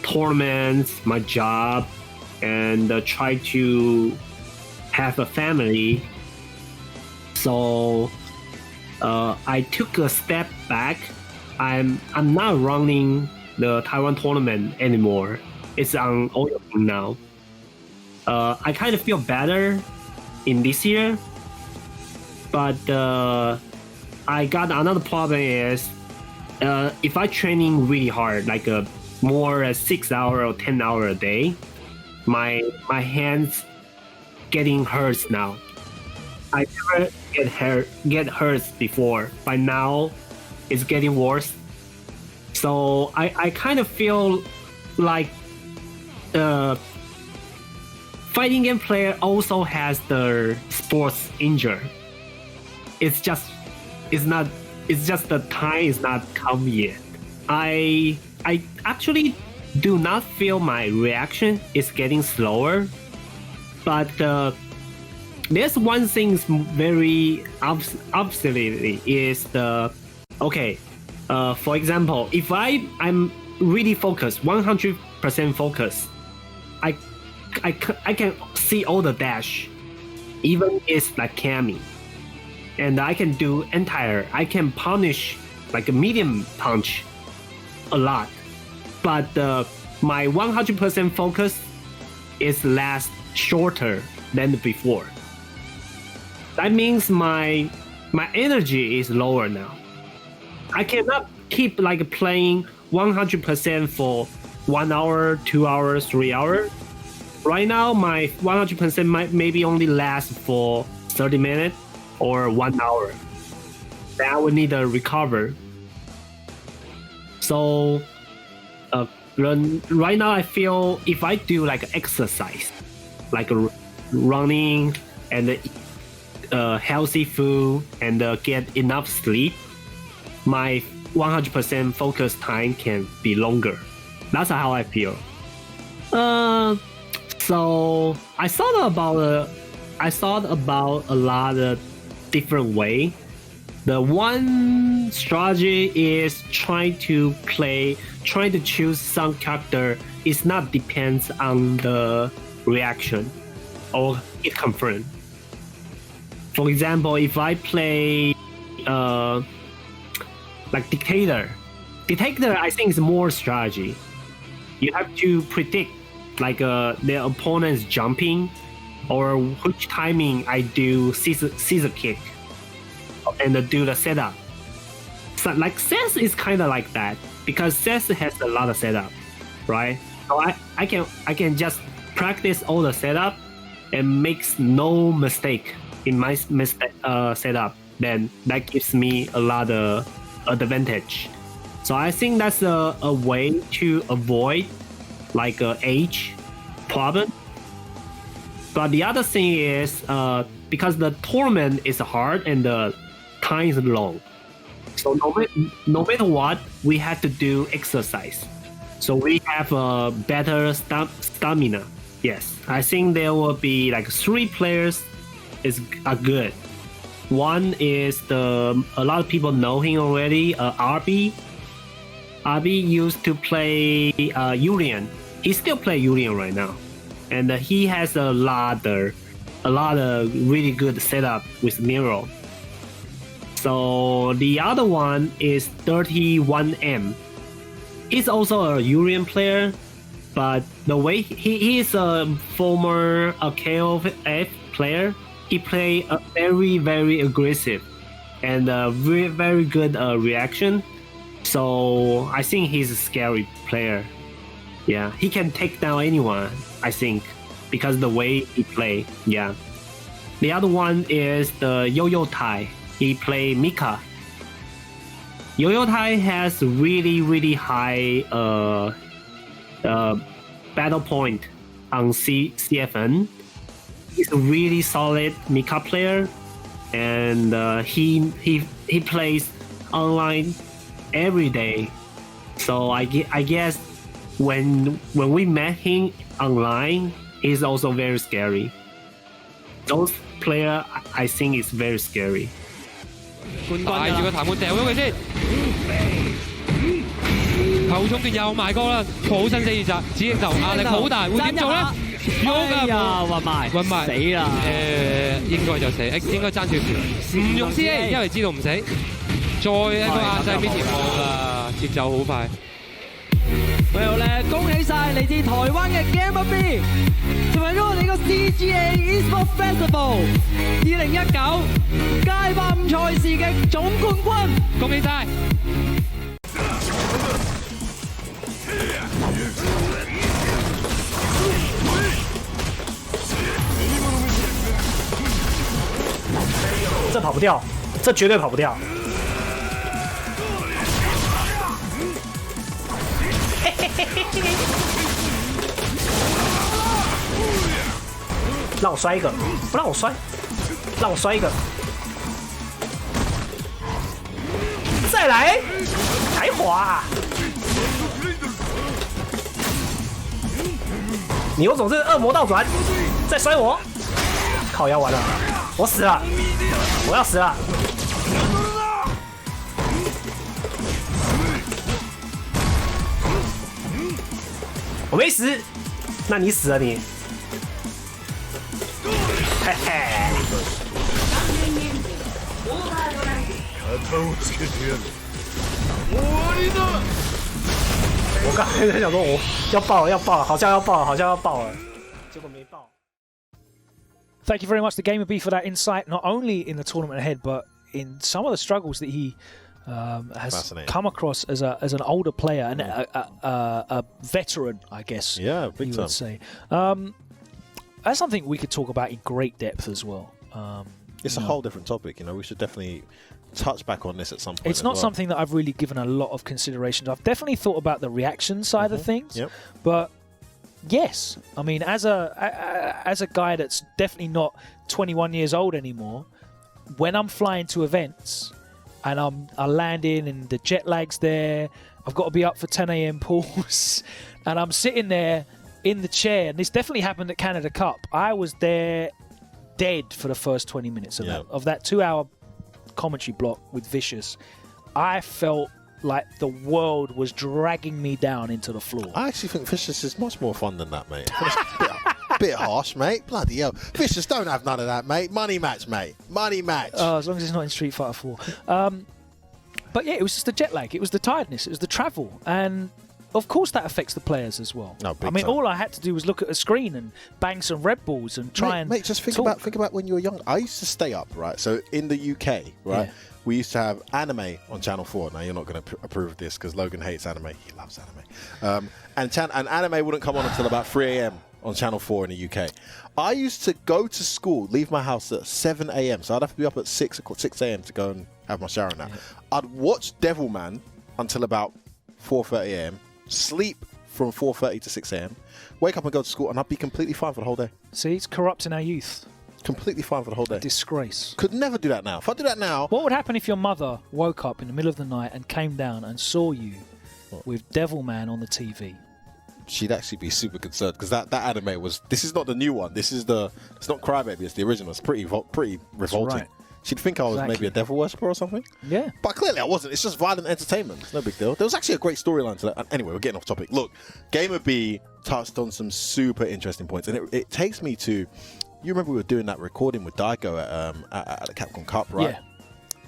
tournaments, my job, and try to have a family. So I took a step back. I'm not running the Taiwan tournament anymore. It's on Oyo now. I kind of feel better in this year, but I got another problem is if I training really hard, like a more 6 hour or 10 hour a day, my hands getting hurt now. I never get hurt before, but now it's getting worse. So I kind of feel like fighting game player also has the sports injury. It's just the time is not come yet. I actually do not feel my reaction is getting slower, but there's one thing very absolutely is for example, if I'm really focused, 100% focused, I can see all the dash, even it's like Kami, and I can do I can punish like a medium punch a lot, but my 100% focus is last shorter than before. That means my energy is lower now. I cannot keep like playing 100% for 1 hour, 2 hours, 3 hours. Right now, my 100% might maybe only last for 30 minutes or 1 hour. Then I would need to recover. So right now I feel if I do like exercise, like running and healthy food and get enough sleep, my 100% focus time can be longer. That's how I feel. So I thought about a lot of different way. The one strategy is trying to choose some character. It's not depends on the reaction or hit confirm. For example, if I play like Dictator, I think is more strategy. You have to predict like the opponent's jumping or which timing I do scissor kick and do the setup. So like Seth is kind of like that because Seth has a lot of setup, right? So I can just practice all the setup and makes no mistake in my setup. Then that gives me a lot of advantage. So I think that's a way to avoid like age problem. But the other thing is because the tournament is hard and the time is long. So no matter what, we have to do exercise. So we have a better stamina. Yes, I think there will be like 3 players are good. One is a lot of people know him already. RB used to play Julian. He still play Julian right now, and he has a lot of really good setup with Miro. So the other one is 31M. He's also a Julian player, but the way he is a former KOF player, he play a very aggressive and very good reaction. So I think he's a scary player. Yeah, he can take down anyone, I think, because the way he play. Yeah. The other one is the Yo-Yo Tai. He play Mika. Yo-Yo Tai has really high battle point on CFN. He's a really solid Mika player, and he plays online every day. So I guess when we met him online, he's also very scary. Those player I think is very scary. 帶住個彈盤掉咗佢先，後衝段又埋過啦，好新死熱襲，指應就壓力好大，會點做咧？喐啊！暈埋，死啦！應該就死，應該爭少少，唔用 CA， 因為知道唔死，再一個壓制邊條冇啦，節奏好快。最後咧，恭喜晒嚟自台灣嘅 Game B， 成為咗我哋個 CGA Esports Festival 2019街霸5賽事嘅總冠軍，恭喜晒！这跑不掉，这绝对跑不掉。让我摔一个，不让我摔，让我摔一个，再来，才华！你有种是恶魔倒转，再摔我，靠腰完了，我死了，我要死了。我没死，那你死了你。嘿嘿。我刚才在想说，我要爆了，要爆了，好像要爆了，好像要爆了，结果没爆。Thank you very much to Gamer B for that insight, not only in the tournament ahead, but in some of the struggles that he has come across as an older player and a veteran, I guess. Yeah, big time. Would say. That's something we could talk about in great depth as well. It's a whole different topic. You know, we should definitely touch back on this at some point. It's not something that I've really given a lot of consideration to. I've definitely thought about the reaction side of things, but yes, I mean, as a guy that's definitely not 21 years old anymore, when I'm flying to events and I land in and the jet lag's there, I've got to be up for 10 a.m. pools, and I'm sitting there in the chair, and this definitely happened at Canada Cup. I was there dead for the first 20 minutes of that 2-hour commentary block with Vicious. I felt like the world was dragging me down into the floor. I actually think Vicious is much more fun than that, mate. Bit harsh, mate. Bloody hell. Vicious, don't have none of that, mate. Money match, mate. Money match. As long as it's not in Street Fighter 4. But yeah, it was just the jet lag. It was the tiredness. It was the travel. And of course that affects the players as well. No, I mean, all I had to do was look at a screen and bang some Red Bulls and try mate, just think about when you were young. I used to stay up, right? So in the UK, right, we used to have anime on Channel 4. Now, you're not going to approve of this because Logan hates anime. He loves anime. And anime wouldn't come on until about 3 a.m. on Channel 4 in the UK. I used to go to school, leave my house at 7 a.m. So I'd have to be up at 6 a.m. to go and have my shower and that. I'd watch Devilman until about 4:30 a.m., sleep from 4:30 to 6 a.m., wake up and go to school, and I'd be completely fine for the whole day. See, it's corrupting our youth. Completely fine for the whole day. A disgrace. Could never do that now. If I do that now... What would happen if your mother woke up in the middle of the night and came down and saw you with Devilman on the TV? She'd actually be super concerned because that anime was... This is not the new one. This is the... It's not Crybaby. It's the original. It's pretty revolting. Right. She'd think I was maybe a devil worshipper or something. Yeah. But clearly I wasn't. It's just violent entertainment. It's no big deal. There was actually a great storyline to that. Anyway, we're getting off topic. Look, Gamer B touched on some super interesting points. And it takes me to... You remember we were doing that recording with Daiko at the Capcom Cup, right? Yeah.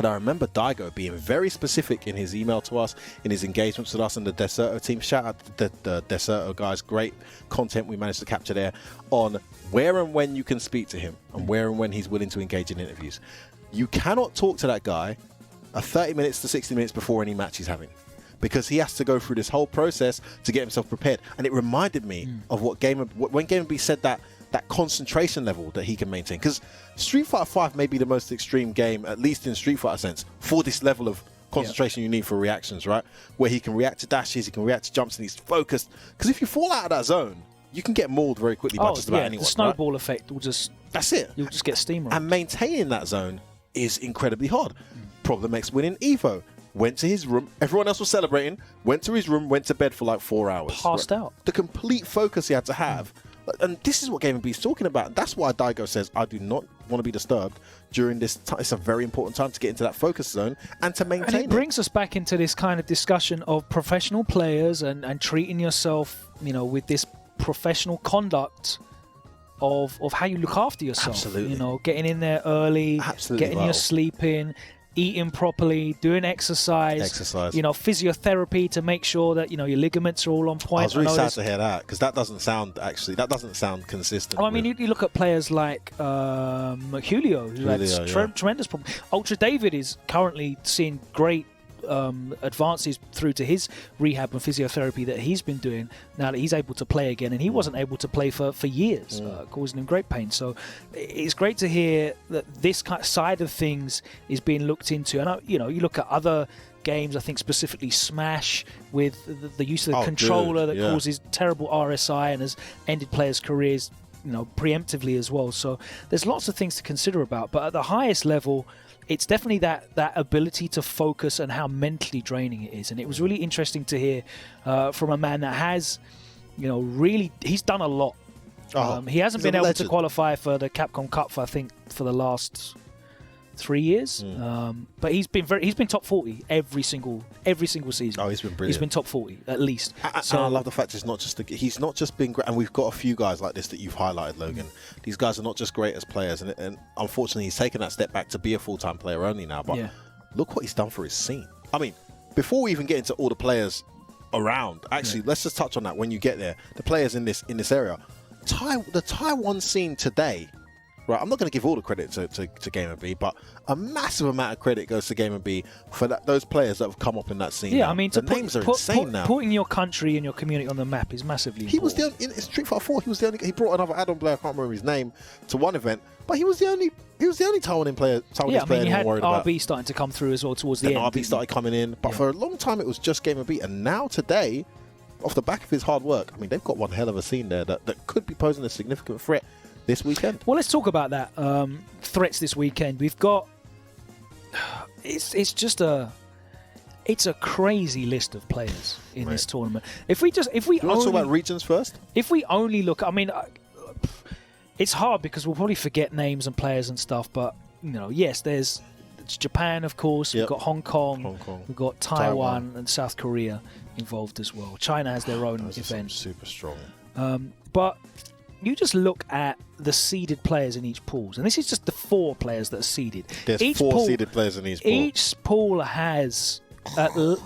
But I remember Daigo being very specific in his email to us, in his engagements with us and the Deserto team. Shout out to the Deserto guys. Great content we managed to capture there on where and when you can speak to him and where and when he's willing to engage in interviews. You cannot talk to that guy 30 minutes to 60 minutes before any match he's having, because he has to go through this whole process to get himself prepared. And it reminded me of what when GamerB said that concentration level that he can maintain. Because Street Fighter 5 may be the most extreme game, at least in Street Fighter sense, for this level of concentration you need for reactions, right? Where he can react to dashes, he can react to jumps, and he's focused. Because if you fall out of that zone, you can get mauled very quickly by just about anyone. The snowball effect will just... That's it. You'll just get steamrolled. And maintaining that zone is incredibly hard. Problem X winning Evo. Went to his room. Everyone else was celebrating. Went to his room, went to bed for like 4 hours. Passed out. The complete focus he had to have. And this is what GamerB is talking about. That's why Daigo says, I do not want to be disturbed during this time. It's a very important time to get into that focus zone and to maintain it. And it brings us back into this kind of discussion of professional players and treating yourself, with this professional conduct of how you look after yourself. Absolutely. Getting in there early, Absolutely getting your sleep in, eating properly, doing exercise, physiotherapy to make sure that your ligaments are all on point. I was really sad to hear that, because that doesn't sound consistent. Oh, I mean, you look at players like Julio, who had tremendous problems. Ultra David is currently seeing great advances through to his rehab and physiotherapy that he's been doing now that he's able to play again, and he wasn't able to play for years, causing him great pain. So it's great to hear that this kind of side of things is being looked into. And you look at other games, I think specifically Smash, with the use of the controller that causes terrible RSI and has ended players' careers preemptively as well. So there's lots of things to consider about, but at the highest level, it's definitely that ability to focus and how mentally draining it is. And it was really interesting to hear from a man that has, he's done a lot. He hasn't been able to qualify for the Capcom Cup for the last 3 years. But he's been top 40 every single season. Oh, he's been brilliant. He's been top 40 at least. So I love the fact he's not just been great, and we've got a few guys like this that you've highlighted, Logan. These guys are not just great as players, and unfortunately he's taken that step back to be a full-time player only now. But look what he's done for his scene. I mean, before we even get into all the players around, actually, let's just touch on that. When you get there, the players in this area, the Taiwan scene today. Right, I'm not going to give all the credit to GamerB, but a massive amount of credit goes to GamerB for those players that have come up in that scene. Yeah, now. I mean, the names are insane now. Putting your country and your community on the map is massively important. He was the only, in Street Fighter 4. He was the only. He brought another add-on player. I can't remember his name, to one event, but he was the only. He was the only Taiwanese player. Yeah, I mean, you had RB starting to come through as well towards the end. RB started coming in, but for a long time it was just GamerB, and now today, off the back of his hard work, I mean, they've got one hell of a scene there that could be posing a significant threat this weekend. Well, let's talk about that. Threats this weekend. We've got. It's a crazy list of players in this tournament. If we only talk about regions first. If we only look, I mean, it's hard because we'll probably forget names and players and stuff. But yes, it's Japan, of course. We've got Hong Kong. We've got Taiwan and South Korea involved as well. China has their own event. Super strong. But you just look at the seeded players in each pool, and this is just the 4 players that are seeded. There's 4 seeded players in each pool. Each pool has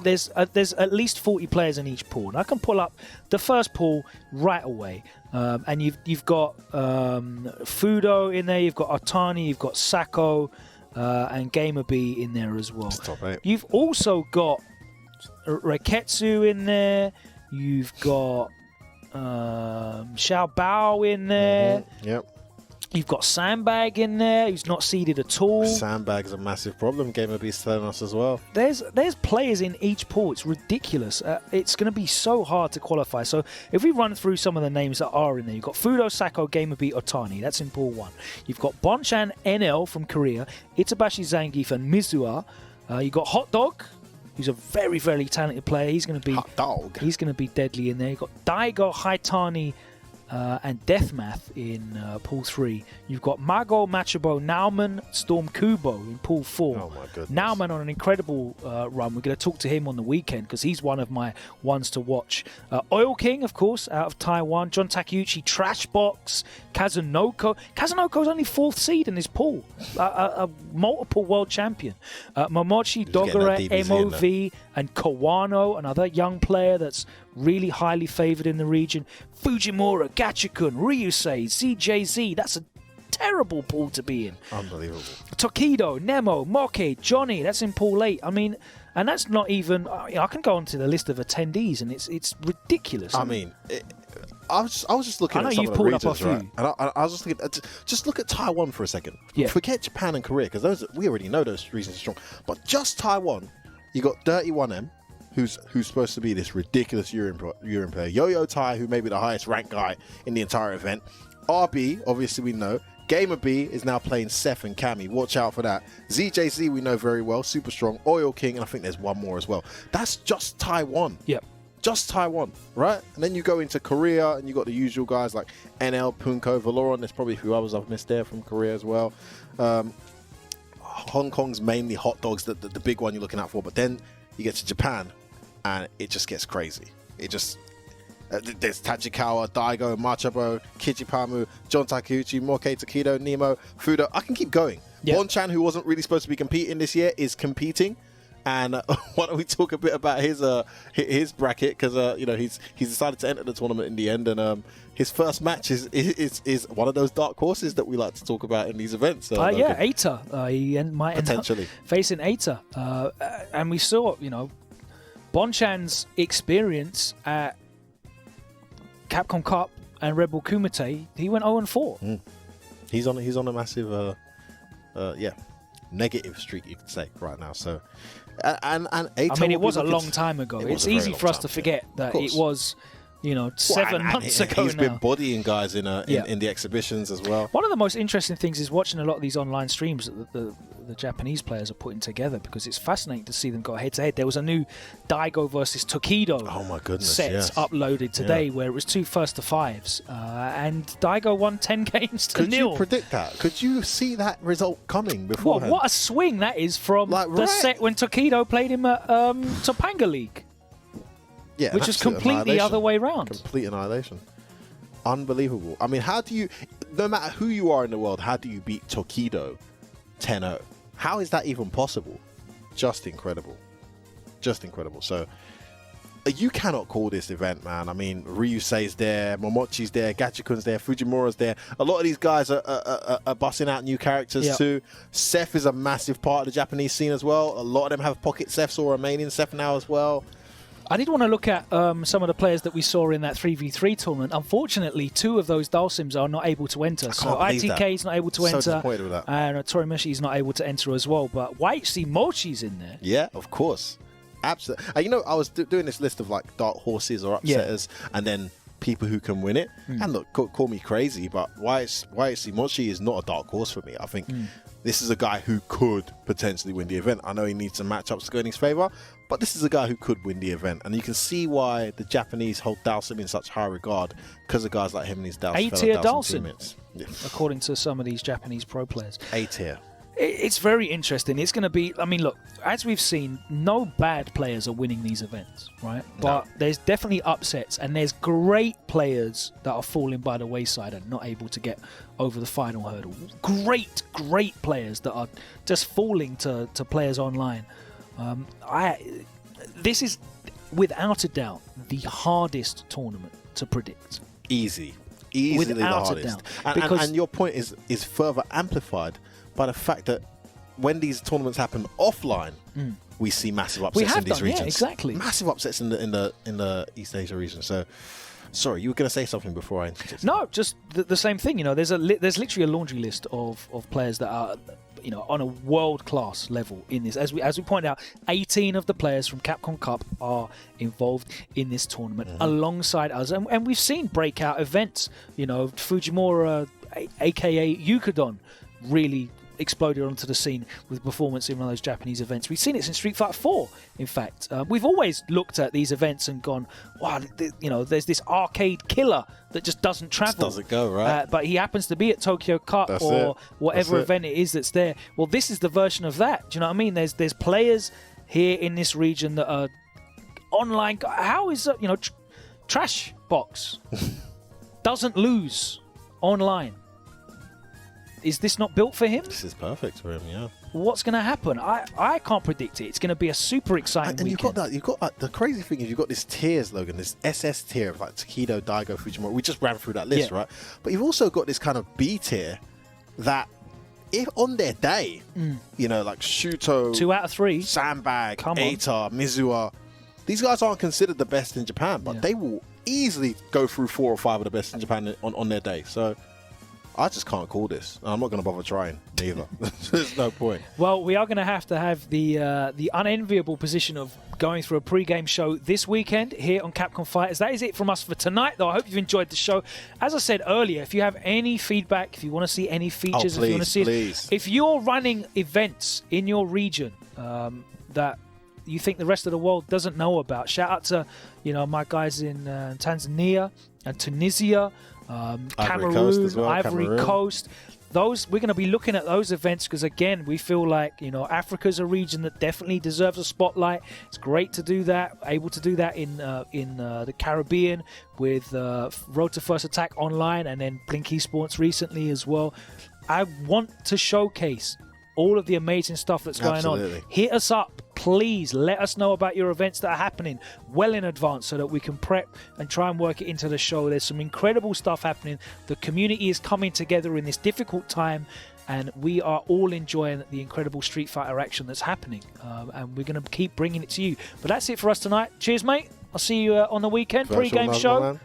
there's at least 40 players in each pool. And I can pull up the first pool right away, and you've got Fudo in there, you've got Otani, you've got Sako, and GamerB in there as well. Top 8. You've also got Reketsu in there. You've got Xiao Bao in there. Yep. You've got Sandbag in there, who's not seeded at all. Sandbag is a massive problem. GamerB's telling us as well. There's players in each pool. It's ridiculous. It's going to be so hard to qualify. So if we run through some of the names that are in there, you've got Fudo, Sako, GamerB, Otani. That's in pool 1. You've got Bonchan NL from Korea, Itabashi Zangief and Mizua. You've got Hot Dog, who's a very, very talented player. He's going to be Hot Dog. He's going to be deadly in there. You've got Daigo, Haitani, and Deathmath in Pool 3. You've got Mago, Machabo, Nauman, Storm Kubo in Pool 4. Oh my goodness. Nauman on an incredible run. We're going to talk to him on the weekend because he's one of my ones to watch. Oil King, of course, out of Taiwan. John Takeuchi, Trashbox, Kazunoko. Kazunoko's only 4th seed in his pool. A multiple world champion. Momochi, Dogare, MOV, and Kawano, another young player that's really highly favored in the region. Fujimura, Gachikun, Ryusei, ZJZ. That's a terrible pool to be in. Unbelievable. Tokido, Nemo, Moke, Johnny. That's in Pool 8. I mean, and that's not even... I can go on to the list of attendees, and it's ridiculous. I mean, I was just looking at some of the regions, right? And I was just looking at... Just look at Taiwan for a second. Yeah. Forget Japan and Korea, because we already know those regions are strong. But just Taiwan, you got Dirty 1M, who's supposed to be this ridiculous Urin player. Yo-Yo Tai, who may be the highest ranked guy in the entire event. RB, obviously we know. Gamer B is now playing Seth and Cammy. Watch out for that. ZJZ we know very well. Super strong. Oil King, and I think there's one more as well. That's just Taiwan. Yep. Just Taiwan, right? And then you go into Korea, and you got the usual guys like NL, Punko, Valoron. There's probably a few others I've missed there from Korea as well. Hong Kong's mainly hot dogs, the big one you're looking out for. But then you get to Japan, and it just gets crazy. It just... there's Tachikawa, Daigo, Machabo, Kijipamu, John Takeuchi, Moke, Takido, Nemo, Fuda. I can keep going. Yep. Bonchan, who wasn't really supposed to be competing this year, is competing. And why don't we talk a bit about his bracket? Because he's decided to enter the tournament in the end, and his first match is one of those dark horses that we like to talk about in these events. Yeah, Eita. He might end up potentially facing Eita, and we saw Bonchan's experience at Capcom Cup and Red Bull Kumite. He went 0-4. He's on a massive negative streak, you could say, right now. So and Eita, I mean, it was a long time ago. It's easy for us to forget that it was 7 months ago. He's been bodying guys in the exhibitions as well. One of the most interesting things is watching a lot of these online streams that the Japanese players are putting together, because it's fascinating to see them go head to head. There was a new Daigo versus Tokido set uploaded today where it was 2 first to 5s, and Daigo won 10 games to 0. Could you predict that? Could you see that result coming beforehand? What a swing that is from the set when Tokido played him at Topanga League. Yeah, which is completely the other way around. Complete annihilation. Unbelievable. I mean, how do you, no matter who you are in the world, how do you beat Tokido 10-0? How is that even possible? Just incredible. Just incredible. So, you cannot call this event, man. I mean, Ryusei's there, Momochi's there, Gachikun's there, Fujimura's there. A lot of these guys are busting out new characters too. Seth is a massive part of the Japanese scene as well. A lot of them have pocket Seths or a main Seth now as well. I did want to look at some of the players that we saw in that 3v3 tournament. Unfortunately, 2 of those Dalsims are not able to enter. So ITK is not able to enter, with that. and Torimeshi is not able to enter as well. But YHC Mochi's in there. Yeah, of course. Absolutely. I was doing this list of like dark horses or upsetters, and then people who can win it. And look, call me crazy, but YHC Mochi is not a dark horse for me. I think this is a guy who could potentially win the event. I know he needs some matchups to go in his favor, but this is a guy who could win the event. And you can see why the Japanese hold Dalsim in such high regard, because of guys like him and his A-tier Dalsim teammates. Yeah. According to some of these Japanese pro players. A-tier. It's very interesting. It's going to be, I mean, look, as we've seen, no bad players are winning these events, right? But there's definitely upsets, and there's great players that are falling by the wayside and not able to get over the final hurdle. Great players that are just falling to players online. This is, without a doubt, the hardest tournament to predict. Easily the hardest. And your point is further amplified by the fact that when these tournaments happen offline, we see massive upsets in these regions. Yeah, exactly. Massive upsets in the East Asia region. So, sorry, you were going to say something before I interjected. No, just the same thing. There's literally a laundry list of players that are on a world-class level in this. As we pointed out, 18 of the players from Capcom Cup are involved in this tournament alongside us, and we've seen breakout events. Fujimura, aka Yukadon, really exploded onto the scene with performance in one of those Japanese events. We've seen it since Street Fighter 4, in fact. We've always looked at these events and gone, wow, there's this arcade killer that just doesn't travel. Just doesn't go, right? But he happens to be at Tokyo Cup or whatever event it is that's there. Well, this is the version of that. Do you know what I mean? There's players here in this region that are online. How is Trash Box doesn't lose online? Is this not built for him? This is perfect for him, yeah. What's going to happen? I can't predict it. It's going to be a super exciting and weekend. You've got the crazy thing is you've got this tiers, Logan, this SS tier of like Takedo, Daigo, Fujimura. We just ran through that list, right? But you've also got this kind of B tier that if on their day, like Shuto, 2 out of 3, Sandbag, Eita, Mizuwa, these guys aren't considered the best in Japan, but they will easily go through 4 or 5 of the best in Japan on their day. So I just can't call this. I'm not going to bother trying either. There's no point. Well, we are going to have the unenviable position of going through a pre-game show this weekend here on Capcom Fighters. That is it from us for tonight, though. I hope you've enjoyed the show. As I said earlier, if you have any feedback, if you want to see any features, if you want to see if you're running events in your region that you think the rest of the world doesn't know about, shout out to my guys in Tanzania and Tunisia, Cameroon, Ivory Coast. Those we're going to be looking at those events because again we feel like Africa's a region that definitely deserves a spotlight. It's great to do that, able to do that in the Caribbean with Road to First Attack Online and then Blink Esports recently as well. I want to showcase all of the amazing stuff that's going on. Hit us up, please. Let us know about your events that are happening well in advance so that we can prep and try and work it into the show. There's some incredible stuff happening. The community is coming together in this difficult time, and we are all enjoying the incredible Street Fighter action that's happening. And we're going to keep bringing it to you. But that's it for us tonight. Cheers, mate. I'll see you on the weekend. Pre-game show.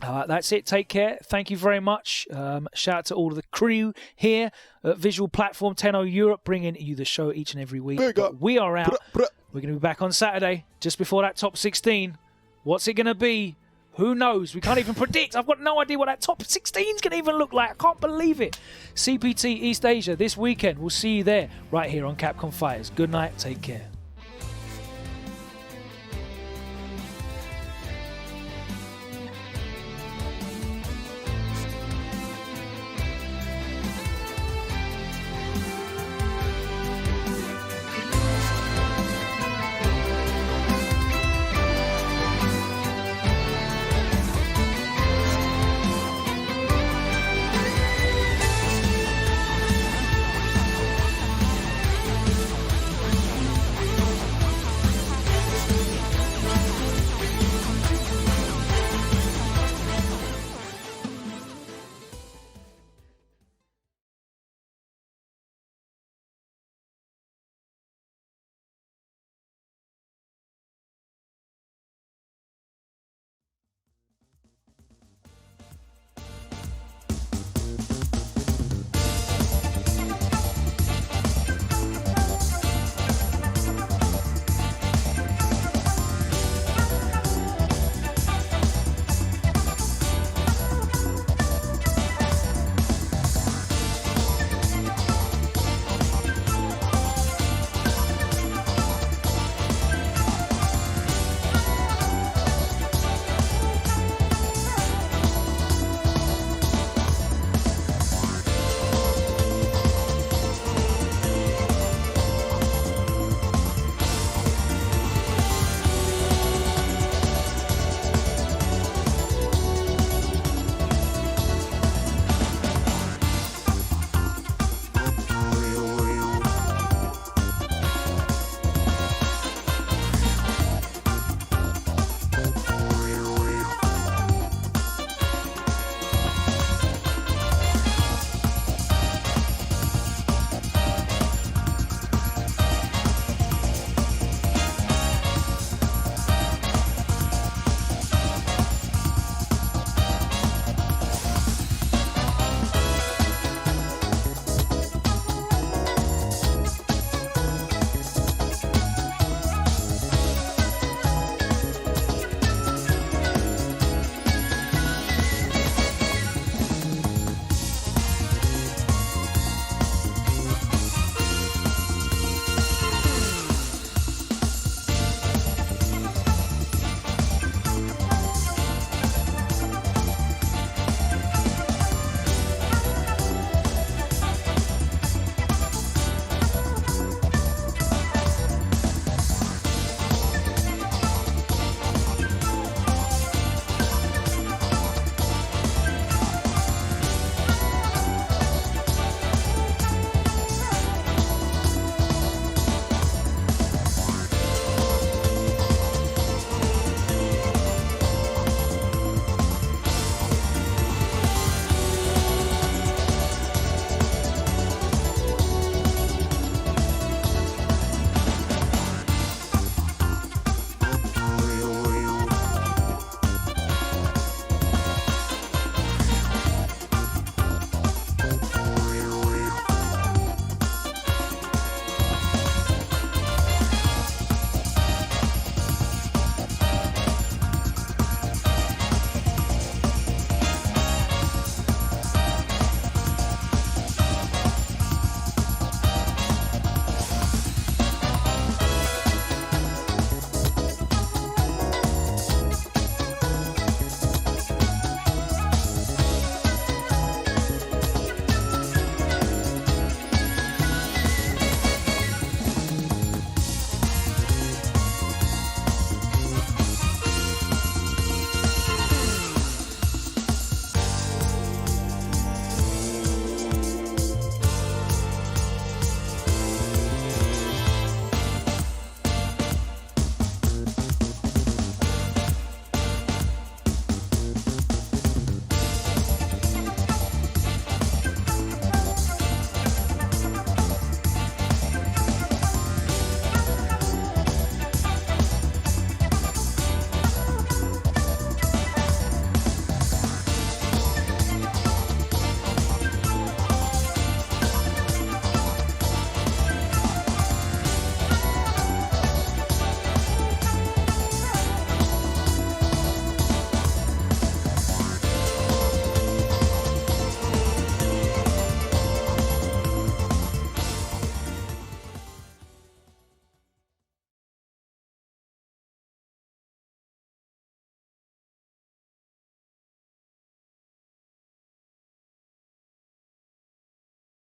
That's it. Take care. Thank you very much. Shout out to all of the crew here at Visual Platform 10-0 Europe, bringing you the show each and every week. We are out. We're going to be back on Saturday, just before that top 16. What's it going to be? Who knows? We can't even predict. I've got no idea what that top 16 is going to even look like. I can't believe it. CPT East Asia this weekend. We'll see you there right here on Capcom Fighters. Good night. Take care.